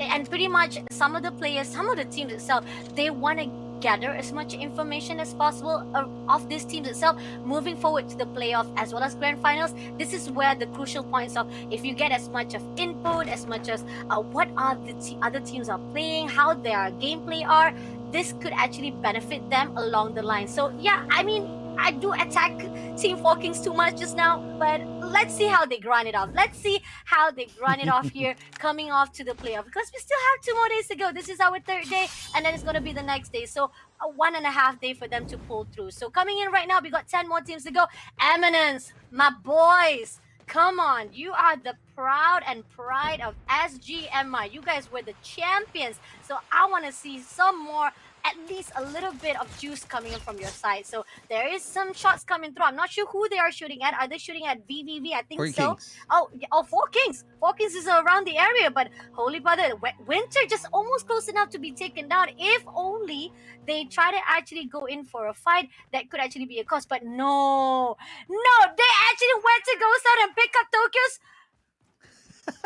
and pretty much some of the players, some of the teams itself, they want to gather as much information as possible of these teams itself moving forward to the playoff as well as grand finals. This is where the crucial points of if you get as much of input, as much as what are the other teams are playing, how their gameplay are, this could actually benefit them along the line. So yeah, I mean, I do attack Team Four Kings too much just now, but let's see how they grind it off. Let's see how they grind it off here, coming off to the playoff, because we still have 2 more days to go. This is our 3rd day, and then it's going to be the next day. So a 1.5 day for them to pull through. So coming in right now, we got 10 more teams to go. Eminence, my boys, come on. You are the proud and pride of SGMI. You guys were the champions. So I want to see some more, at least a little bit of juice coming in from your side. So there is some shots coming through. I'm not sure who they are shooting at. Are they shooting at VVV? I think Four so. Kings. Oh, Four Kings. Four Kings is around the area, but Holy Mother, Winter just almost close enough to be taken down. If only they try to actually go in for a fight, that could actually be a cost. But no, they actually went to go out and pick up Tokyo's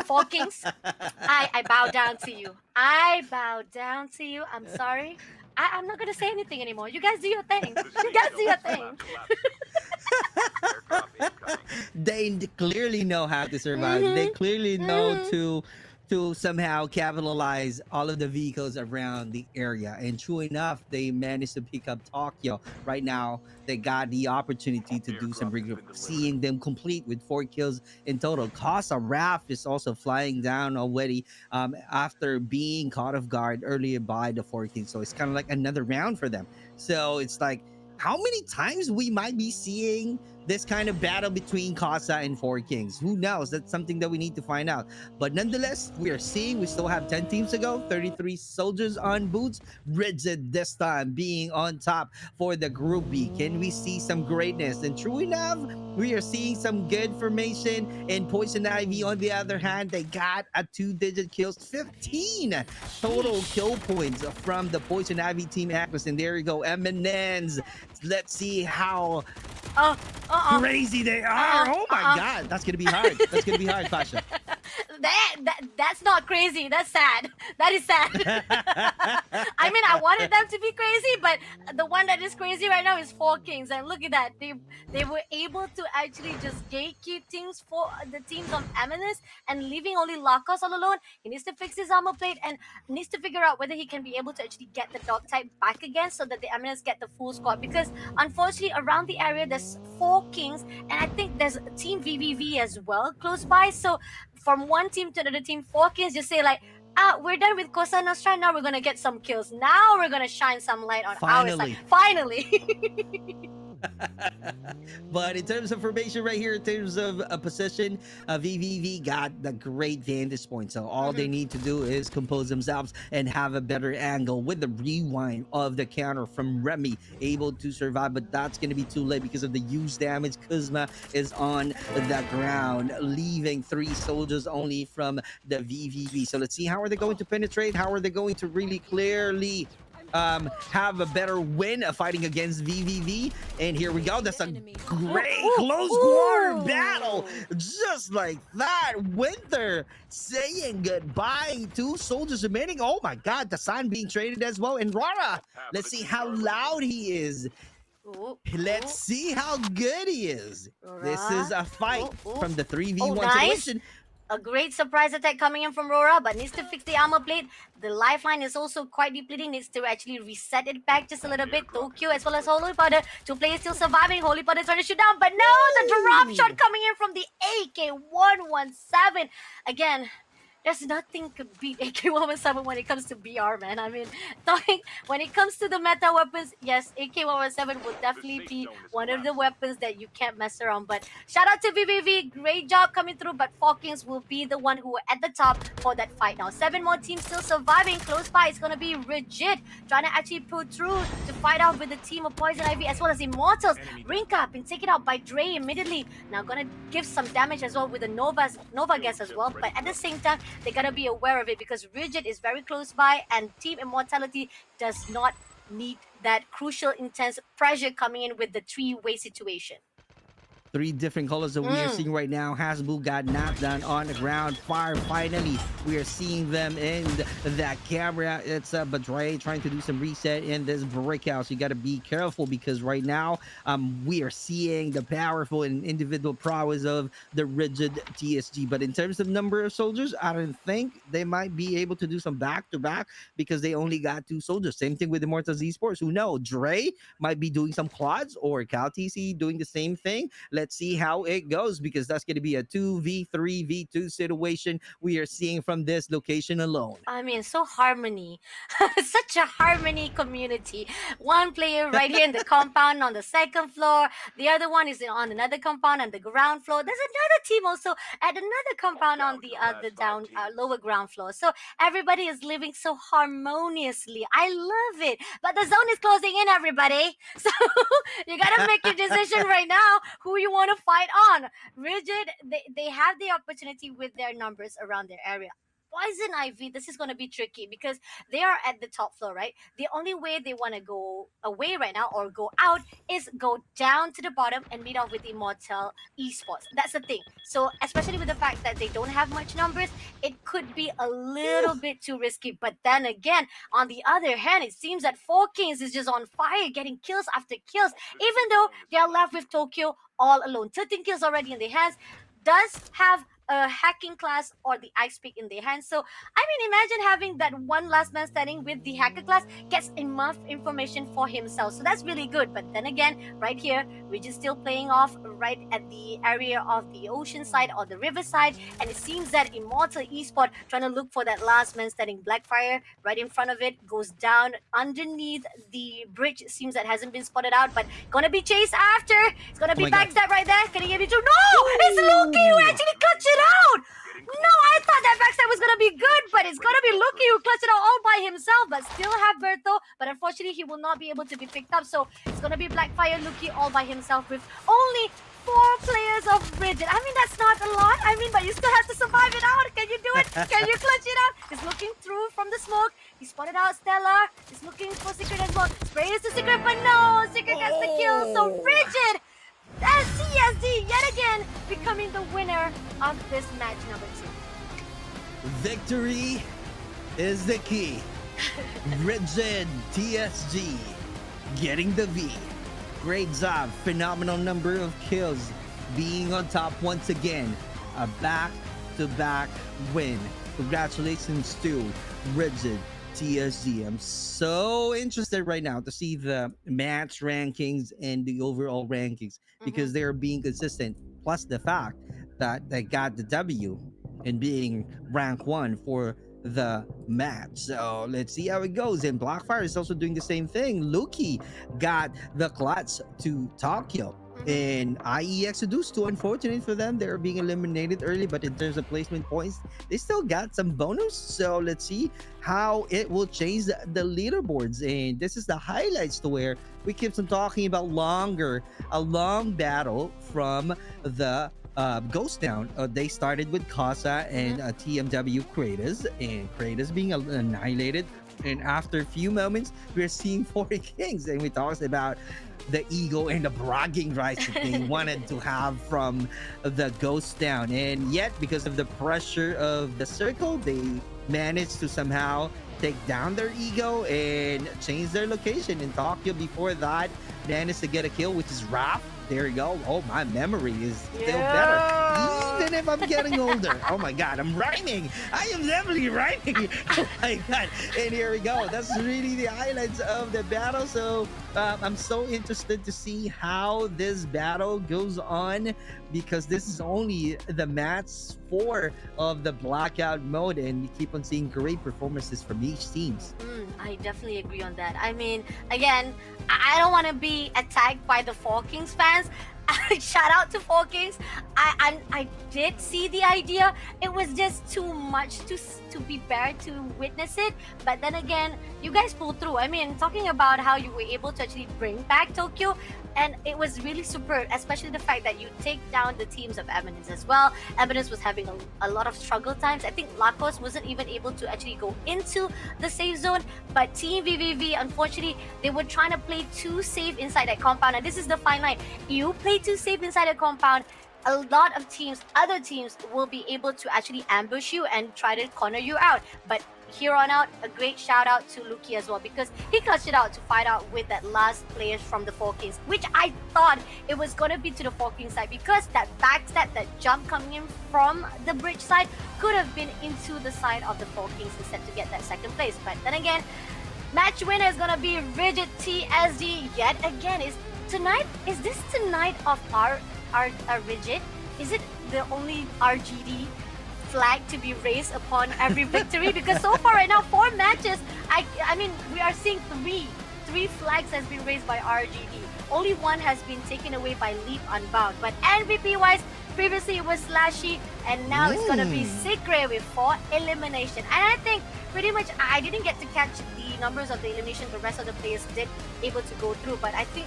Four Kings. I bow down to you. I bow down to you. I'm sorry. I'm not gonna say anything anymore. You guys do your thing. You guys do your thing. They clearly know how to survive. They clearly know to to somehow capitalize all of the vehicles around the area. And true enough, they managed to pick up Tokyo. Right now, they got the opportunity to do some regroup, seeing them complete with 4 kills in total. Casa Raf is also flying down already after being caught off guard earlier by the 4 Kings. So it's kind of like another round for them. So it's like, how many times we might be seeing this kind of battle between Casa and 4 Kings? Who knows? That's something that we need to find out. But nonetheless, we are seeing we still have 10 teams to go, 33 soldiers on boots. Rigid this time being on top for the Group B. Can we see some greatness? And true enough, we are seeing some good formation. And Poison Ivy, on the other hand, they got a 2-digit kills, 15 total kill points from the Poison Ivy team Atlas. And there you go, Eminence. Let's see how crazy they are. Oh my god, that's gonna be hard. That's gonna be hard, Pasha. That's not crazy. That's sad. That is sad. I mean, I wanted them to be crazy, but the one that is crazy right now is 4 Kings, and look at that. They were able to actually just gatekeep teams for the teams of Eminence and leaving only Lakos all alone. He needs to fix his armor plate and needs to figure out whether he can be able to actually get the dog type back again so that the Eminence get the full squad. Because unfortunately, around the area there's 4 Kings, and I think there's Team VVV as well close by. So from one team to another team, 4 Kings just say like, we're done with Cosa Nostra. Now we're gonna get some kills. Now we're gonna shine some light on our side. Finally. But in terms of formation right here, in terms of a position, VVV got the great vantage point. So all they need to do is compose themselves and have a better angle with the rewind of the counter from Remy, able to survive. But that's going to be too late because of the used damage. Kuzma is on the ground, leaving 3 soldiers only from the VVV. So let's see, how are they going to penetrate? How are they going to really clearly have a better win fighting against VVV? And here we go. That's a great close quarter battle. Just like that. Winter saying goodbye. 2 soldiers remaining. Oh my god, the sign being traded as well. And Rara, let's see how loud he is. Let's see how good he is. This is a fight from the 3v1 situation. A great surprise attack coming in from Rora, but needs to fix the armor plate. The lifeline is also quite depleting. Needs to actually reset it back just a little bit. Tokyo as well as Holy Powder. 2 players still surviving. Holy Powder is trying to shoot down, but no, the drop shot coming in from the AK-117. Again, there's nothing could beat AK-117 when it comes to BR, man. I mean, when it comes to the meta weapons, yes, AK-117 will definitely be one of the weapons that you can't mess around. But shout out to VVV, great job coming through. But 4 Kings will be the one who are at the top for that fight now. 7 more teams still surviving. Close by, it's gonna be Rigid trying to actually pull through to fight off with the team of Poison Ivy as well as Immortals. Rinka been taken out by Dre immediately. Now gonna give some damage as well with the Nova Gas as well. But at the same time, they gotta be aware of it because Rigid is very close by and Team Immortality does not need that crucial intense pressure coming in with the 3-way situation. 3 different colors that we are seeing right now. Hasbu got knocked down on the ground. Fire, finally, we are seeing them in that camera. It's Badre trying to do some reset in this brick house. You got to be careful because right now we are seeing the powerful and individual prowess of the Rigid TSG. But in terms of number of soldiers, I don't think they might be able to do some back-to-back because they only got 2 soldiers. Same thing with Immortals Esports. Who knows? Dre might be doing some quads or CalTC doing the same thing. Let's see how it goes because that's going to be a 2v3v2 situation we are seeing from this location alone. I mean, so harmony. Such a harmony community. One player right here in the compound on the 2nd floor. The other one is on another compound on the ground floor. There's another team also at another compound on the lower ground floor. So everybody is living so harmoniously. I love it. But the zone is closing in, everybody. So you got to make your decision right now who you want to fight on. Rigid, they have the opportunity with their numbers around their area. Poison Ivy, this is going to be tricky because they are at the top floor, right? The only way they want to go away right now or go out is go down to the bottom and meet up with Immortal Esports. That's the thing. So especially with the fact that they don't have much numbers, it could be a little bit too risky. But then again, on the other hand, it seems that 4 Kings is just on fire, getting kills after kills, even though they are left with Tokyo all alone. 13 kills already in their hands. Does have a hacking class or the ice pick in their hands. So I mean, imagine having that one last man standing with the hacker class gets enough information for himself. So that's really good. But then again, right here, we're just still playing off right at the area of the ocean side or the riverside, and it seems that Immortal Esport trying to look for that last man standing. Blackfire right in front of it goes down underneath the bridge. It seems that hasn't been spotted out, but gonna be chased after. It's gonna Oh be my God. backstab right there. Can he get me through? No! It's Loki who actually clutched it out! No, I thought that backstab was gonna be good, but it's gonna be Loki who clutched it out all by himself, but still have Berto, but unfortunately he will not be able to be picked up, so it's gonna be Blackfire Loki all by himself with only 4 players of Rigid. I mean, that's not a lot. I mean, but you still have to survive it out. Can you do it? Can you clutch it out? He's looking through from the smoke. He spotted out Stellar. He's looking for Secret as well. Sprays to Secret, but no! Secret gets the kill, so Rigid and CSD yet again becoming the winner of this match number 2. Victory is the key. Rigid TSG getting the V. Great job. Phenomenal number of kills. Being on top once again. A back-to-back win. Congratulations to Rigid TSG. I'm so interested right now to see the match rankings and the overall rankings because they are being consistent. Plus the fact that they got the W and being rank 1 for the match. So let's see how it goes. And Blackfire is also doing the same thing. Luki got the clutch to Tokyo. And IE Exodus, too unfortunate for them. They're being eliminated early, but in terms of placement points, they still got some bonus. So let's see how it will change the leaderboards. And this is the highlights to where we keep on talking about a long battle from the Ghost Town. They started with Casa and TMW Kratos, and Kratos being annihilated. And after a few moments, we're seeing 4 kings, and we talked about the ego and the bragging rights that they wanted to have from the Ghost Town. And yet, because of the pressure of the circle, they managed to somehow take down their ego and change their location in Tokyo. Before that, managed to get a kill, which is Raph. There you go. Oh, my memory is still better. Even if I'm getting older. Oh my God, I'm rhyming. I am definitely rhyming. Oh my God. And here we go. That's really the highlights of the battle. So I'm so interested to see how this battle goes on because this is only the match 4 of the blackout mode, and we keep on seeing great performances from each teams. I definitely agree on that. I mean, again, I don't want to be attacked by the Four Kings fans. Shout out to Four Kings. I did see the idea. It was just too much to be bear to witness it. But then again, you guys pulled through. I mean, talking about how you were able to actually bring back Tokyo, and it was really superb, especially the fact that you take down the teams of Eminence as well. Eminence was having a lot of struggle times. I think Lakos wasn't even able to actually go into the safe zone, but Team VVV, unfortunately, they were trying to play too safe inside that compound, and this is the fine line. You play too safe inside a compound, a lot of teams, other teams, will be able to actually ambush you and try to corner you out. But here on out, a great shout out to Luki as well, because he clutched it out to fight out with that last players from the Four Kings, which I thought it was going to be to the Four Kings side, because that backstab, that jump coming in from the bridge side could have been into the side of the Four Kings instead to get that second place. But then again, match winner is going to be Rigid TSG yet again. Is this tonight of our Rigid? Is it the only RGD flag to be raised upon every victory? Because so far right now, 4 matches, I mean, we are seeing three flags has been raised by RGD. Only one has been taken away by Leap Unbound. But MVP wise, previously it was Slashy, and now it's gonna be Secret with 4 elimination. And I think pretty much I didn't get to catch the numbers of the elimination. The rest of the players did able to go through, but I think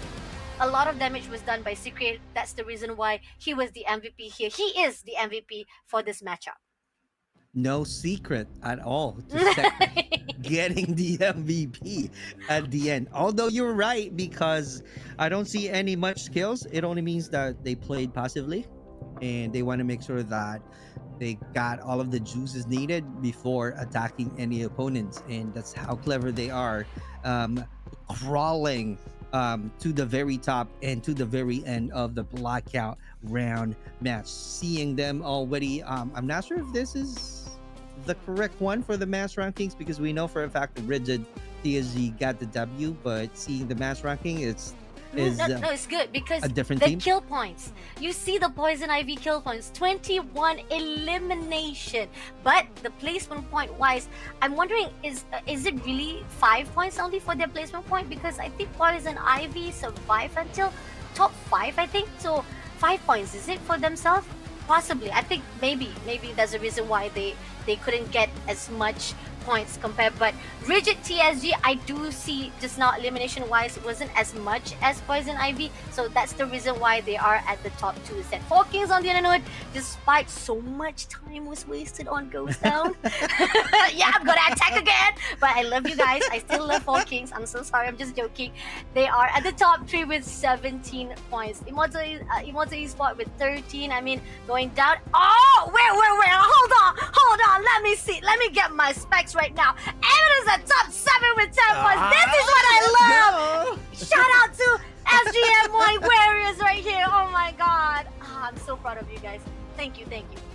a lot of damage was done by Secret. That's the reason why he was the MVP here. He is the MVP for this matchup. No secret at all to Secret getting the MVP at the end. Although you're right, because I don't see any much skills. It only means that they played passively and they want to make sure that they got all of the juices needed before attacking any opponents. And that's how clever they are, crawling to the very top and to the very end of the blackout round match. Seeing them already, I'm not sure if this is the correct one for the mass rankings because we know for a fact that Rigid TSG got the W, but seeing the mass ranking, it's is No, it's good because a different the team. kill points. You see the Poison Ivy kill points, 21 elimination. But the placement point wise, I'm wondering is it really 5 points only for their placement point? Because I think Poison Ivy survived until top 5, I think. So 5 points is it for themselves? Possibly. I think maybe that's the reason why they couldn't get as much points compared. But Rigid TSG, I do see just now elimination wise, it wasn't as much as Poison Ivy, so that's the reason why they are at the top 2. Is that 4Kings on the other note, despite so much time was wasted on Ghost Town. Yeah, I'm gonna attack again, but I love you guys. I still love 4Kings. I'm so sorry, I'm just joking. They are at the top 3 with 17 points. Immortal Esport with 13. I mean, going down. Oh, wait. Hold on. Let me see. Let me get my specs right now. Evan is at top 7 with 10 points. This is what I love. Shout out to SGM1 Warriors right here. Oh my god. I'm so proud of you guys. Thank you.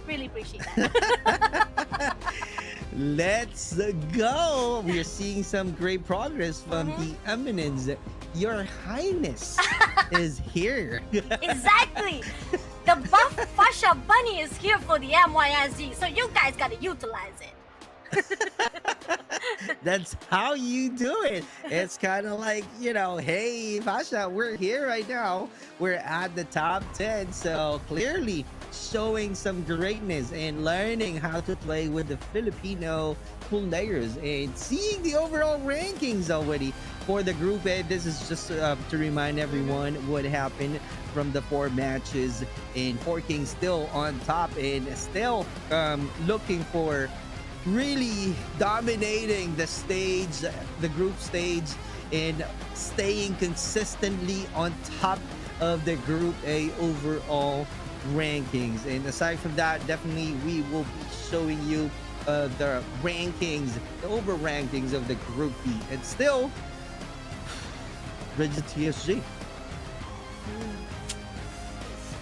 Really appreciate that. Let's go. We are seeing some great progress from the Eminence. Your Highness is here. Exactly. The buff Fasha Bunny is here for the MYSG, so you guys gotta utilize it. That's how you do it. It's kind of like, hey, Pasha, we're here right now. We're at the top 10. So clearly showing some greatness and learning how to play with the Filipino players and seeing the overall rankings already for the Group A. This is just to remind everyone what happened from the 4 matches, and 4Kings still on top and still looking for really dominating the stage, the group stage, and staying consistently on top of the Group A overall rankings. And aside from that, definitely we will be showing you the rankings, the over rankings of the Group B. And still, Rigid TSG.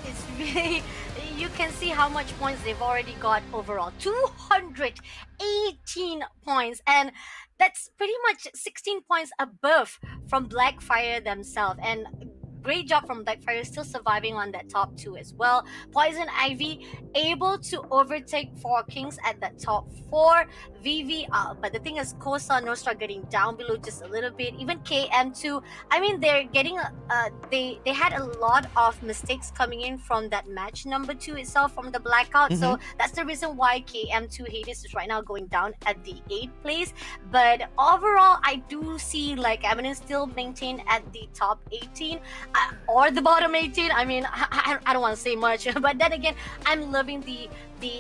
It's really, you can see how much points they've already got overall. 218 points, and that's pretty much 16 points above from Blackfire themselves. And great job from Blackfire, still surviving on that top 2 as well. Poison Ivy able to overtake 4Kings at that top 4. Vivi, but the thing is, Kosa Nostra getting down below just a little bit. Even KM2, I mean, they're getting they had a lot of mistakes coming in from that match number 2 itself from the blackout. So that's the reason why KM2 Hades is right now going down at the 8th place. But overall, I do see like Eminence still maintained at the top 18 or the bottom 18. I mean, I don't want to say much, but then again, I'm loving the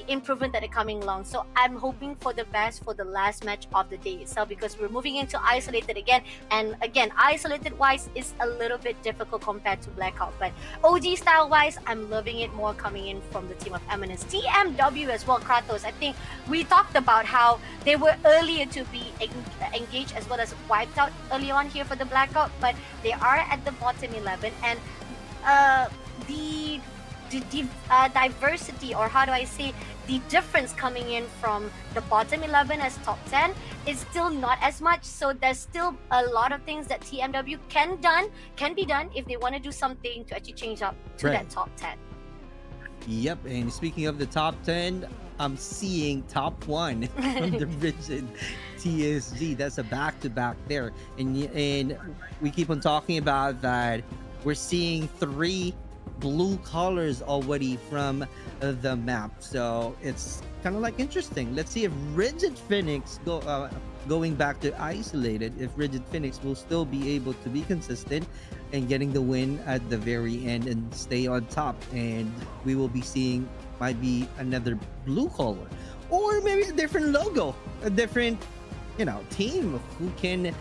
improvement that are coming along. So I'm hoping for the best for the last match of the day itself, because we're moving into isolated again, and again, isolated wise is a little bit difficult compared to blackout. But OG style wise, I'm loving it more coming in from the team of Eminence. TMW as well, Kratos, I think we talked about how they were earlier to be engaged as well as wiped out early on here for the blackout, but they are at the bottom 11. And the diversity, or how do I say, the difference coming in from the bottom 11 as top 10 is still not as much. So there's still a lot of things that TMW can be done if they want to do something to actually change up to that top 10. Yep, and speaking of the top 10, I'm seeing top 1 from the Rigid TSG. That's a back-to-back there. And we keep on talking about that. We're seeing 3 blue colors already from the map, so it's kind of like interesting. Let's see if Rigid Phoenix going back to isolated, if Rigid Phoenix will still be able to be consistent and getting the win at the very end and stay on top. And we will be seeing might be another blue color, or maybe a different logo, a different team who can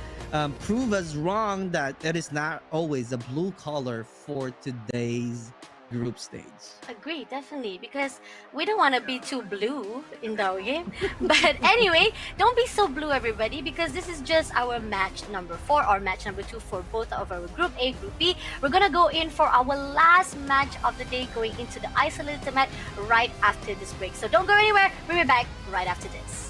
prove us wrong that it is not always a blue color for today's group stage. Agree, definitely, because we don't want to be too blue in the game. But anyway, don't be so blue, everybody, because this is just our match number 4 or match number 2 for both of our Group A, Group B. We're gonna go in for our last match of the day, going into the isolated match right after this break. So don't go anywhere. We'll be back right after this.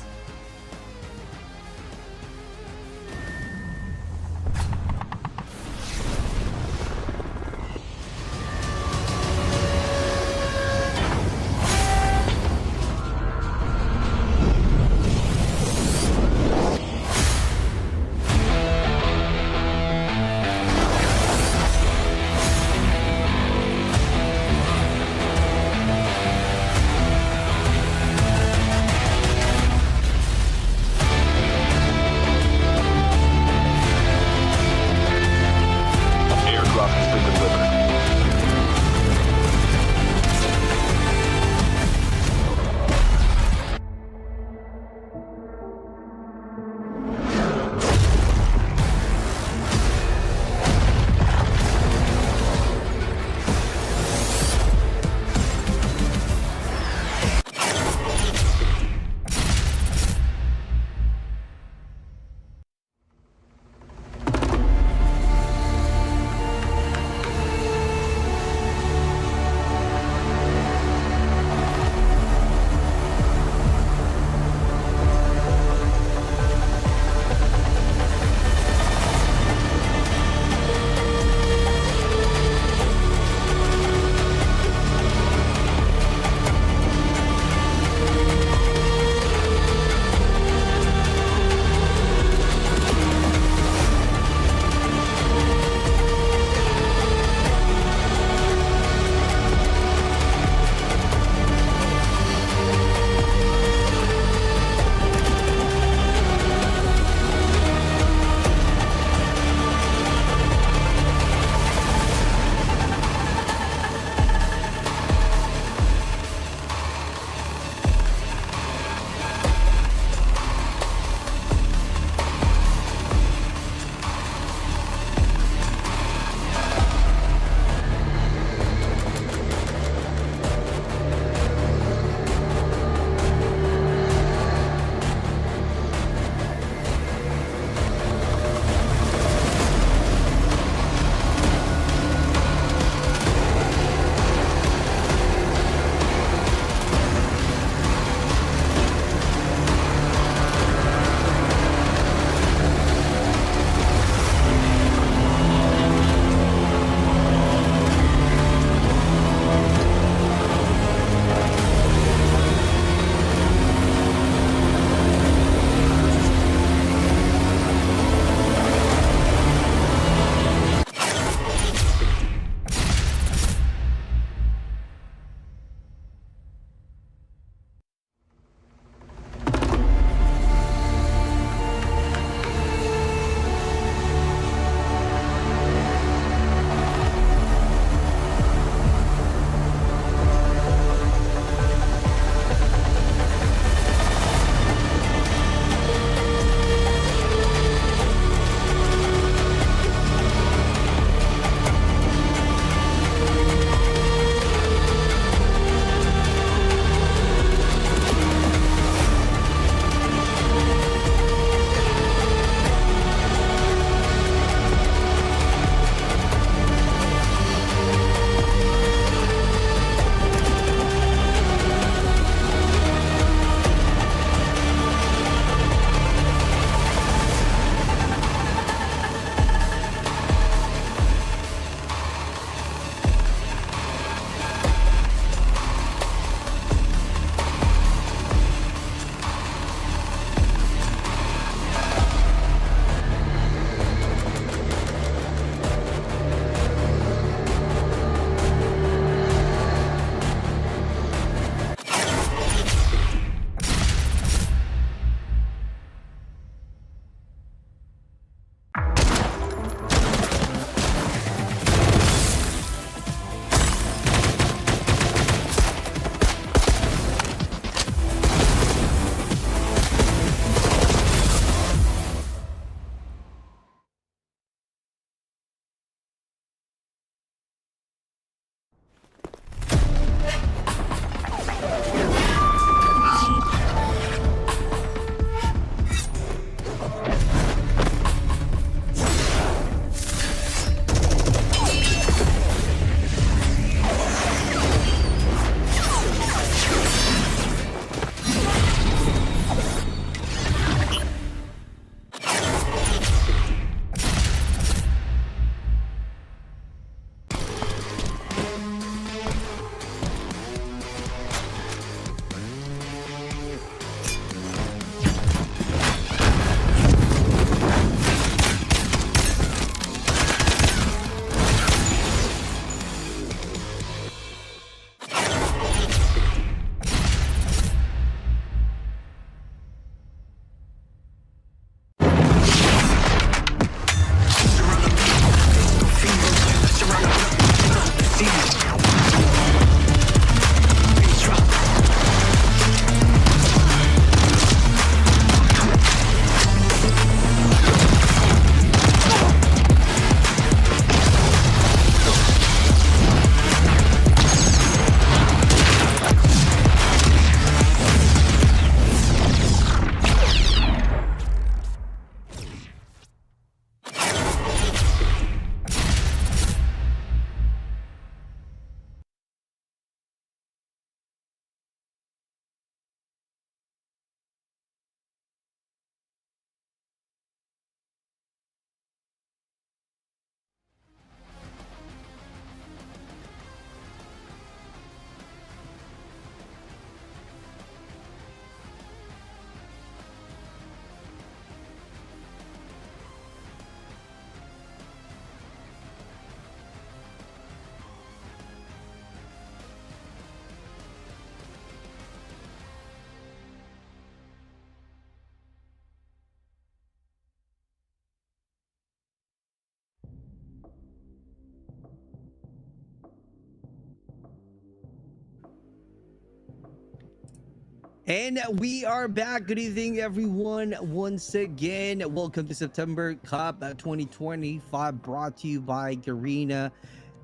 And we are back. Good evening, everyone. Once again, welcome to September Cup 2025, brought to you by Garena.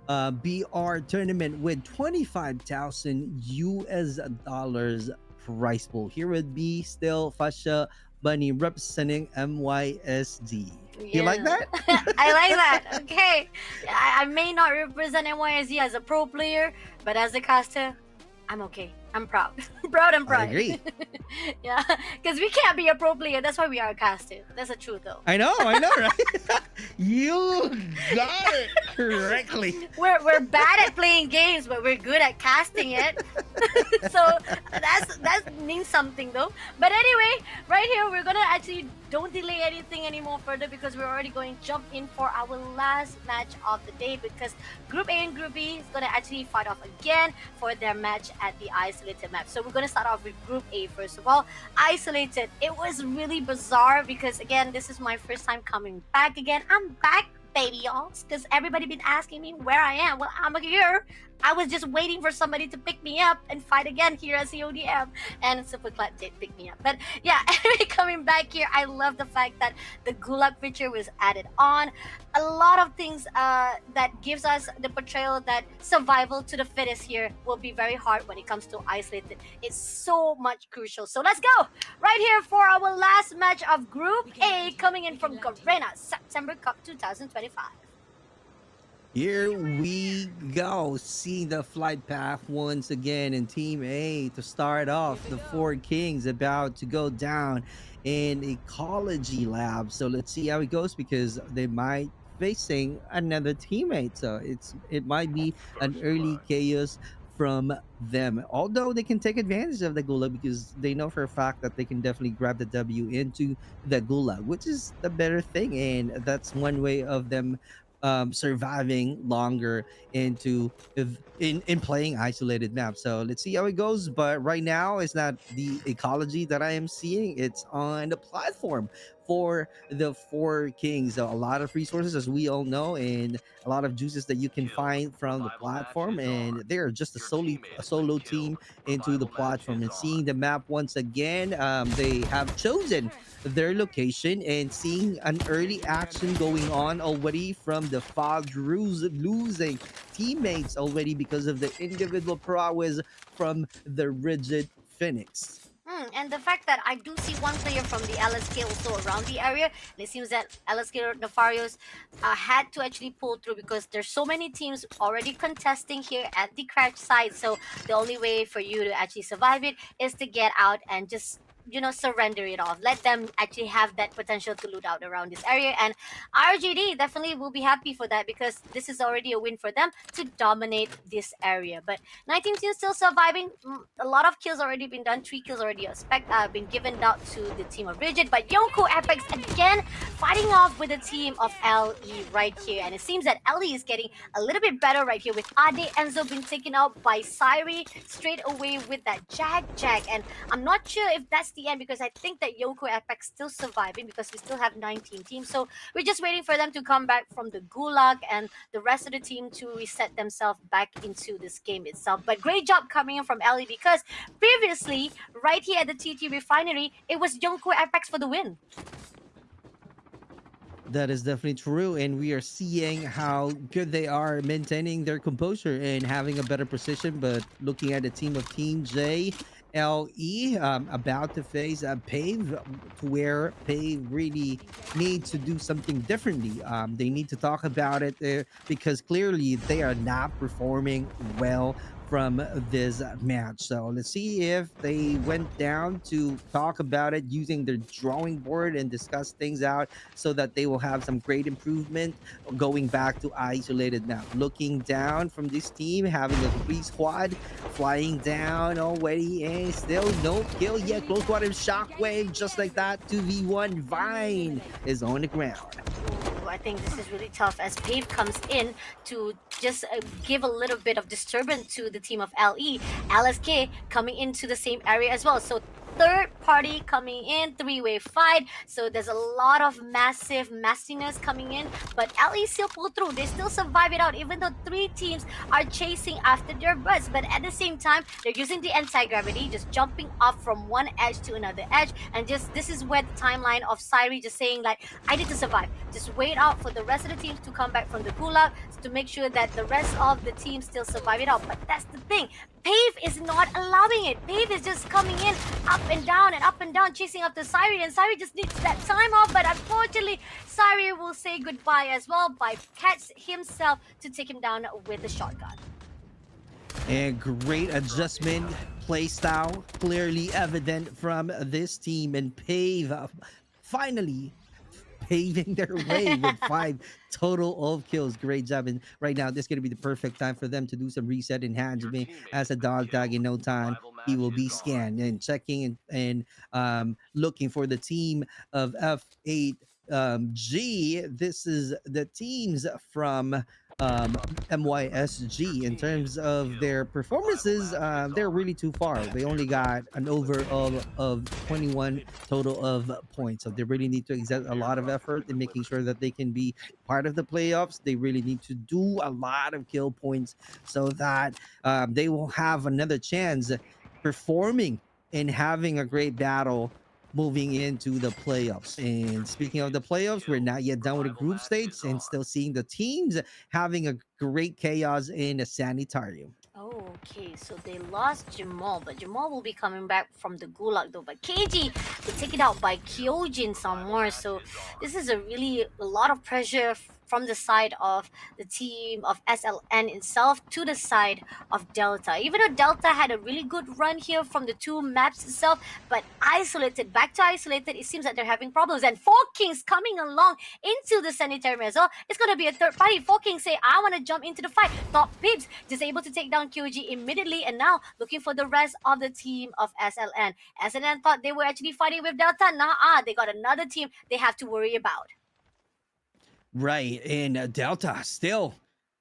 BR tournament with 25,000 US dollars prize pool. Here with me, still Fasha Bunny representing MYSD. You like Yeah, that? I like that. Okay, I may not represent NYSE as a pro player, but as a caster, I'm okay. I'm proud. Proud and I pride. agree. Yeah, because we can't be a pro player. That's why we are a caster. That's the truth, though. I know, right? You got it correctly. We're bad at playing games, but we're good at casting it. So that means something, though. But anyway, right here we're gonna actually don't delay anything anymore further because we're already going to jump in for our last match of the day, because Group A and Group B is gonna actually fight off again for their match at the isolated map. So we're gonna start off with Group A first of all. Isolated. It was really bizarre because again, this is my first time coming back again. I'm back, baby, y'all, because everybody been asking me where I am. Well, I'm here. I was just waiting for somebody to pick me up and fight again here at CODM, and Superclap did pick me up. But yeah, anyway, coming back here, I love the fact that the Gulag feature was added on. A lot of things that gives us the portrayal that survival to the fittest here will be very hard when it comes to isolated. It's so much crucial. So let's go right here for our last match of Group A, coming in from Garena, September Cup 2025. Here we go. See the flight path once again in Team A to start off. The four kings about to go down in ecology lab. So let's see how it goes because they might facing another teammate. So it might be an early chaos from them. Although they can take advantage of the gulag because they know for a fact that they can definitely grab the W into the gulag, which is the better thing. And that's one way of them surviving longer into in playing isolated maps. So let's see how it goes. But right now, it's not the ecology that I am seeing. It's on the platform for the four kings. So a lot of resources, as we all know, and a lot of juices that you can find from the platform. And they're just a solo team into the platform. And seeing the map once again, they have chosen their location and seeing an early action going on already from the FOD losing teammates already because of the individual prowess from the rigid Phoenix. And the fact that I do see one player from the LSK also around the area, and it seems that LSK Nefarios had to actually pull through because there's so many teams already contesting here at the crash site. So the only way for you to actually survive it is to get out and just surrender it off. Let them actually have that potential to loot out around this area, and RGD definitely will be happy for that because this is already a win for them to dominate this area. But 19 teams still surviving. A lot of kills already been done. 3 kills already been given out to the team of Rigid, but Yonko Apex again fighting off with the team of LE right here, and it seems that LE is getting a little bit better right here with Ade Enzo being taken out by Syri straight away with that Jag, and I'm not sure if that's the end because I think that Yoko Apex still surviving because we still have 19 teams. So we're just waiting for them to come back from the gulag and the rest of the team to reset themselves back into this game itself. But great job coming in from Ellie because previously, right here at the TT Refinery, it was Yoko Apex for the win. That is definitely true, and we are seeing how good they are maintaining their composure and having a better position. But looking at the team of Team J, LE about to face a Pave, where Pave really need to do something differently. They need to talk about it because clearly they are not performing well from this match. So let's see if they went down to talk about it using their drawing board and discuss things out so that they will have some great improvement going back to isolated now. Looking down from this team, having a free squad flying down already and still no kill yet. Close quarter shockwave just like that. 2v1 Vine is on the ground. I think this is really tough as Pave comes in to just give a little bit of disturbance to the team of LE. LSK coming into the same area as well. So third party coming in, three-way fight. So there's a lot of massive messiness coming in, but LE still pull through. They still survive it out, even though three teams are chasing after their butts. But at the same time, they're using the anti-gravity, just jumping up from one edge to another edge, and just this is where the timeline of Syri just saying like, I need to survive. Just wait out for the rest of the teams to come back from the gulag to make sure that the rest of the team still survive it out. But that's the thing. Pave is not allowing it. Pave is just coming in up and down, chasing after Syri, and Syri just needs that time off. But unfortunately, Syri will say goodbye as well by Cats himself to take him down with the shotgun. And great adjustment, play style, clearly evident from this team. And Pave finally paving their way with 5 total of kills. Great job. And right now, this is going to be the perfect time for them to do some reset and handsming as a dog tag. In no time, he will be scanned and checking and looking for the team of F8 G. This is the teams from MYSG. In terms of their performances, they're really too far. They only got an over of 21 total of points. So they really need to exert a lot of effort in making sure that they can be part of the playoffs. They really need to do a lot of kill points so that they will have another chance performing and having a great battle moving into the playoffs. And speaking of the playoffs, we're not yet done with the group stage and still seeing the teams having a great chaos in the sanitarium. Oh, okay, so they lost Jamal, but Jamal will be coming back from the gulag though. But KG will take it out by Kyojin some more. So this is a lot of pressure from the side of the team of SLN itself to the side of Delta. Even though Delta had a really good run here from the two maps itself, but back to isolated, it seems that they're having problems. And Four Kings coming along into the sanitarium as well. It's gonna be a third party. Four Kings say, I want to jump into the fight. Top Pips just able to take down QG immediately, and now looking for the rest of the team of SLN. SLN thought they were actually fighting with Delta. Nah, they got another team they have to worry about. Right, and Delta still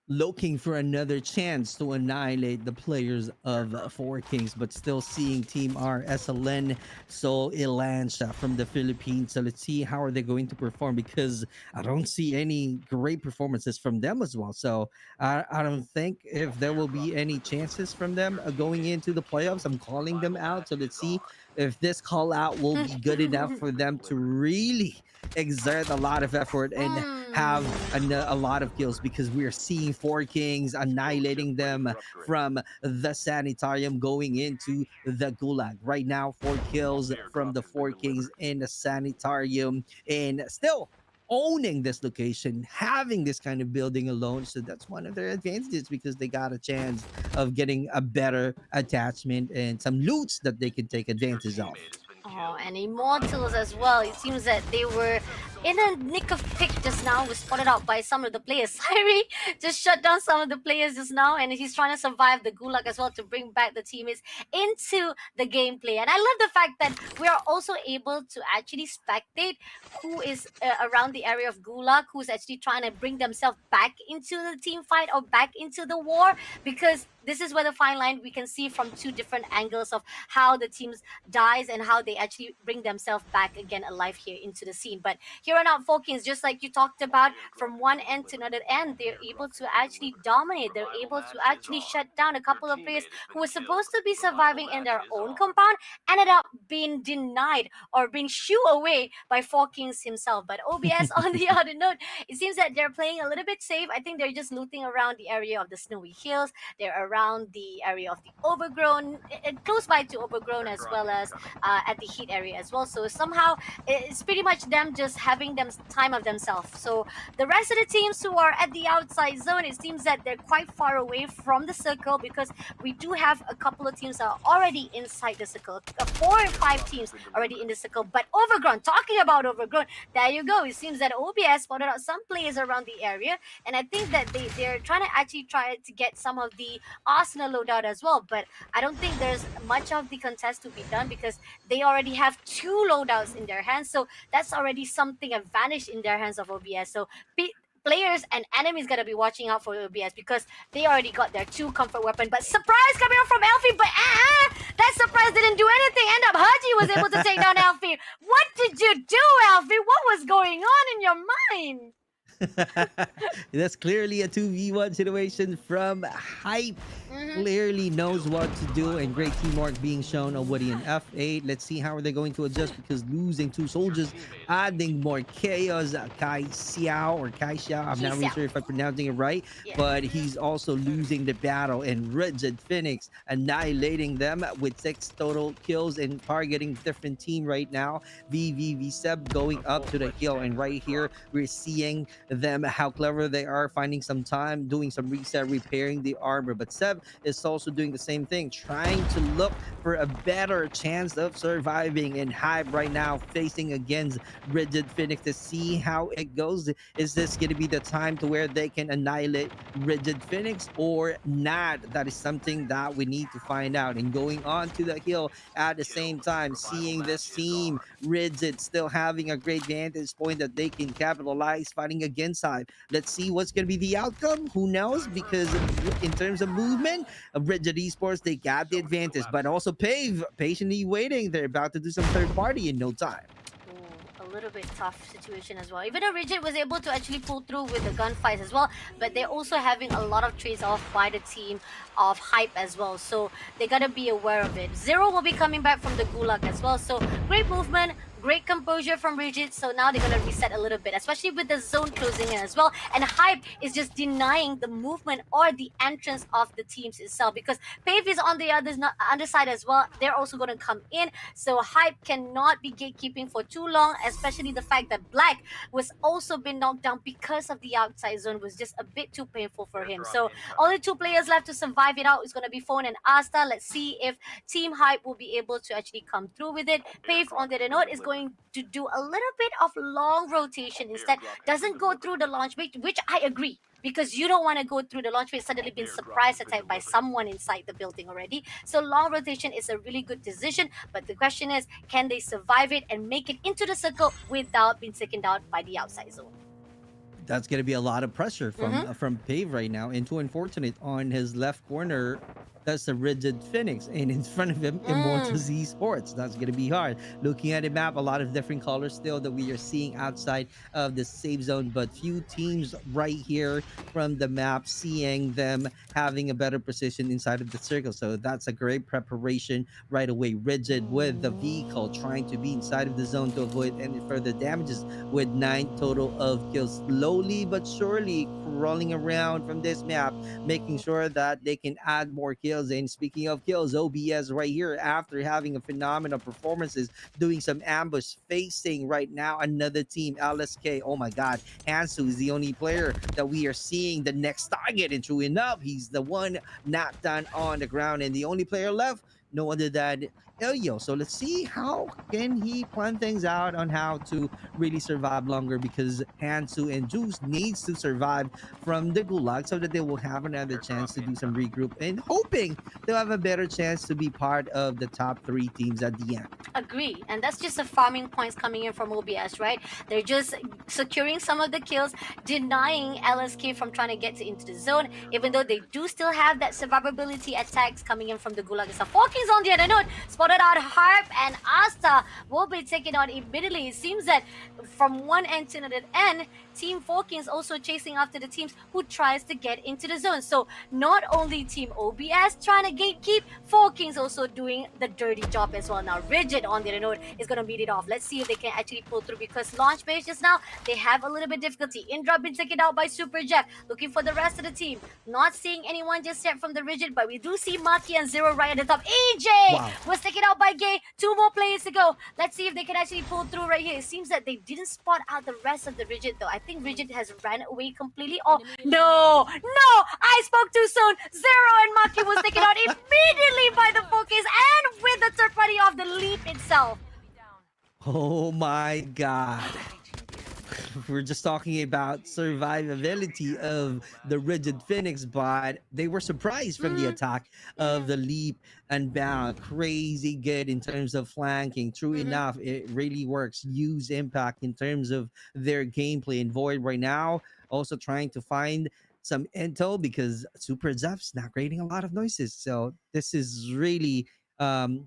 looking for another chance to annihilate the players of Four Kings, but still seeing Team R, SLN, Sol Ilansha from the Philippines. So let's see how are they going to perform, because I don't see any great performances from them as well. So I don't think if there will be any chances from them going into the playoffs. I'm calling them out. So let's see if this call out will be good enough for them to really exert a lot of effort and have a lot of kills, because we are seeing Four Kings annihilating them from the sanitarium going into the gulag. Right now, 4 kills from the Four Kings in the sanitarium, and still owning this location, having this kind of building alone. So that's one of their advantages, because they got a chance of getting a better attachment and some loots that they can take advantage of. Oh, and Immortals as well. It seems that they were in a nick of pick just now. Was spotted out by some of the players. Syri just shut down some of the players just now, and he's trying to survive the gulag as well to bring back the teammates into the gameplay. And I love the fact that we are also able to actually spectate who is around the area of gulag, who's actually trying to bring themselves back into the team fight or back into the war, because this is where the fine line we can see from two different angles of how the teams dies and how they actually bring themselves back again alive here into the scene. But here on out, Four Kings, just like you talked about, from one end to another end, they're able to actually dominate. They're able to actually shut down a couple of players who were supposed to be surviving in their own compound, ended up being denied or being shooed away by Four Kings himself. But OBS, on the other note, it seems that they're playing a little bit safe. I think they're just looting around the area of the snowy hills. They're around the area of the overgrown, close by to overgrown, as well as at the heat area as well. So somehow it's pretty much them just having them time of themselves. So the rest of the teams who are at the outside zone, it seems that they're quite far away from the circle, because we do have a couple of teams that are already inside the circle. 4 or 5 teams already in the circle. But overgrown, talking about overgrown, there you go. It seems that OBS spotted out some players around the area, and I think that they're trying to actually try to get some of the Arsenal loadout as well. But I don't think there's much of the contest to be done, because they already have 2 loadouts in their hands. So that's already something advantage in their hands of OBS. So players and enemies gotta be watching out for OBS because they already got their 2 comfort weapon. But surprise coming up from Elfie, but that surprise didn't do anything. End up Haji was able to take down Elfie. What did you do, Elfie? What was going on in your mind? That's clearly a 2v1 situation from Hype. Clearly knows what to do, and great teamwork being shown on Woody and F8. Let's see how are they going to adjust, because losing 2 soldiers, adding more chaos. Kai Xiao or Kai Xiao, I'm not really sure if I'm pronouncing it right, but he's also losing the battle, and Rigid Phoenix annihilating them with 6 total kills and targeting different team right now. VVV Seb going up to the hill, and right here we're seeing them how clever they are, finding some time, doing some reset, repairing the armor. But Seb is also doing the same thing, trying to look for a better chance of surviving. And Hype right now facing against Rigid Phoenix to see how it goes. Is this going to be the time to where they can annihilate Rigid Phoenix or not? That is something that we need to find out. And going on to the hill at the same time, seeing this team Rigid still having a great vantage point that they can capitalize, fighting against Hype. Let's see what's going to be the outcome. Who knows? Because in terms of movement, Rigid Esports, they got the advantage, but also Pave patiently waiting. They're about to do some third party in no time. A little bit tough situation as well. Even though Rigid was able to actually pull through with the gunfights as well, but they're also having a lot of trades off by the team of Hype as well, so they gotta be aware of it. Zero will be coming back from the Gulag as well, so great movement, great composure from Rigid. So now they're gonna reset a little bit, especially with the zone closing in as well. And Hype is just denying the movement or the entrance of the teams itself, because Pave is on the underside as well. They're also gonna come in, so Hype cannot be gatekeeping for too long, especially the fact that Black was also been knocked down because of the outside zone was just a bit too painful for him. So only 2 players left to survive it out. Is gonna be Phone and Asta. Let's see if Team Hype will be able to actually come through with it. Pave on the other note is going to do a little bit of long rotation instead. Doesn't go through the launch pad, which I agree, because you don't want to go through the launch pad suddenly being surprise attacked by someone inside the building already. So long rotation is a really good decision, but the question is, can they survive it and make it into the circle without being taken out by the outside zone? That's going to be a lot of pressure from Pave right now. And too unfortunate, on his left corner, that's the Rigid Phoenix, and in front of him, Immortal Esports. That's going to be hard. Looking at the map, a lot of different colors still that we are seeing outside of the safe zone, but few teams right here from the map, seeing them having a better position inside of the circle. So that's a great preparation right away. Rigid with the vehicle, trying to be inside of the zone to avoid any further damages with 9 total of kills. Slowly but surely crawling around from this map, making sure that they can add more kills. And speaking of kills, OBS right here, after having a phenomenal performances, doing some ambush, facing right now another team, LSK. Oh my God, Hansu is the only player that we are seeing the next target, and true enough, he's the one knocked down on the ground, and the only player left, no other than Elio. So let's see how can he plan things out on how to really survive longer, because Hansu and Juice needs to survive from the Gulag so that they will have another chance to do some regroup, and hoping they'll have a better chance to be part of the top 3 teams at the end. Agree, and that's just the farming points coming in from OBS, right? They're just securing some of the kills, denying LSK from trying to get into the zone, even though they do still have that survivability attacks coming in from the Gulag itself. 4 Kings on the other note, spotted out Harp, and Asta will be taken out immediately. It seems that from one end to another end, Team 4 Kings also chasing after the teams who tries to get into the zone. So not only Team OBS trying to gatekeep, 4 Kings also doing the dirty job as well. Now Rigid on the other note is going to beat it off. Let's see if they can actually pull through, because launch base just now, they have a little bit difficulty. Indra been taken out by Super Jeff, looking for the rest of the team. Not seeing anyone just yet from the Rigid, but we do see Maki and Zero right at the top. EJ was taken out by Gay. 2 more players to go. Let's see if they can actually pull through right here. It seems that they didn't spot out the rest of the Rigid though. I think Rigid has ran away completely. Oh, no! I spoke too soon! Zero and Maki was taken out immediately by the focus and with the third party of the leap itself. Oh my God. we're just talking about survivability of the rigid Phoenix, but they were surprised from the Mm-hmm. attack of Yeah. the leap and bound. Crazy good in terms of flanking. True Mm-hmm. enough, it really works. Use impact in terms of their gameplay. And Void right now also trying to find some intel because Super Zeph's not creating a lot of noises. So this is really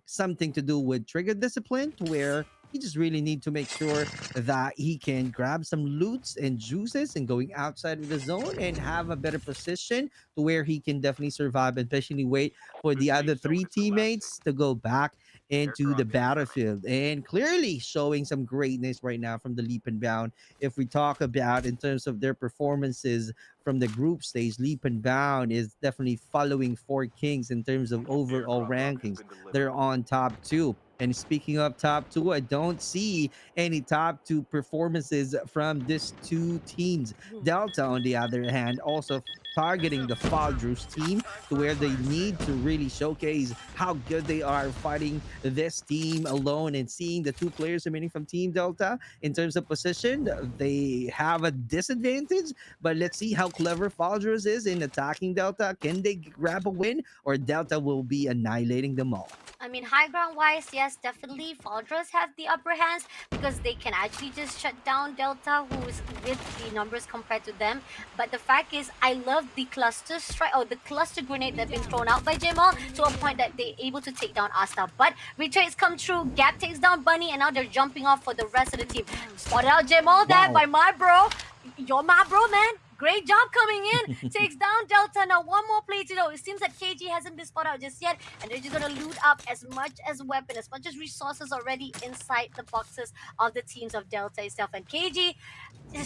something to do with trigger discipline to where he just really need to make sure that he can grab some loots and juices and going outside of the zone and have a better position to where he can definitely survive and patiently wait for the other three teammates to go back into the battlefield and clearly showing some greatness right now from the leap and bound. If we talk about in terms of their performances from the group stage, leap and bound is definitely following Four Kings in terms of overall rankings. They're on top two. And speaking of top two, I don't see any top two performances from these two teams. Delta, on the other hand, also targeting the Faldrus team to where they need to really showcase how good they are fighting this team alone and seeing the two players remaining from Team Delta in terms of position. They have a disadvantage, but let's see how clever Faldrus is in attacking Delta. Can they grab a win or Delta will be annihilating them all? I mean, high ground wise, yes, definitely. Faldras have the upper hands because they can actually just shut down Delta, who is with the numbers compared to them. But the fact is, I love the cluster strike or the cluster grenade that's been thrown out by Jamal to a point that they're able to take down Asta. But retraits come through, Gap takes down Bunny, and now they're jumping off for the rest of the team. Spotted out Jamal there Wow. by my bro. You're my bro, man. Great job coming in. Takes down Delta. Now one more play to go. It seems that KG hasn't been spotted out just yet. And they're just going to loot up as much as weapon, as much as resources already inside the boxes of the teams of Delta itself. And KG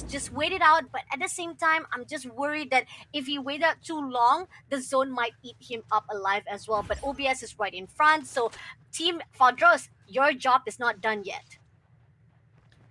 just wait it out. But at the same time, I'm just worried that if he wait out too long, the zone might eat him up alive as well. But OBS is right in front. So Team Fadros, your job is not done yet.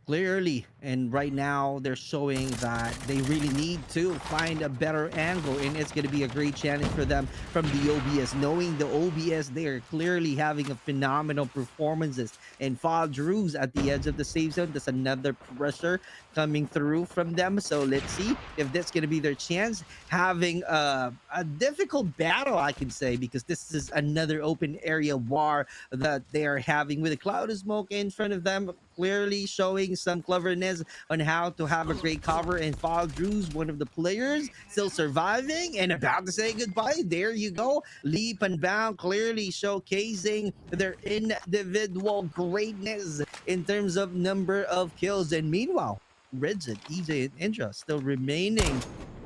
Clearly, and right now they're showing that they really need to find a better angle, and it's going to be a great challenge for them from the OBS. Knowing the OBS, they are clearly having a phenomenal performances, and Drews at the edge of the save zone. There's another pressure coming through from them, so let's see if that's going to be their chance. Having a difficult battle, I can say, because this is another open area war that they are having with a cloud of smoke in front of them, clearly showing some cleverness on how to have a great cover. And Drew's one of the players still surviving and about to say goodbye. There you go. Leap and bound, clearly showcasing their individual greatness in terms of number of kills. And meanwhile, Rigid, EJ, and Indra still remaining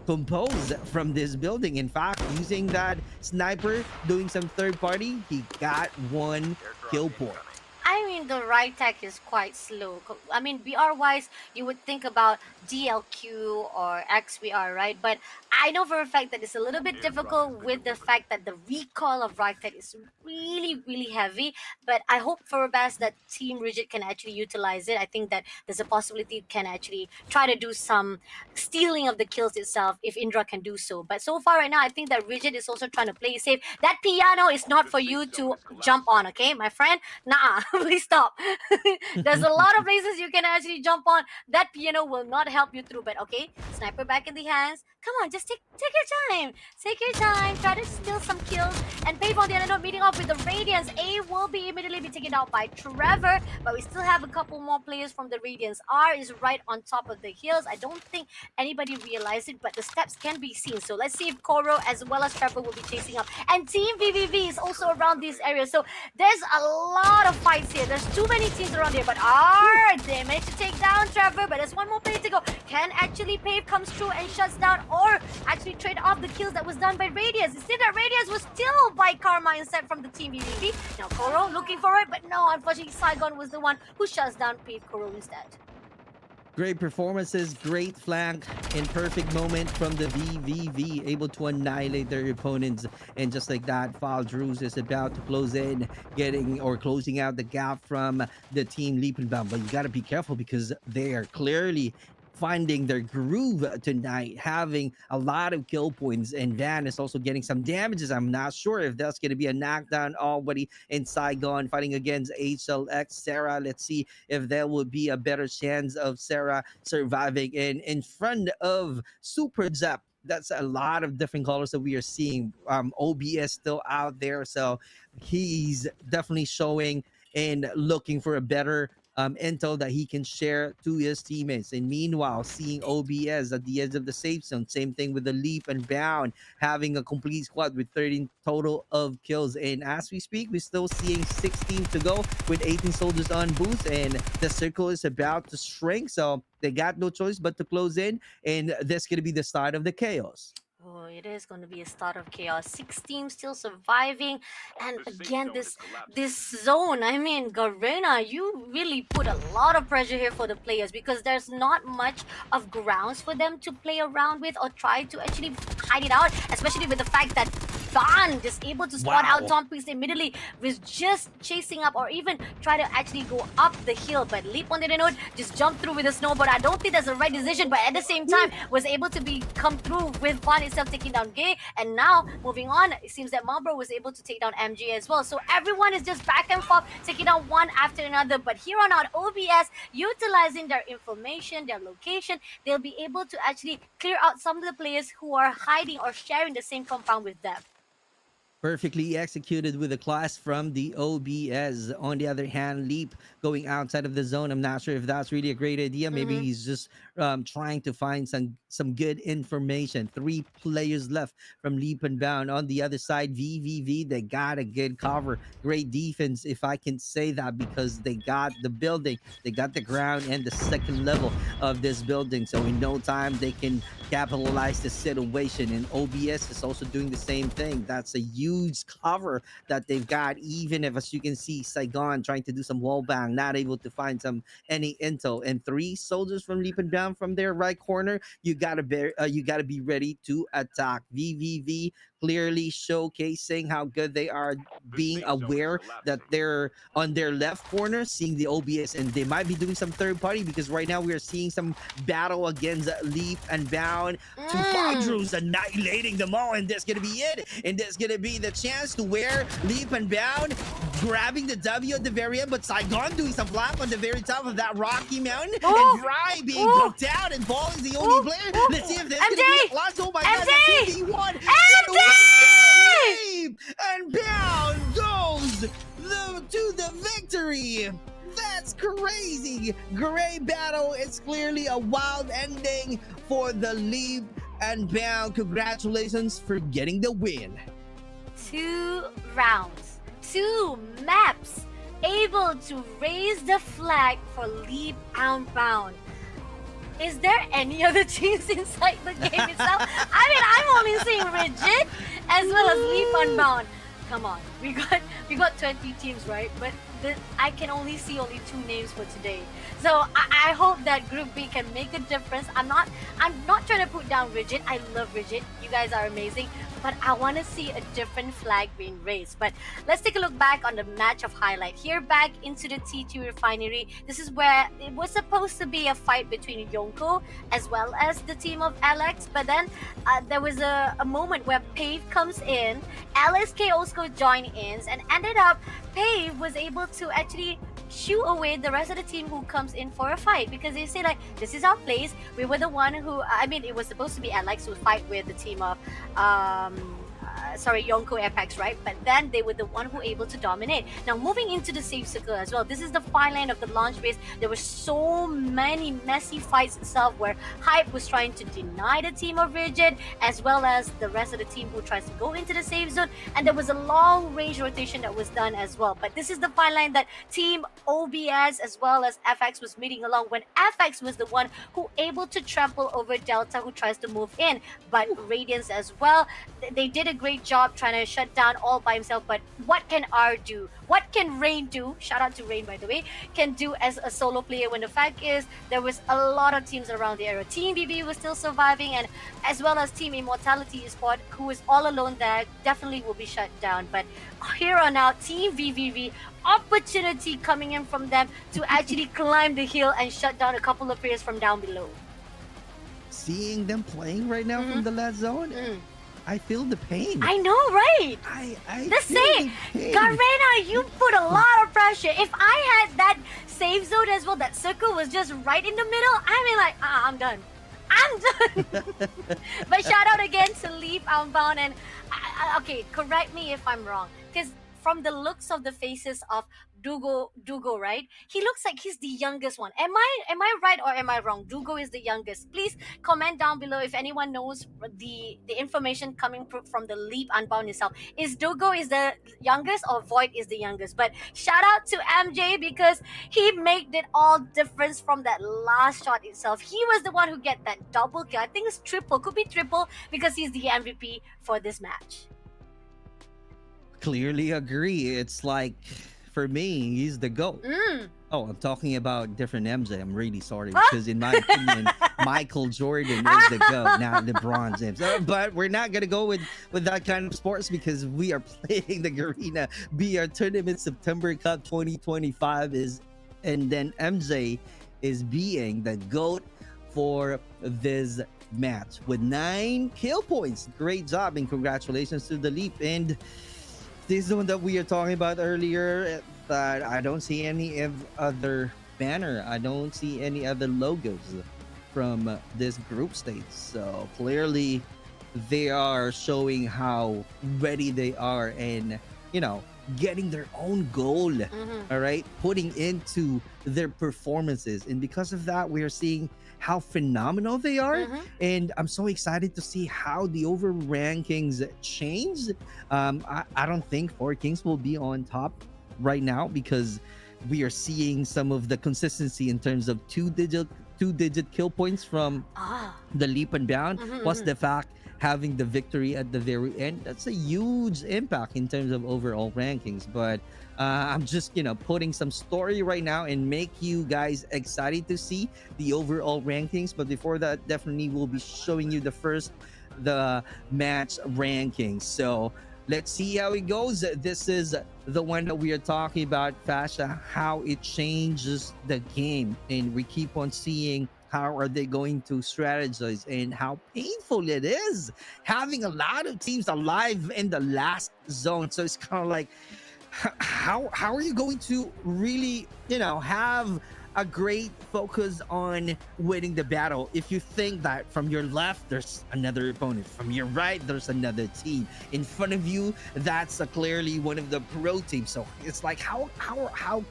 composed from this building. In fact, using that sniper, doing some third party, he got one kill point. I mean, the right tech is quite slow. I mean, BR wise, you would think about DLQ or XVR, right? But I know for a fact that it's a little bit difficult with the fact that the recoil of right tech is really, really heavy. But I hope for a best that Team Rigid can actually utilize it. I think that there's a possibility it can actually try to do some stealing of the kills itself if Indra can do so. But so far right now, I think that Rigid is also trying to play safe. That piano is not for you to jump on, okay, my friend? Nah, please stop. There's a lot of places you can actually jump on. That piano will not help you through. But okay, sniper back in the hands. Come on, just take your time. Take your time. Try to steal some kills. And Pave on the other note, meeting off with the Radiance. A will be immediately be taken out by Trevor. But we still have a couple more players from the Radiance. R is right on top of the hills. I don't think anybody realized it, but the steps can be seen. So let's see if Koro as well as Trevor will be chasing up. And Team VVV is also around this area. So there's a lot of fights here. There's too many teams around here. But R, they managed to take down Trevor. But there's one more player to go. Can actually Pave comes through and shuts down or actually trade off the kills that was done by Radius. Instead, that Radius was still by Karma instead from the Team VVV. Now Koro looking for it, but no, unfortunately Saigon was the one who shuts down Pave Koro instead. Great performances, great flank, and perfect moment from the VVV, able to annihilate their opponents. And just like that, Drews is about to close in, getting or closing out the gap from the team Leap and Bound. But you got to be careful because they are clearly finding their groove tonight, having a lot of kill points, and Van is also getting some damages. I'm not sure if that's going to be a knockdown already in Saigon fighting against HLX Sarah. Let's see if there will be a better chance of Sarah surviving in front of Super Zep. That's a lot of different colors that we are seeing. OBS still out there, so he's definitely showing and looking for a better intel that he can share to his teammates. And meanwhile, seeing OBS at the edge of the safe zone, same thing with the leap and bound, having a complete squad with 13 total of kills. And as we speak, we're still seeing 16 to go with 18 soldiers on boost, and the circle is about to shrink. So they got no choice but to close in, and that's going to be the start of the chaos. Oh, it is going to be a start of chaos. Six teams still surviving, and again, this zone. I mean, Garena, you really put a lot of pressure here for the players because there's not much of grounds for them to play around with or try to actually hide it out. Especially with the fact that Van just able to spot out Tom Priest immediately, was just chasing up or even try to actually go up the hill. But Leap on the note just jumped through with a snowboard. I don't think that's the right decision, but at the same time was able to come through with Van itself taking down Gay. And now moving on, it seems that Marlboro was able to take down MG as well. So everyone is just back and forth taking down one after another. But here on out, OBS utilizing their information, their location, they'll be able to actually clear out some of the players who are hiding or sharing the same compound with them. Perfectly executed with a class from the OBS. On the other hand, Leap going outside of the zone. I'm not sure if that's really a great idea. Maybe he's just trying to find some good information. 3 players left from Leap and Bound. On the other side, VVV, they got a good cover. Great defense, if I can say that, because they got the building, they got the ground and the second level of this building. So in no time, they can capitalize the situation. And OBS is also doing the same thing. That's a huge cover that they've got, even if, as you can see, Saigon trying to do some wall bang, not able to find any intel. And 3 soldiers from Leap and Down from their right corner, you gotta be ready to attack. VVV clearly showcasing how good they are, being aware that they're on their left corner, seeing the OBS, and they might be doing some third party, because right now we are seeing some battle against Leap and Bound. 2 Fadros annihilating them all, and that's gonna be it. And that's gonna be the chance to where Leap and Bound grabbing the W at the very end, but Saigon doing some flap on the very top of that rocky mountain, and Fry being poked out, and Ball is the only player. Let's see if there's gonna be a last. Oh my god, that's 2v1. Leap and Bound goes to the victory. That's crazy. Great battle. It's clearly a wild ending for the Leap and Bound. Congratulations for getting the win. 2 rounds, 2 maps, able to raise the flag for Leap and Bound. Is there any other teams inside the game itself? I mean, I'm only seeing Rigid as well as Leap Unbound. Come on, we got 20 teams, right? But I can only see 2 names for today. So I hope that Group B can make a difference. I'm not trying to put down Rigid. I love Rigid. You guys are amazing. But I want to see a different flag being raised. But let's take a look back on the match of highlight. Here back into the T2 refinery. This is where it was supposed to be a fight between Yonko as well as the team of Alex. But then there was a moment where Pave comes in. LSK also joined in, and ended up Pave was able to actually shoo away the rest of the team who comes in for a fight, because they say like, this is our place. We were the one who, I mean, it was supposed to be Alex who fight with the team of Yonko Apex, right? But then they were the one who able to dominate. Now moving into the safe circle as well, this is the fine line of the launch base. There were so many messy fights itself where Hype was trying to deny the team of Rigid as well as the rest of the team who tries to go into the safe zone, and there was a long range rotation that was done as well. But this is the fine line that team OBS as well as FX was meeting along, when FX was the one who able to trample over Delta who tries to move in. But Radiance as well, they did a great job trying to shut down all by himself. But what can R do? What can Rain do? Shout out to Rain, by the way, can do as a solo player, when the fact is there was a lot of teams around the area. Team BB was still surviving, and as well as Team Immortality Esport, who is all alone there, definitely will be shut down. But here on out, Team VVV, opportunity coming in from them to actually climb the hill and shut down a couple of players from down below. seeing them playing right now from Mm-hmm. the last zone, Mm. I feel the pain. I know, right? I The feel same. the pain. Garena, you put a lot of pressure. If I had that safe zone as well, that circle was just right in the middle, I mean, like, I'm done. I'm done. But shout out again to Leap Outbound. And okay, correct me if I'm wrong. Because from the looks of the faces of Dugo, right? He looks like he's the youngest one. Am I right or am I wrong? Dugo is the youngest. Please comment down below if anyone knows the information coming from the Leap Unbound itself. Is Dugo is the youngest or Void is the youngest? But shout out to MJ because he made it all difference from that last shot itself. He was the one who get that double kill. I think it's triple, could be triple because he's the MVP for this match. Clearly agree. It's like, for me, he's the GOAT. Mm. Oh, I'm talking about different MJ. I'm really sorry because in my opinion, Michael Jordan is the GOAT, not LeBron James. But we're not gonna go with that kind of sports because we are playing the Garena BR Tournament September Cup 2025 and then MJ is being the GOAT for this match with 9 kill points. Great job and congratulations to the Leap. And this is the one that we are talking about earlier, that I don't see any other banner. I don't see any other logos from this group stage. So clearly they are showing how ready they are and, getting their own goal. Mm-hmm. All right, putting into their performances. And because of that, we are seeing how phenomenal they are. Mm-hmm. And I'm so excited to see how the over rankings change. I don't think Four Kings will be on top right now because we are seeing some of the consistency in terms of two-digit kill points from the Leap and Bound. Mm-hmm, Plus mm-hmm. the fact having the victory at the very end, that's a huge impact in terms of overall rankings. But I'm just putting some story right now and make you guys excited to see the overall rankings. But before that, definitely we'll be showing you the match rankings. So let's see how it goes. This is the one that we are talking about, Fasha, how it changes the game. And we keep on seeing how are they going to strategize and how painful it is having a lot of teams alive in the last zone. So it's kind of like, how are you going to really have a great focus on winning the battle if you think that from your left there's another opponent, from your right there's another team, in front of you that's clearly one of the pro teams. So it's like how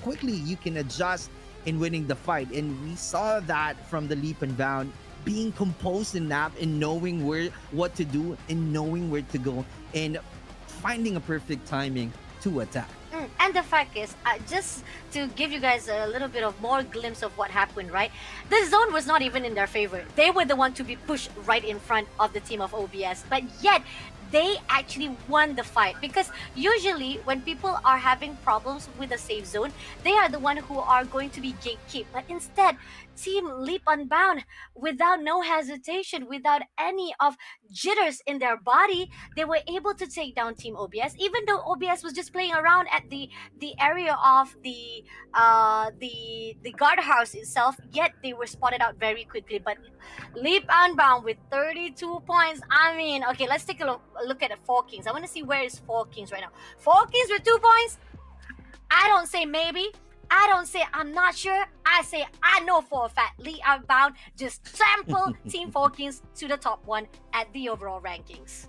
quickly you can adjust in winning the fight. And we saw that from the Leap and Bound, being composed enough and knowing what to do and knowing where to go and finding a perfect timing to attack. And the fact is, just to give you guys a little bit of more glimpse of what happened, right? The zone was not even in their favor. They were the one to be pushed right in front of the team of OBS, but yet they actually won the fight. Because usually when people are having problems with the safe zone, they are the one who are going to be gatekeep. But instead, Team Leap Unbound, without no hesitation, without any of jitters in their body, they were able to take down Team OBS. Even though OBS was just playing around at the area of the guardhouse itself, yet they were spotted out very quickly. But Leap Unbound with 32 points. I mean, okay, let's take a look at the Four Kings. I want to see where is Four Kings right now. Four Kings with 2 points. I don't say maybe. I don't say I'm not sure. I say I know for a fact. Leap Unbound just trample Team Four Kings to the top 1 at the overall rankings.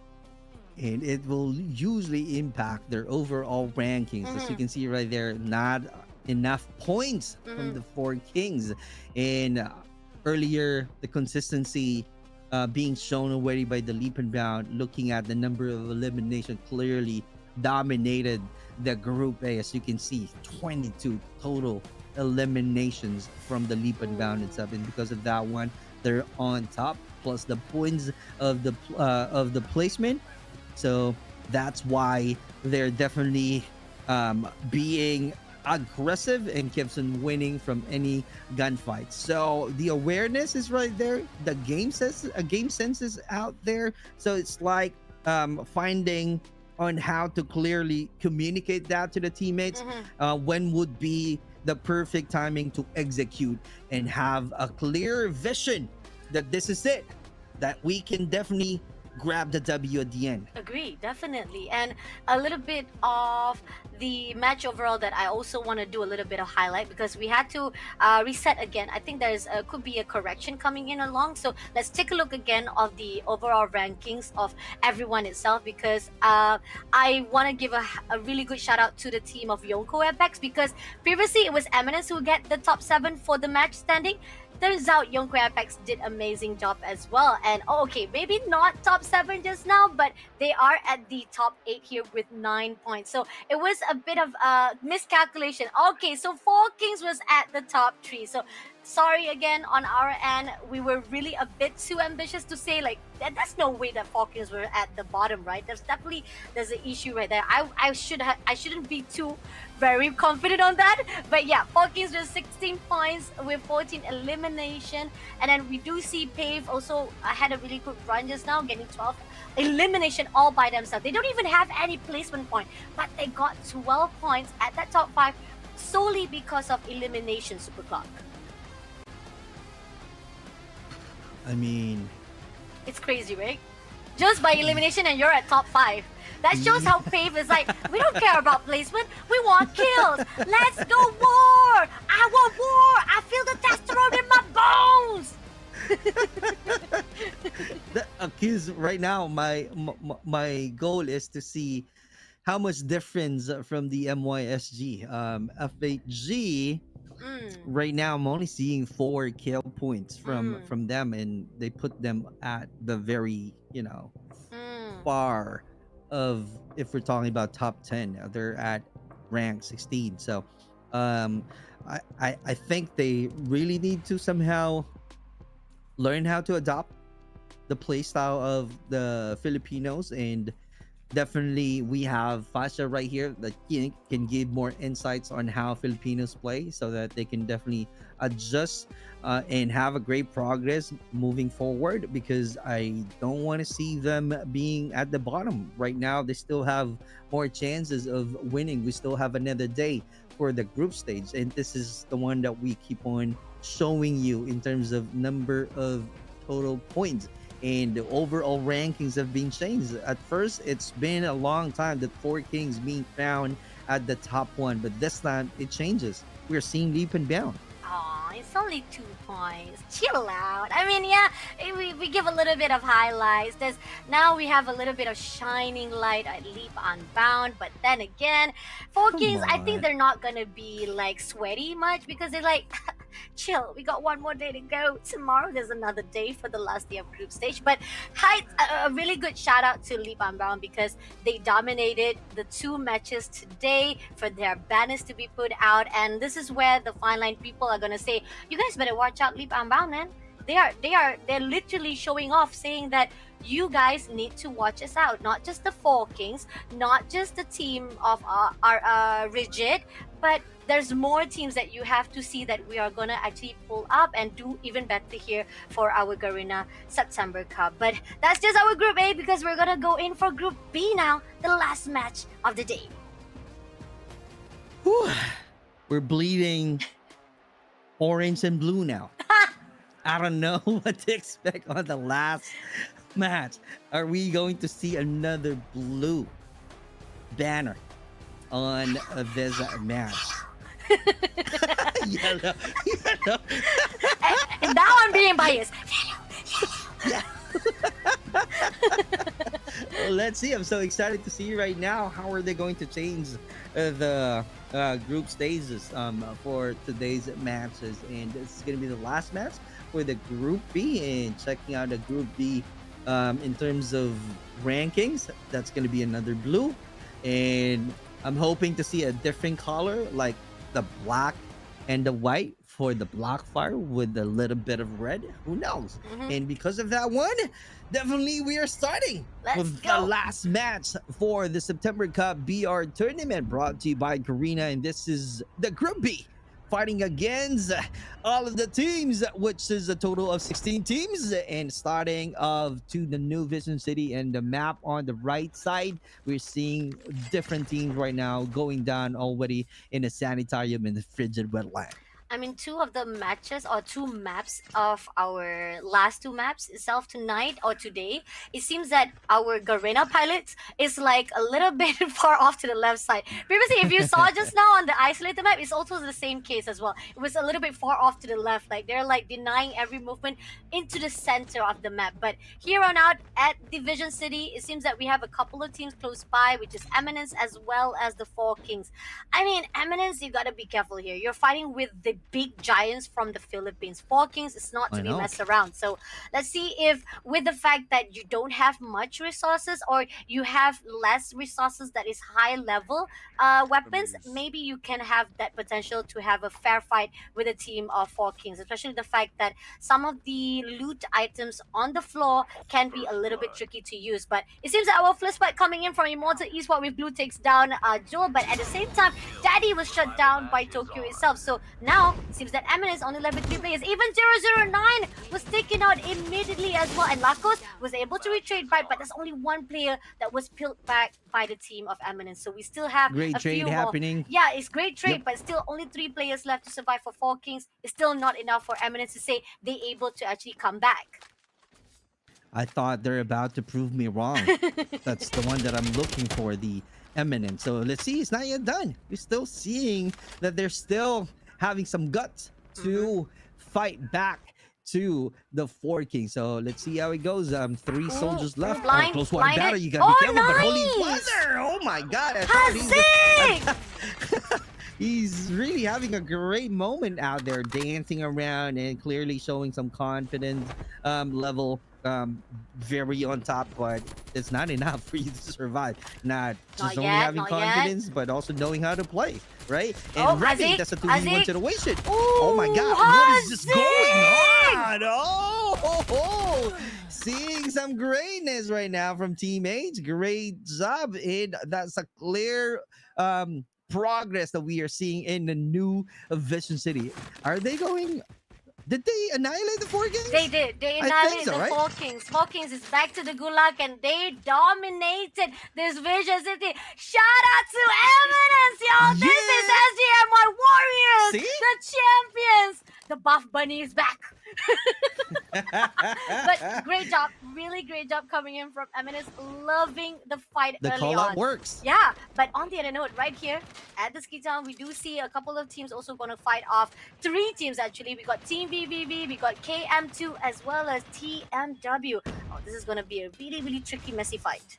And it will usually impact their overall rankings. As you can see right there, not enough points from the Four Kings. And earlier, the consistency being shown already by the Leap and Bound, looking at the number of elimination, clearly dominated the Group A. As you can see, 22 total eliminations from the Leap and Bound itself. And because of that one, they're on top, plus the points of the placement. So that's why they're definitely being aggressive and keeps on winning from any gunfight. So the awareness is right there. The game sense is out there. So it's like finding on how to clearly communicate that to the teammates. When would be the perfect timing to execute and have a clear vision that this is it. that we can definitely grab the W at the end. Agree, definitely. And a little bit of the match overall that I also want to do a little bit of highlight because we had to reset again. I think there's could be a correction coming in along. So let's take a look again of the overall rankings of everyone itself because I want to give a really good shout out to the team of Yonko Apex because previously it was Eminence who get the top 7 for the match standing. Turns out Yonko Apex did amazing job as well. And okay, maybe not top 7 just now, but they are at the top 8 here with 9 points. So it was a bit of a miscalculation. Okay, so Four Kings was at the top 3. So sorry again on our end. We were really a bit too ambitious to say like there's no way that Four Kings were at the bottom, right? There's an issue right there. I shouldn't be too very confident on that. But yeah, Four Kings with 16 points with 14 elimination. And then we do see Pave also had a really good run just now, getting 12 elimination all by themselves. They don't even have any placement point, but they got 12 points at that top 5 solely because of elimination, Superclock. I mean, it's crazy, right? Just by elimination and you're at top 5. That shows how Pave is like, we don't care about placement. We want kills. Let's go war. I want war. I feel the testosterone in my bones. Because right now my goal is to see how much difference from the MYSG. F8G right now I'm only seeing 4 kill points from them, and they put them at the very far of, if we're talking about top 10, they're at rank 16. So I think they really need to somehow learn how to adopt the play style of the Filipinos, and definitely we have Fasha right here that can give more insights on how Filipinos play so that they can definitely adjust and have a great progress moving forward, because I don't want to see them being at the bottom. Right now they still have more chances of winning. We still have another day for the group stage, and this is the one that we keep on showing you in terms of number of total points. And the overall rankings have been changed. At first, it's been a long time that Four Kings being found at the top 1, but this time it changes. We're seeing leap and bound. Oh, it's only 2 points. Chill out. I mean, yeah, we give a little bit of highlights. Now we have a little bit of shining light at Leap Unbound, but then again, Four Kings, I think they're not gonna be like sweaty much because they're like, chill, we got one more day to go. Tomorrow there's another day for the last day of group stage. But a really good shout out to Leap Unbound because they dominated the 2 matches today for their banners to be put out, and this is where the fine line people are gonna say, you guys better watch out, Leap Unbound, man. They're literally showing off, saying that you guys need to watch us out. Not just the Four Kings, not just the team of our Rigid, but there's more teams that you have to see that we are gonna actually pull up and do even better here for our Garena September Cup. But that's just our Group A, because we're gonna go in for Group B now, the last match of the day. Whew. We're bleeding orange and blue now. I don't know what to expect on the last match. Are we going to see another blue banner on this match? Yellow. And now I'm being biased. Yeah. Well, let's see. I'm so excited to see right now how are they going to change the group stages for today's matches, and this is going to be the last match for the Group B. And checking out the Group B in terms of rankings, that's going to be another blue, and I'm hoping to see a different color like the black and the white for the Blackfire with a little bit of red. Who knows? And because of that one, definitely we are starting with the last match for the September Cup BR tournament, brought to you by Garena, and this is the Group B, fighting against all of the teams, which is a total of 16 teams. And starting to the New Vision City, and the map on the right side, we're seeing different teams right now going down already in the sanitarium in the frigid wetland. I mean, two of the matches or two maps of our last two maps itself tonight or today, it seems that our Garena pilot is like a little bit far off to the left side. Previously, if you saw just now on the isolated map, it's also the same case as well. It was a little bit far off to the left, like they're like denying every movement into the center of the map. But here on out at Division City, it seems that we have a couple of teams close by, which is Eminence as well as the Four Kings. I mean, Eminence, you gotta be careful here. You're fighting with the big giants from the Philippines. Four Kings is not to I be know. messed around. So let's see if, with the fact that you don't have much resources or you have less resources that is high level weapons, maybe you can have that potential to have a fair fight with a team of Four Kings. Especially the fact that some of the loot items on the floor can be a little bit tricky to use. But it seems that our flip spot coming in from Immortal Esports with Blue takes down Joel, but at the same time, Daddy was shut down by Tokyo itself. So now it seems that Eminence only left with 3 players. Even 009 was taken out immediately as well, and Lakos was able to retrade back, but there's only one player that was peeled back by the team of Eminence. So we still have Great a trade few more. happening. Yeah, it's great trade, Yep. but still only 3 players left to survive for Four Kings. It's still not enough for Eminence to say they able to actually come back. I thought they're about to prove me wrong. That's the one that I'm looking for, the Eminent. So let's see, it's not yet done. We're still seeing that they're still having some guts to fight back to the Four Kings. So let's see how it goes. 3 soldiers left. blind- Close water blinded. battle. You gotta be Oh, careful, but holy nice! mother! Oh my god! I thought Haziq! he's really having a great moment out there, dancing around and clearly showing some confidence level. Very on top, but it's not enough for you to survive. Not just only yet, having not yet. confidence, but also knowing how to play, right? And Oh, ready, Haziq, that's a 2v1 Haziq. situation. Ooh, Oh my god, what is just going Haziq! on? Oh, seeing some greatness right now from teammates. Great job. And that's a clear progress that we are seeing in the new Vision City. Are they going? Did they annihilate the Four Kings? They did. They I think annihilated so, the right? Four Kings. Four Kings is back to the Gulag and they dominated this Vision City. Shout out to Eminence, y'all. This is Yeah. SGMY Warriors. See? The champions. The Buff Bunny is back. But great job. Really great job coming in from Eminence. Loving the fight The early call on. out works. Yeah, but on the other note, right here at the Ski Town, we do see a couple of teams also going to fight off. 3 teams actually. We got Team VVV, we got KM2, as well as TMW. Oh, this is going to be a really, really tricky, messy fight.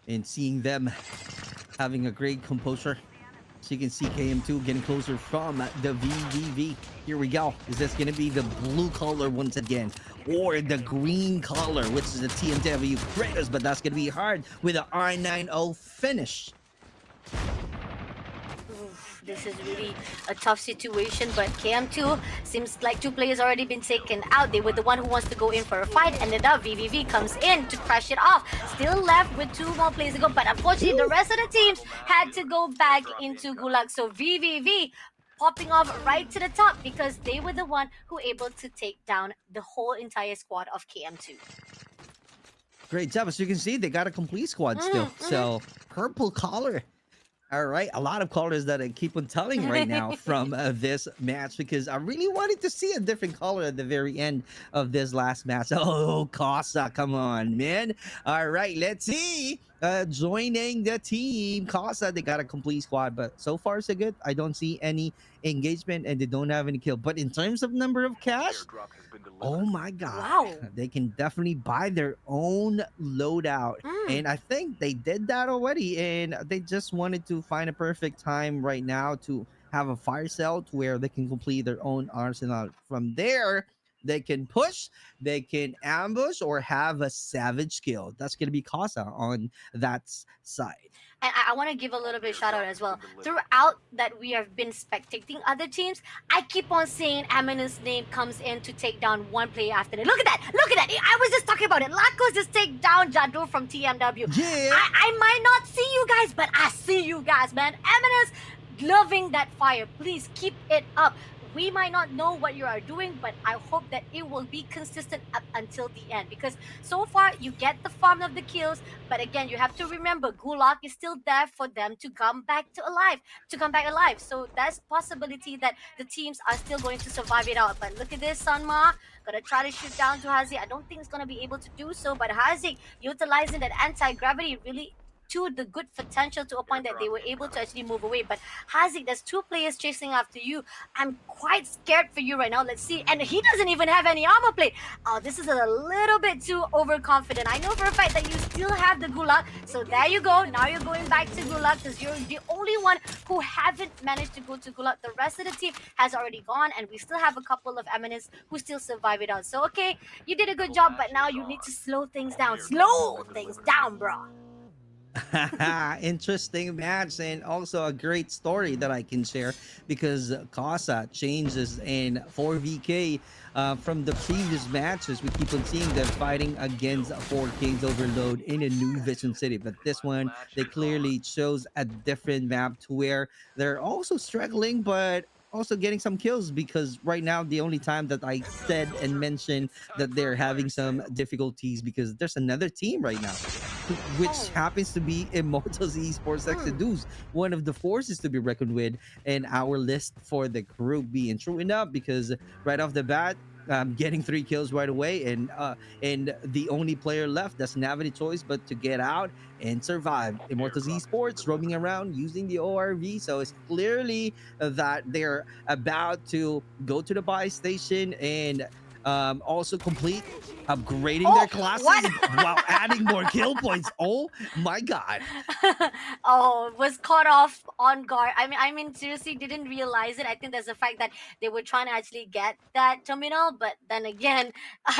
And seeing them having a great composure. So you can see KM2 getting closer from the VVV. Here we go. Is this going to be the blue color once again? Or the green color, which is the TMW Kratos? But that's going to be hard with an R90 finish. Oof, this is really a tough situation, but KM2 seems like 2 players already been taken out. They were the one who wants to go in for a fight, ended up VVV comes in to crash it off. Still left with 2 more players to go, but unfortunately the rest of the teams had to go back into Gulag. So VVV popping off right to the top because they were the one who were able to take down the whole entire squad of KM2. Great job. As you can see, they got a complete squad still. So, purple collar. All right, a lot of colors that I keep on telling right now from this match because I really wanted to see a different color at the very end of this last match. Oh, Casa, come on, man. All right, let's see. Joining the team, Casa, they got a complete squad, but so far so good. I don't see any engagement and they don't have any kill. But in terms of number of cash, oh my god, Wow. they can definitely buy their own loadout. And I think they did that already, and they just wanted to find a perfect time right now to have a fire cell to where they can complete their own arsenal. From there, they can push, they can ambush, or have a savage kill. That's going to be Casa on that side. And I want to give a little bit of shout out as well. Throughout that we have been spectating other teams, I keep on seeing Eminence's name comes in to take down one player after that. Look at that! Look at that! I was just talking about it. Lakos just take down Jadro from TMW. Yeah. I might not see you guys, but I see you guys, man. Eminence loving that fire. Please keep it up. we might not know what you are doing, but I hope that it will be consistent up until the end. Because so far, you get the farm of the kills, but again, you have to remember, Gulag is still there for them to come back to come back alive. So there's possibility that the teams are still going to survive it out. But look at this, Sanma, gonna try to shoot down to Haziq. I don't think he's gonna be able to do so, but Haziq utilizing that anti-gravity really to the good potential to a point that they were able to actually move away. But Haziq, there's two players chasing after you. I'm quite scared for you right now. Let's see. And he doesn't even have any armor plate. Oh, this is a little bit too overconfident. I know for a fact that you still have the Gulag. So there you go. Now you're going back to Gulag because you're the only one who haven't managed to go to Gulag. The rest of the team has already gone, and we still have a couple of eminents who still survive it out. So okay, you did a good job, but now you need to slow things down. Slow things down, bro. Interesting match, and also a great story that I can share because Casa changes in 4VK from the previous matches. We keep on seeing them fighting against 4K's Overload in a new Vision City, but this one they clearly chose a different map to where they're also struggling, but also getting some kills because right now the only time that I said and mentioned that they're having some difficulties because there's another team right now which Oh. happens to be Immortals Esports Exodus, one of the forces to be reckoned with in our list for the group B. And true enough, because right off the bat, getting 3 kills right away, and the only player left doesn't have any choice but to get out and survive. Immortals Esports roaming around using the ORV, so it's clearly that they're about to go to the buy station and also complete upgrading their Oh, classes what? while adding more kill points. Oh my god. Oh, was caught off on guard. I mean, seriously, didn't realize it. I think there's the fact that they were trying to actually get that terminal, but then again,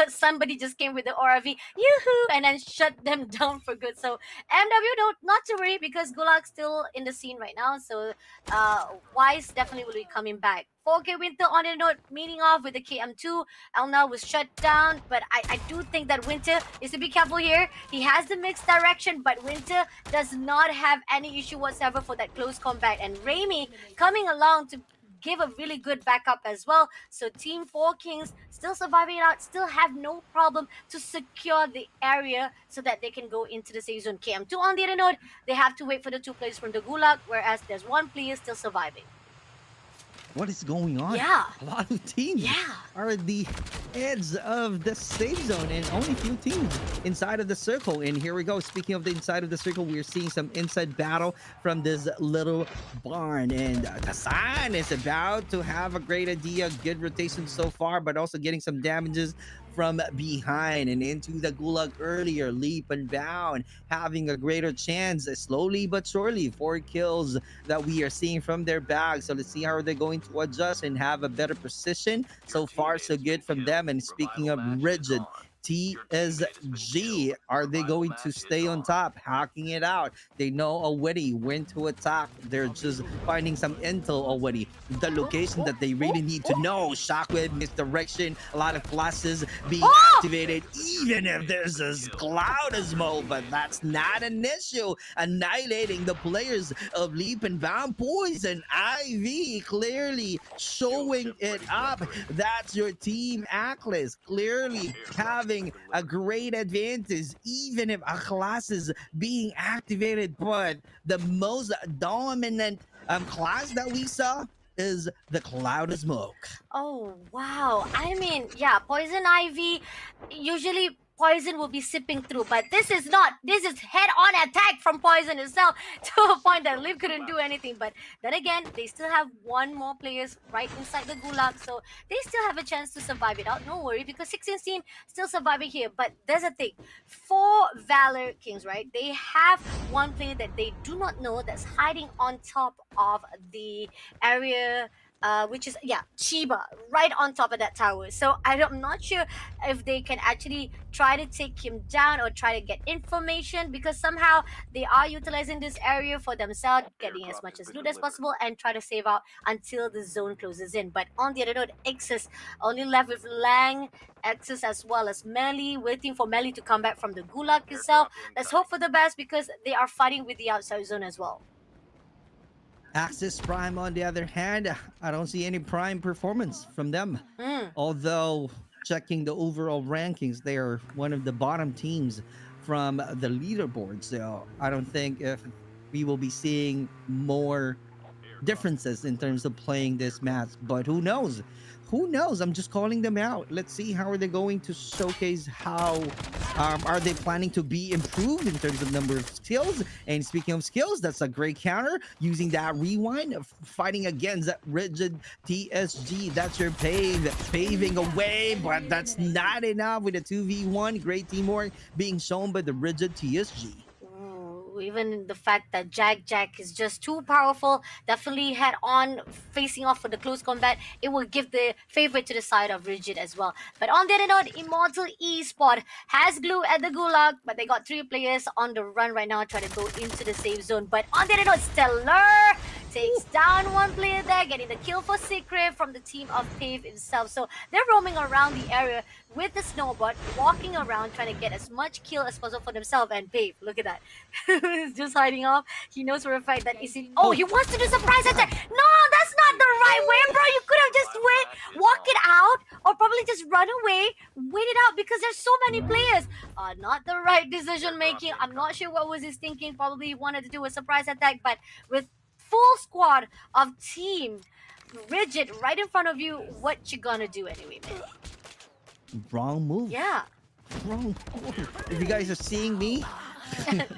somebody just came with the ORV, yoo-hoo, and then shut them down for good. So MW, don't not to worry because Gulag's still in the scene right now. So Wise definitely will be coming back. 4K Winter on a note, meeting off with the KM2. Elna was shut down, but I do think that Winter is to be careful here. He has the mixed direction, but Winter does not have any issue whatsoever for that close combat. And Raimi coming along to give a really good backup as well. So Team 4 Kings still surviving it out, still have no problem to secure the area so that they can go into the safe zone. KM2 on the other note, they have to wait for the 2 players from the Gulag, whereas there's 1 player still surviving. What is going on? Yeah. A lot of teams Yeah. are at the edge of the safe zone and only few teams inside of the circle. And here we go. Speaking of the inside of the circle, we're seeing some inside battle from this little barn. And Kasan is about to have a great idea. Good rotation so far, but also getting some damages from behind and into the gulag earlier. Leap and bound, having a greater chance slowly but surely. 4 kills that we are seeing from their bag. So let's see how they're going to adjust and have a better precision. So far, so good from them. And speaking of rigid, TSG, are they going to stay on top, hacking it out? They know already when to attack. They're just finding some intel already. The location that they really need to know. Shockwave, misdirection, a lot of classes being activated, even if there's a cloud of smoke, but that's not an issue. Annihilating the players of Leap and Bound. Poison IV clearly showing it up. That's your team Atlas clearly having a great advantage, even if a class is being activated. But the most dominant class that we saw is the Cloud of Smoke. Oh, wow. I mean, yeah, Poison Ivy, usually Poison will be sipping through, but this is not. This is head-on attack from Poison itself to a point that Liv couldn't do anything. But then again, they still have 1 more players right inside the Gulag, so they still have a chance to survive it out. No worry, because 16 team still surviving here. But there's a thing. For Valor Kings, right? They have 1 player that they do not know that's hiding on top of the area, which is, yeah, Chiba, right on top of that tower. So I'm not sure if they can actually try to take him down or try to get information, because somehow they are utilizing this area for themselves, getting as much as loot as possible and try to save out until the zone closes in. But on the other note, X's only left with Lang, X's as well as Melly, waiting for Melly to come back from the Gulag itself. Let's hope for the best because they are fighting with the outside zone as well. Axis Prime, on the other hand, I don't see any prime performance from them. Mm. Although, checking the overall rankings, they are one of the bottom teams from the leaderboard. So I don't think if we will be seeing more differences in terms of playing this match. But who knows? Who knows? I'm just calling them out. Let's see how are they going to showcase how are they planning to be improved in terms of number of skills. And speaking of skills, that's a great counter using that rewind, fighting against that rigid TSG. That's your paving away, but that's not enough with a 2v1. Great teamwork being shown by the rigid TSG. Ooh, even the fact that Jack is just too powerful, definitely head on facing off for the close combat, it will give the favorite to the side of Rigid as well. But on the other note, Immortal Esport has glue at the Gulag, but they got three players on the run right now trying to go into the safe zone. But on the other note, Stellar takes down one player there, getting the kill for Secret from the team of Pave himself. So they're roaming around the area with the Snowbot, walking around trying to get as much kill as possible for themselves. And Pave, look at that. He's just hiding off. He knows for a fact that is it. Oh, he wants to do surprise attack. No, that's not the right way, bro. You could have just walk it out, or probably just run away, wait it out because there's so many players. Not the right decision making. I'm not sure what was his thinking. Probably he wanted to do a surprise attack, but with full squad of team Rigid right in front of you, what you gonna do anyway, man? Wrong move. Yeah. Wrong move. If you guys are seeing me,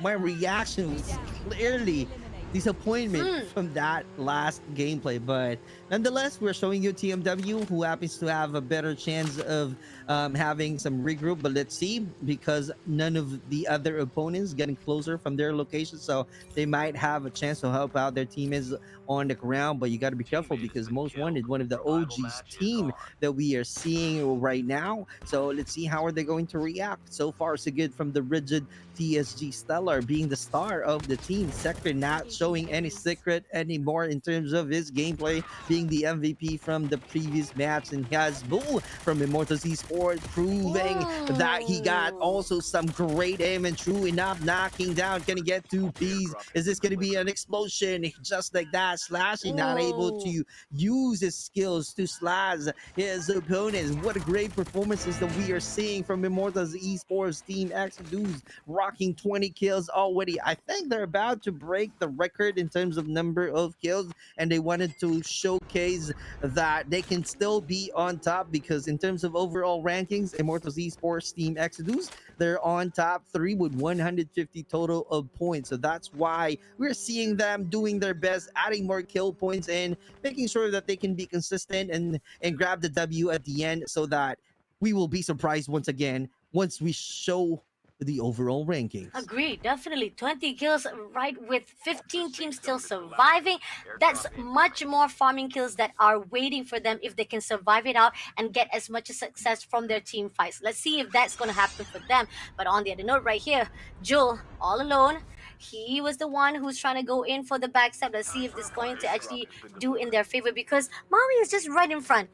my reaction was clearly disappointment from that last gameplay. But nonetheless, we're showing you TMW, who happens to have a better chance of having some regroup. But let's see, because none of the other opponents getting closer from their location, so they might have a chance to help out their teammates on the ground. But you got to be careful because Most Wanted, one of the OG's team that we are seeing right now. So let's see how are they going to react. So far, so good from the rigid TSG. Stellar being the star of the team. Sector not showing any secret anymore in terms of his gameplay, being the MVP from the previous match, and has Bull from Immortals Esports proving that he got also some great aim, and true enough, knocking down. Can he get 2 Ps? Is this going to be an explosion? Just like that, Slashing not able to use his skills to slash his opponents. What a great performances that we are seeing from Immortals Esports team. Exodus rocking 20 kills already. I think they're about to break the record in terms of number of kills, and they wanted to showcase that they can still be on top, because in terms of overall rankings, Immortals Esports team Exodus, they're on top 3 with 150 total of points. So that's why we're seeing them doing their best, adding more kill points and making sure that they can be consistent and grab the W at the end, so that we will be surprised once again once we show the overall rankings. Agree, definitely. 20 kills, right, with 15 teams still surviving. That's much more farming kills that are waiting for them if they can survive it out and get as much success from their team fights. Let's see if that's going to happen for them. But on the other note, right here, Jul, all alone. He was the one who's trying to go in for the backstab. Let's see if this is going to actually do in their favor, because Maui is just right in front.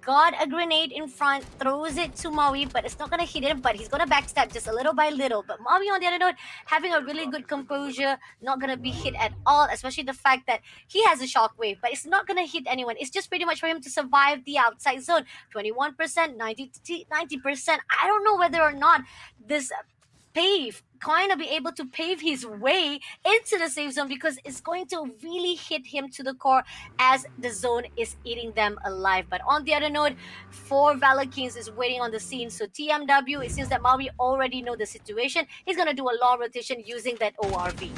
Got a grenade in front, throws it to Maui, but it's not gonna hit him, but he's gonna backstab just a little by little. But Maui, on the other note, having a really good composure, not gonna be hit at all, especially the fact that he has a shockwave, but it's not gonna hit anyone. It's just pretty much for him to survive the outside zone. 21%, 90%. I don't know whether or not this pave kind of be able to pave his way into the safe zone, because it's going to really hit him to the core as the zone is eating them alive. But on the other note, 4 Valor Kings is waiting on the scene. So TMW, it seems that Maui already know the situation. He's going to do a long rotation using that ORV.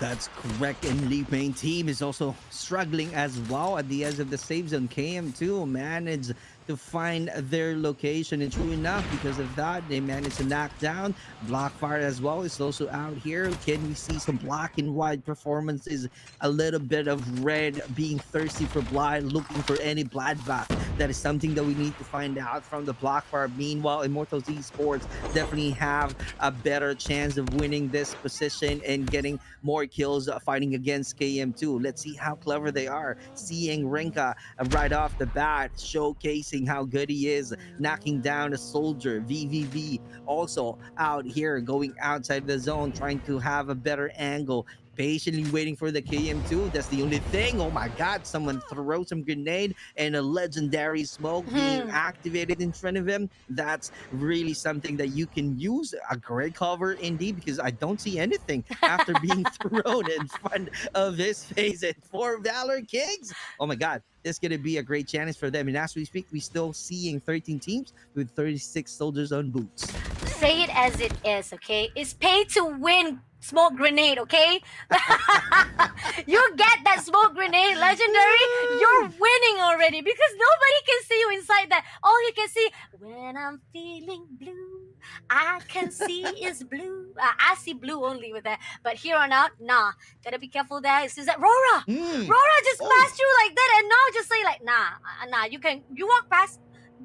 That's correct. And Lee Payne team is also struggling as well at the edge of the safe zone. KM2 managed to find their location, and true enough, because of that, they managed to knock down Blockfire as well. It's also out here. Can we see some black and white performances? A little bit of red, being thirsty for blood, looking for any bloodbath. That is something that we need to find out from the Blockfire. Meanwhile, Immortals Esports definitely have a better chance of winning this position and getting more kills fighting against KM2. Let's see how clever they are. Seeing Rinka right off the bat, showcasing how good he is, knocking down a soldier. VVV also out here going outside the zone, trying to have a better angle. patiently waiting for the KM2. That's the only thing. Oh my God! Someone throw some grenade and a legendary smoke being Mhm. activated in front of him. That's really something that you can use. A great cover indeed, because I don't see anything after being thrown in front of his face. And for Valor Kings, oh my God, this is going to be a great challenge for them. And as we speak, we're still seeing 13 teams with 36 soldiers on boots. Say it as it is, okay? It's pay to win smoke grenade, okay? You get that smoke grenade legendary, you're winning already because nobody can see you inside that. All you can see, when I'm feeling blue, I can see is blue. I see blue only with that. But here on out, nah. Gotta be careful there. It says that Rora! Mm. Rora just Oh. passed through like that and now just say like, nah, you walk past,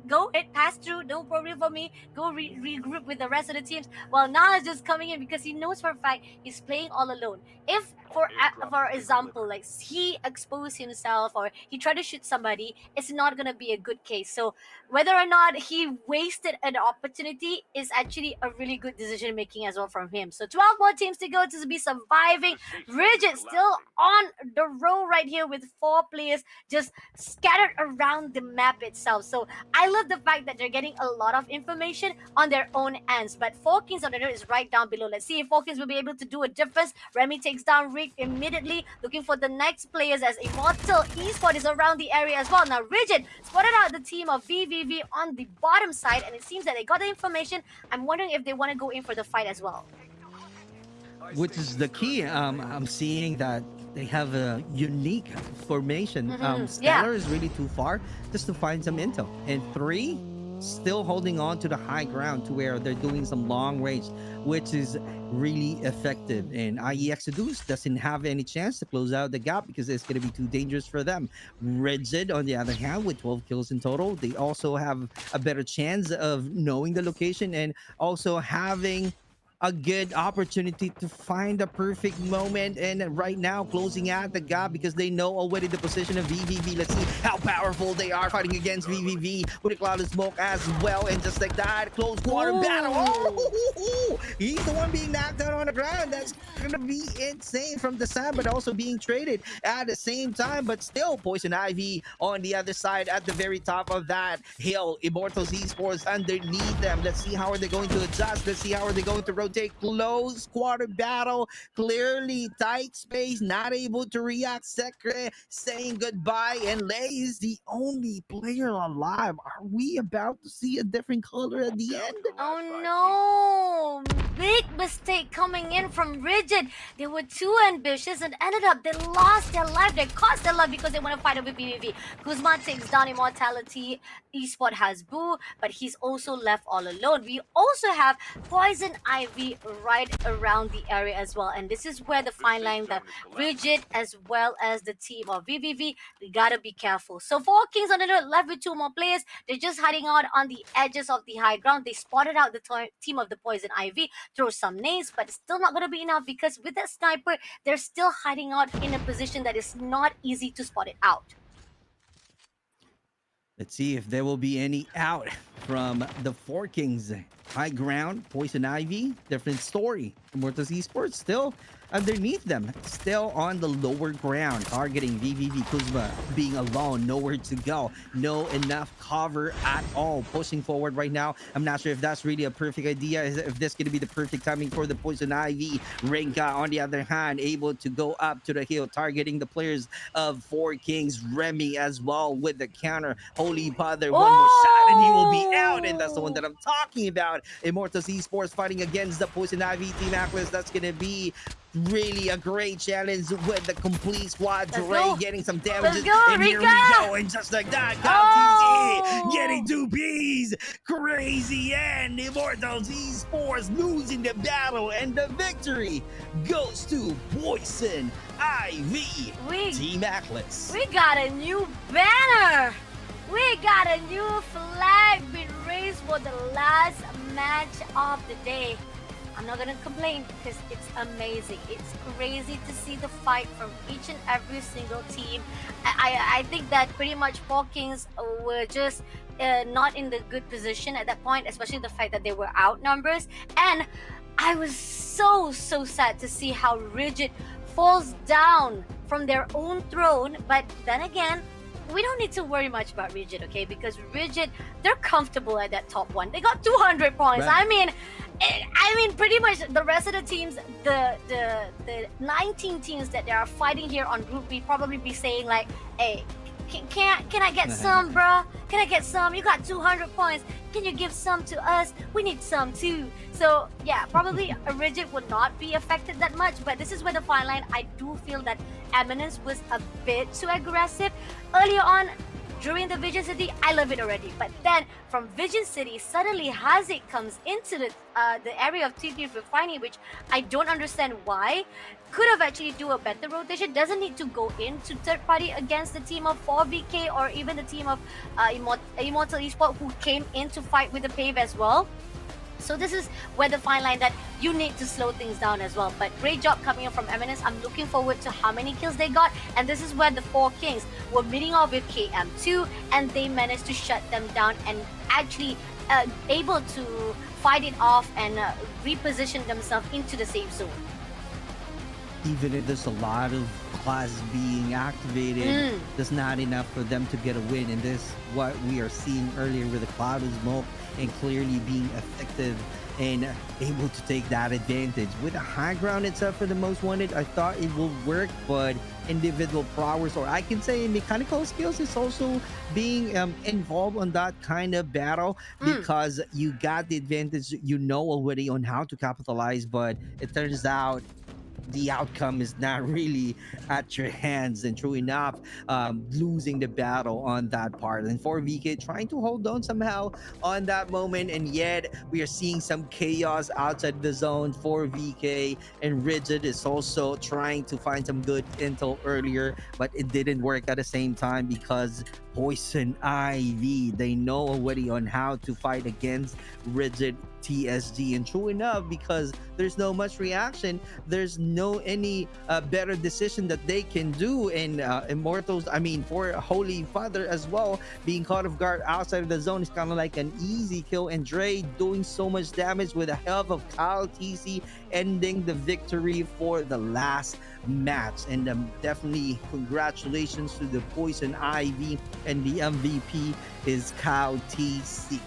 go ahead, pass through, no problem for me. Go regroup with the rest of the teams. Well, Nas is just coming in because he knows for a fact he's playing all alone. If, for example, like he exposed himself or he tried to shoot somebody, it's not gonna be a good case. So whether or not he wasted an opportunity is actually a really good decision making as well from him. So 12 more teams to go to be surviving. Rigid still on the row right here with 4 players just scattered around the map itself. So I love the fact that they're getting a lot of information on their own ends. But Four Kings on the note is right down below. Let's see if Four Kings will be able to do a difference. Remy takes down Rick immediately, looking for the next players as Immortal Esport is around the area as well. Now Rigid spotted out the team of VVV on the bottom side, and it seems that they got the information. I'm wondering if they want to go in for the fight as well. Which is the key. I'm seeing that they have a unique formation. Stellar is really too far just to find some intel. And 3, still holding on to the high ground to where they're doing some long range, which is really effective. And IEX Seduce doesn't have any chance to close out the gap because it's going to be too dangerous for them. Rigid, on the other hand, with 12 kills in total, they also have a better chance of knowing the location and also having a good opportunity to find the perfect moment. And right now, closing out the gap because they know already the position of VVV. Let's see how powerful they are fighting against VVV with a cloud of smoke as well. And just like that, close quarter battle. Oh, he's the one being knocked out on the ground. That's gonna be insane from the side, but also being traded at the same time. But still, Poison Ivy on the other side at the very top of that hill. Immortals Esports underneath them. Let's see how are they going to adjust. Let's see how are they going to rotate. Close quarter battle, clearly tight space, not able to react. Secre saying goodbye, and Lei is the only player alive. Are we about to see a different color at the end? Oh no! Big mistake coming in from Rigid. They were too ambitious and ended up they lost their life. They cost their life because they want to fight over PvP. Kuzma takes down Immortality. Esport has Boo, but he's also left all alone. We also have Poison Ivy right around the area as well. And this is where the fine line that Rigid as well as the team of VVV, we gotta be careful. So 4 Kings on the note left with 2 more players. They're just hiding out on the edges of the high ground. They spotted out the team of the Poison Ivy, throw some nades, but it's still not gonna be enough because with that sniper, they're still hiding out in a position that is not easy to spot it out. Let's see if there will be any out from the 4 Kings. High ground, Poison Ivy, different story. Immortals Esports still underneath them, still on the lower ground, targeting VVV. Kuzma being alone, nowhere to go, no enough cover at all. Pushing forward right now. I'm not sure if that's really a perfect idea, if this going to be the perfect timing for the Poison Ivy. Renka, on the other hand, able to go up to the hill, targeting the players of 4 Kings. Remy as well with the counter. Holy Father, one more shot and he will be out, and that's the one that I'm talking about. Immortals Esports fighting against the Poison Ivy Team Atlas. That's going to be really a great challenge with the complete squad. Dre getting some damages. And here we go. And just like that, TC getting 2 Ps. Crazy end. Immortals Esports losing the battle. And the victory goes to Poison Ivy Team Atlas. We got a new banner. We got a new flag being raised for the last match of the day. I'm not gonna complain because it's amazing. It's crazy to see the fight from each and every single team. I think that pretty much 4 Kings were just not in the good position at that point, especially the fact that they were outnumbers. And I was so sad to see how Rigid falls down from their own throne. But then again, we don't need to worry much about Rigid, okay? Because Rigid, they're comfortable at that top one. They got 200 points. Right. I mean, pretty much the rest of the teams, the 19 teams that they are fighting here on Group B, probably be saying like, "Hey, can I get some, bruh? Can I get some? You got 200 points. Can you give some to us? We need some too." So yeah, probably a Rigid would not be affected that much. But this is where the fine line. I do feel that Eminence was a bit too aggressive earlier on. During the Vision City, I love it already. But then from Vision City, suddenly Haziq comes into the area of TT Refining, which I don't understand why. Could have actually do a better rotation. Doesn't need to go into third party against the team of 4VK or even the team of Immortal Esport, who came in to fight with the Pave as well. So this is where the fine line that you need to slow things down as well. But great job coming up from Eminence. I'm looking forward to how many kills they got. And this is where the 4 Kings were meeting off with KM2, and they managed to shut them down and actually able to fight it off and reposition themselves into the safe zone. Even if there's a lot of class being activated, that's not enough for them to get a win. And this what we are seeing earlier with the cloud of smoke and clearly being effective and able to take that advantage. With the high ground itself for the most wanted, I thought it will work, but individual prowess, or I can say mechanical skills, is also being involved on that kind of battle because you got the advantage, you know already on how to capitalize, but it turns out the outcome is not really at your hands, and true enough, losing the battle on that part. And for VK trying to hold on somehow on that moment, and yet we are seeing some chaos outside the zone for VK, and Rigid is also trying to find some good intel earlier, but it didn't work at the same time because Poison Ivy, they know already on how to fight against Rigid TSG. And true enough, because there's no much reaction, there's no any better decision that they can do. And Immortals, I mean, for Holy Father as well, being caught off guard outside of the zone is kind of like an easy kill, and Dre doing so much damage with the help of Kyle TC, ending the victory for the last match. And definitely congratulations to the Poison Ivy, and the MVP is Kyle TC.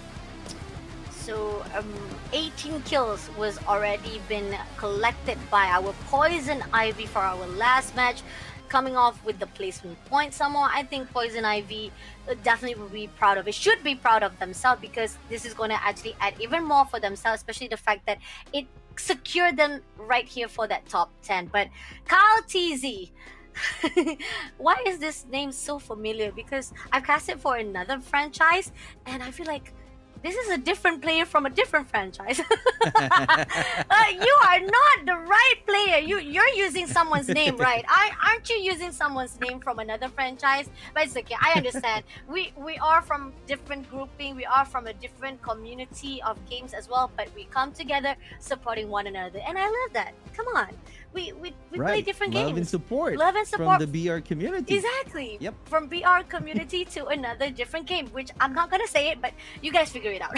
So 18 kills was already been collected by our Poison Ivy for our last match, coming off with the placement point somehow. I think Poison Ivy definitely will be proud of it, should be proud of themselves, because this is going to actually add even more for themselves, especially the fact that it secured them right here for that top 10. But Kyle TZ, why is this name so familiar? Because I've cast it for another franchise, and I feel like this is a different player from a different franchise. You are not the right player. You're using someone's name, right? Aren't you using someone's name from another franchise? But it's okay. I understand. We are from different grouping. We are from a different community of games as well. But we come together supporting one another, and I love that. Come on. We play different games. Love and support from the BR community. Exactly. Yep. From BR community to another different game, which I'm not gonna say it, but you guys figure it out.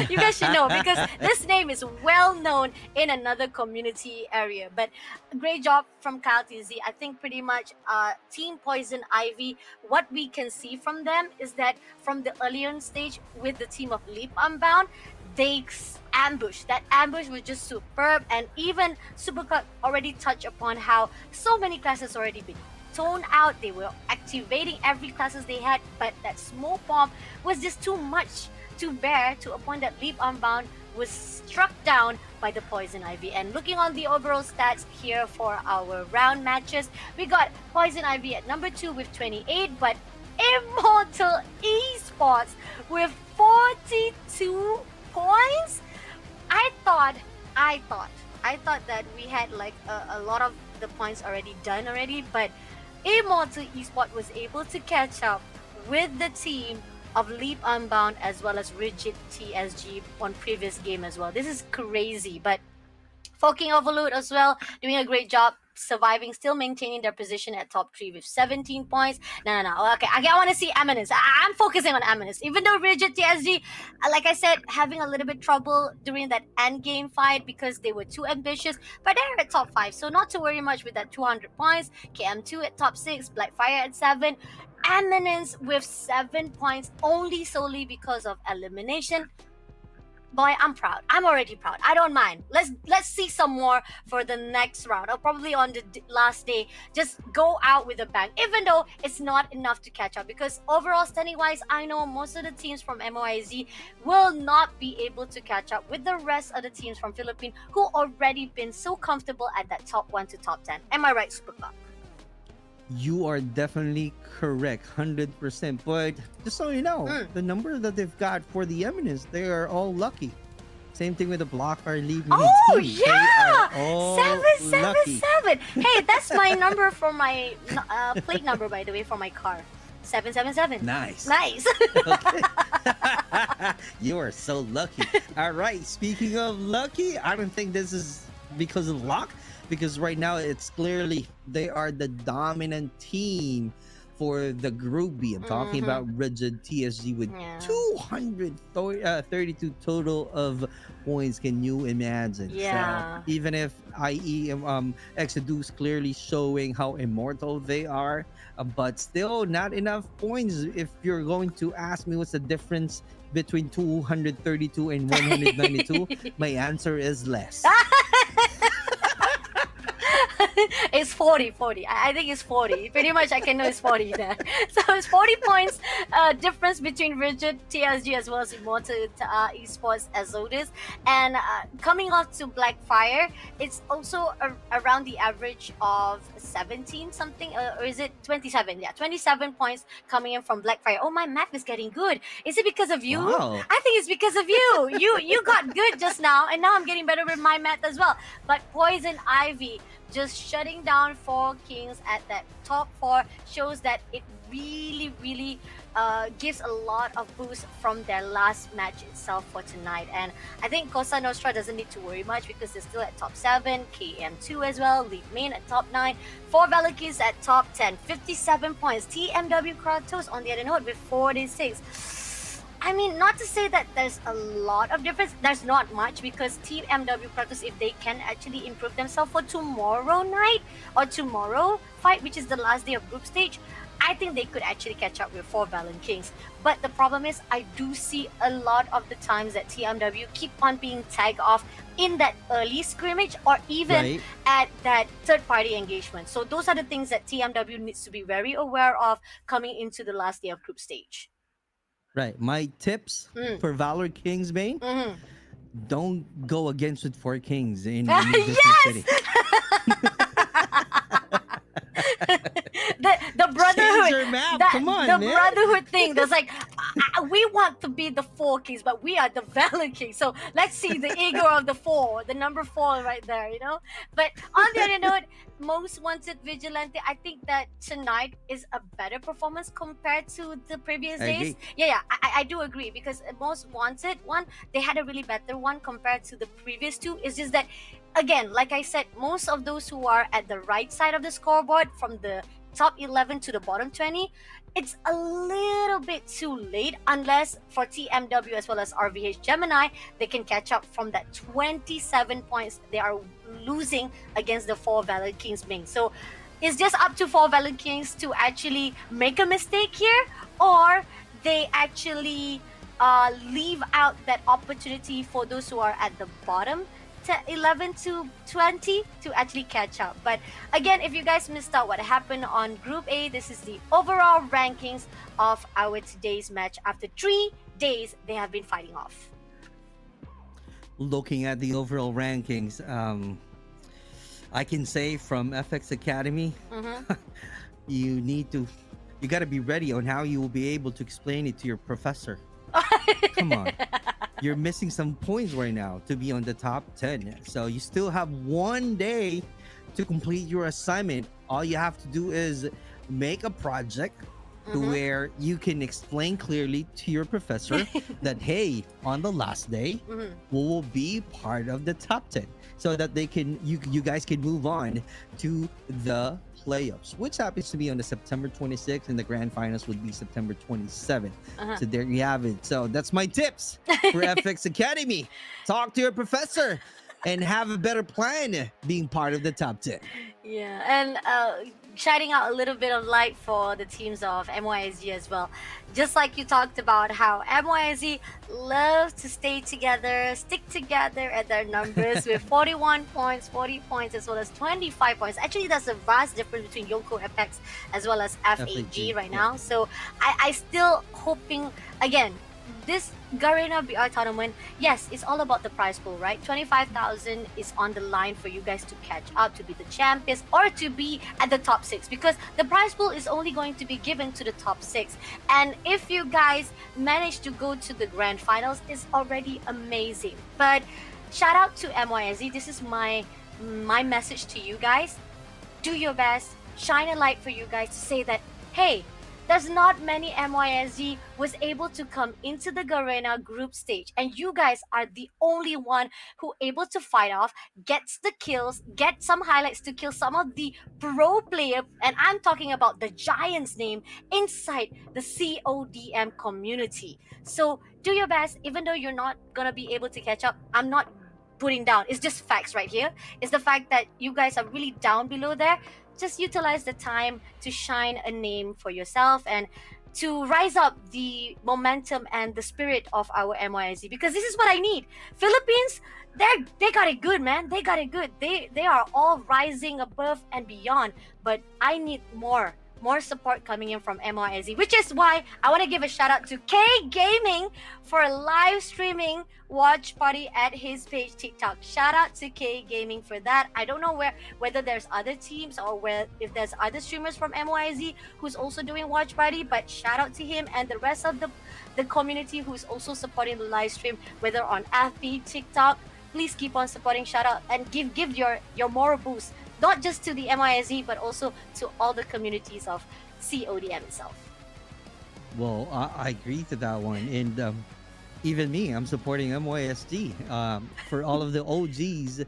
You guys should know, because this name is well known in another community area. But great job from Kyle TZ. I think pretty much Team Poison Ivy, what we can see from them is that from the earlier stage with the team of Leap Unbound, they ambush. That ambush was just superb, and even Supercut already touched upon how so many classes already been toned out. They were activating every classes they had, but that smoke bomb was just too much to bear, to a point that Leap Unbound was struck down by the Poison Ivy. And looking on the overall stats here for our round matches, we got Poison Ivy at number 2 with 28, but Immortal Esports with 42 points. I thought that we had like a lot of the points already done already, but Immortal Esport was able to catch up with the team of Leap Unbound as well as Rigid TSG on previous game as well. This is crazy. But Fucking Overload as well, doing a great job. surviving, still maintaining their position at top 3 with 17 points. No. Okay, I want to see Eminence. I'm focusing on Eminence. Even though Rigid TSG, like I said, having a little bit trouble during that end game fight because they were too ambitious, but they're at top 5, so not to worry much with that 200 points. KM2 at top 6, Blackfire at 7, Eminence with 7 points only solely because of elimination. Boy, I'm proud. I'm already proud. I don't mind. Let's see some more for the next round, or probably on the last day. Just go out with a bang, even though it's not enough to catch up. Because overall, standing wise, I know most of the teams from MOIZ will not be able to catch up with the rest of the teams from Philippines who already been so comfortable at that top 1 to top 10. Am I right, Supercup? You are definitely correct, 100%. But just so you know, the number that they've got for the Eminence, they are all lucky. Same thing with the Blocker leaving Oh team. yeah, They are all 777. Hey, that's my number for my plate number, by the way, for my car. 777. Nice. Nice. Okay. You are so lucky. All right. Speaking of lucky, I don't think this is because of luck, because right now it's clearly they are the dominant team for the Group B. I'm talking about Rigid TSG with 232 total of points. Can you imagine? Yeah. So even if IE Exodus clearly showing how immortal they are, but still not enough points. If you're going to ask me what's the difference between 232 and 192, my answer is less. It's 40. I think it's 40. Pretty much I can know it's 40 there. So it's 40 points difference between Rigid TSG as well as Immortal Esports Exodus. And coming off to Blackfire, it's also around the average of 17 something, or is it 27? Yeah, 27 points coming in from Blackfire. Oh, my math is getting good. Is it because of you? Wow. I think it's because of you. You got good just now, and now I'm getting better with my math as well. But Poison Ivy just shutting down 4 Kings at that top 4 shows that it really gives a lot of boost from their last match itself for tonight. And I think Cosa Nostra doesn't need to worry much because they're still at top 7, KM2 as well, Lead Main at top 9, 4 Valakis at top 10, 57 points, TMW Kratos on the other note with 46. I mean, not to say that there's a lot of difference. There's not much, because Team MW Kratos, if they can actually improve themselves for tomorrow night or tomorrow fight, which is the last day of group stage, I think they could actually catch up with 4 Valiant Kings. But the problem is, I do see a lot of the times that TMW keep on being tagged off in that early scrimmage or even at that third-party engagement. So those are the things that TMW needs to be very aware of coming into the last day of group stage. Right. My tips for Valor Kings, Bane, don't go against with 4 Kings in this city. the brotherhood. Change your map. Come on, the man. brotherhood thing. That's like, we want to be the 4 Kings, but we are the Valor Kings. So let's see the ego of the 4, the number 4 right there, you know. But on the other note, Most Wanted Vigilante, I think that tonight is a better performance compared to the previous days. Yeah, I do agree, because Most Wanted one, they had a really better one compared to the previous 2. It's just that, again, like I said, most of those who are at the right side of the scoreboard, from the top 11 to the bottom 20, it's a little bit too late, unless for TMW as well as RVH Gemini, they can catch up from that 27 points they are losing against the 4 Valor Kings Ming. So it's just up to 4 Valor Kings to actually make a mistake here, or they actually leave out that opportunity for those who are at the bottom 11 to 20 to actually catch up. But again, if you guys missed out what happened on Group A, this is the overall rankings of our today's match after 3 days they have been fighting off. Looking at the overall rankings, I can say from FX Academy, you got to be ready on how you will be able to explain it to your professor. Come on. You're missing some points right now to be on the top 10. So you still have 1 day to complete your assignment. All you have to do is make a project, to Mm-hmm. where you can explain clearly to your professor that, hey, on the last day, Mm-hmm. we will be part of the top 10 so that they can you guys can move on to the playoffs, which happens to be on the September 26th, and the grand finals would be September 27th. Uh-huh. So there you have it. So that's my tips for FX Academy. Talk to your professor and have a better plan being part of the top 10. Yeah, and shining out a little bit of light for the teams of MYSG as well. Just like you talked about how MYSG love to stay together, stick together at their numbers with 41 points, 40 points, as well as 25 points. Actually, there's a vast difference between Yoko Apex as well as FAG right now. So I still hoping, again, this Garena BR tournament, yes, it's all about the prize pool, right? 25,000 is on the line for you guys to catch up, to be the champions, or to be at the top 6, because the prize pool is only going to be given to the top 6. And if you guys manage to go to the grand finals, it's already amazing. But shout out to MYSZ. This is my message to you guys. Do your best, shine a light for you guys to say that, hey, there's not many MYSG was able to come into the Garena group stage, and you guys are the only one who able to fight off, gets the kills, get some highlights to kill some of the pro player, and I'm talking about the Giants name inside the CODM community. So do your best, even though you're not gonna be able to catch up. I'm not putting down. It's just facts right here. It's the fact that you guys are really down below there. Just utilize the time to shine a name for yourself and to rise up the momentum and the spirit of our MYSC, because this is what I need. Philippines, they got it good, man. They got it good. They are all rising above and beyond, but I need more support coming in from MYSC, which is why I want to give a shout out to K Gaming for live streaming watch party at his page TikTok. Shout out to K Gaming for that. I don't know whether there's other teams or if there's other streamers from MYZ who's also doing watch party, but shout out to him and the rest of the community who's also supporting the live stream, whether on FB, TikTok. Please keep on supporting. Shout out and give your moral boost, not just to the MYSZ but also to all the communities of CODM itself. Well, I agree to that one, and even me, I'm supporting MYSD. For all of the OGs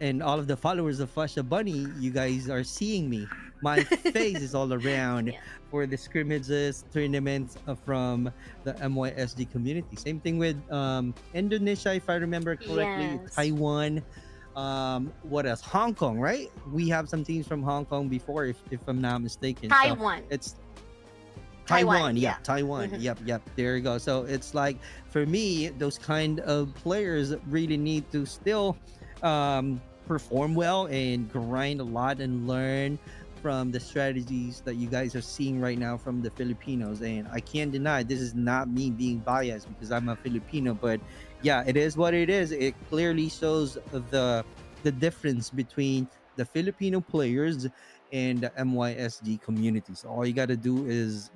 and all of the followers of Fasha Bunny, you guys are seeing me. My face is all around Yeah. for the scrimmages, tournaments from the MYSD community. Same thing with Indonesia, if I remember correctly, Yes. Taiwan. What else? Hong Kong, right? We have some teams from Hong Kong before, if I'm not mistaken. So Taiwan. it's Taiwan, Taiwan, yeah. Taiwan. Mhm. Yep. There you go. So it's like, for me, those kind of players really need to still perform well and grind a lot and learn from the strategies that you guys are seeing right now from the Filipinos. And I can't deny, this is not me being biased because I'm a Filipino, but yeah, it is what it is. It clearly shows the difference between the Filipino players and the MYSG community. So all you got to do is,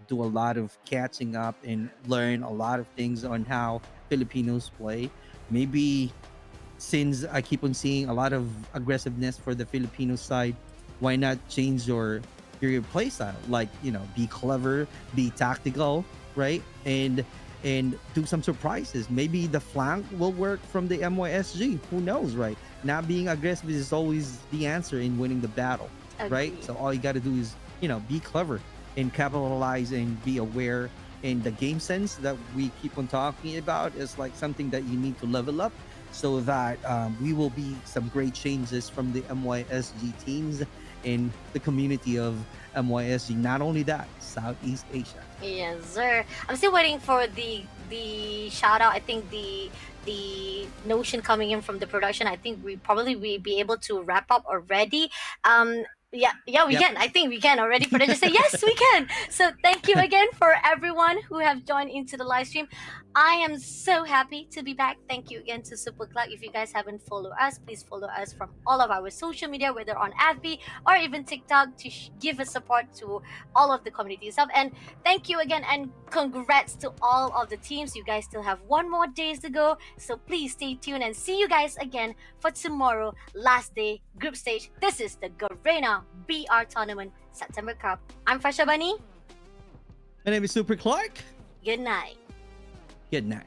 do a lot of catching up and learn a lot of things on how Filipinos play. Maybe, since I keep on seeing a lot of aggressiveness for the Filipino side, why not change your play style? Like, be clever, be tactical, right? And do some surprises. Maybe the flank will work from the MYSG. Who knows, right? Not being aggressive is always the answer in winning the battle, right? Agree. So all you got to do is, be clever and capitalize and be aware. And the game sense that we keep on talking about is like something that you need to level up, so that we will be some great changes from the MYSG teams in the community of MYSG. Not only that, Southeast Asia. Yes, sir. I'm still waiting for the shout out. I think the notion coming in from the production. I think we probably will be able to wrap up already. Yeah, we Yep. can. I think we can already. Production say yes, we can. So thank you again for everyone who have joined into the live stream. I am so happy to be back. Thank you again to Super Club. If you guys haven't followed us, please follow us from all of our social media, whether on FB or even TikTok, to give us support to all of the community stuff. And thank you again, and congrats to all of the teams. You guys still have one more days to go, so please stay tuned and see you guys again for tomorrow, last day, group stage. This is the Garena BR Tournament September Cup. I'm Fasha Bunny. My name is Super Clark. Good night. Good night.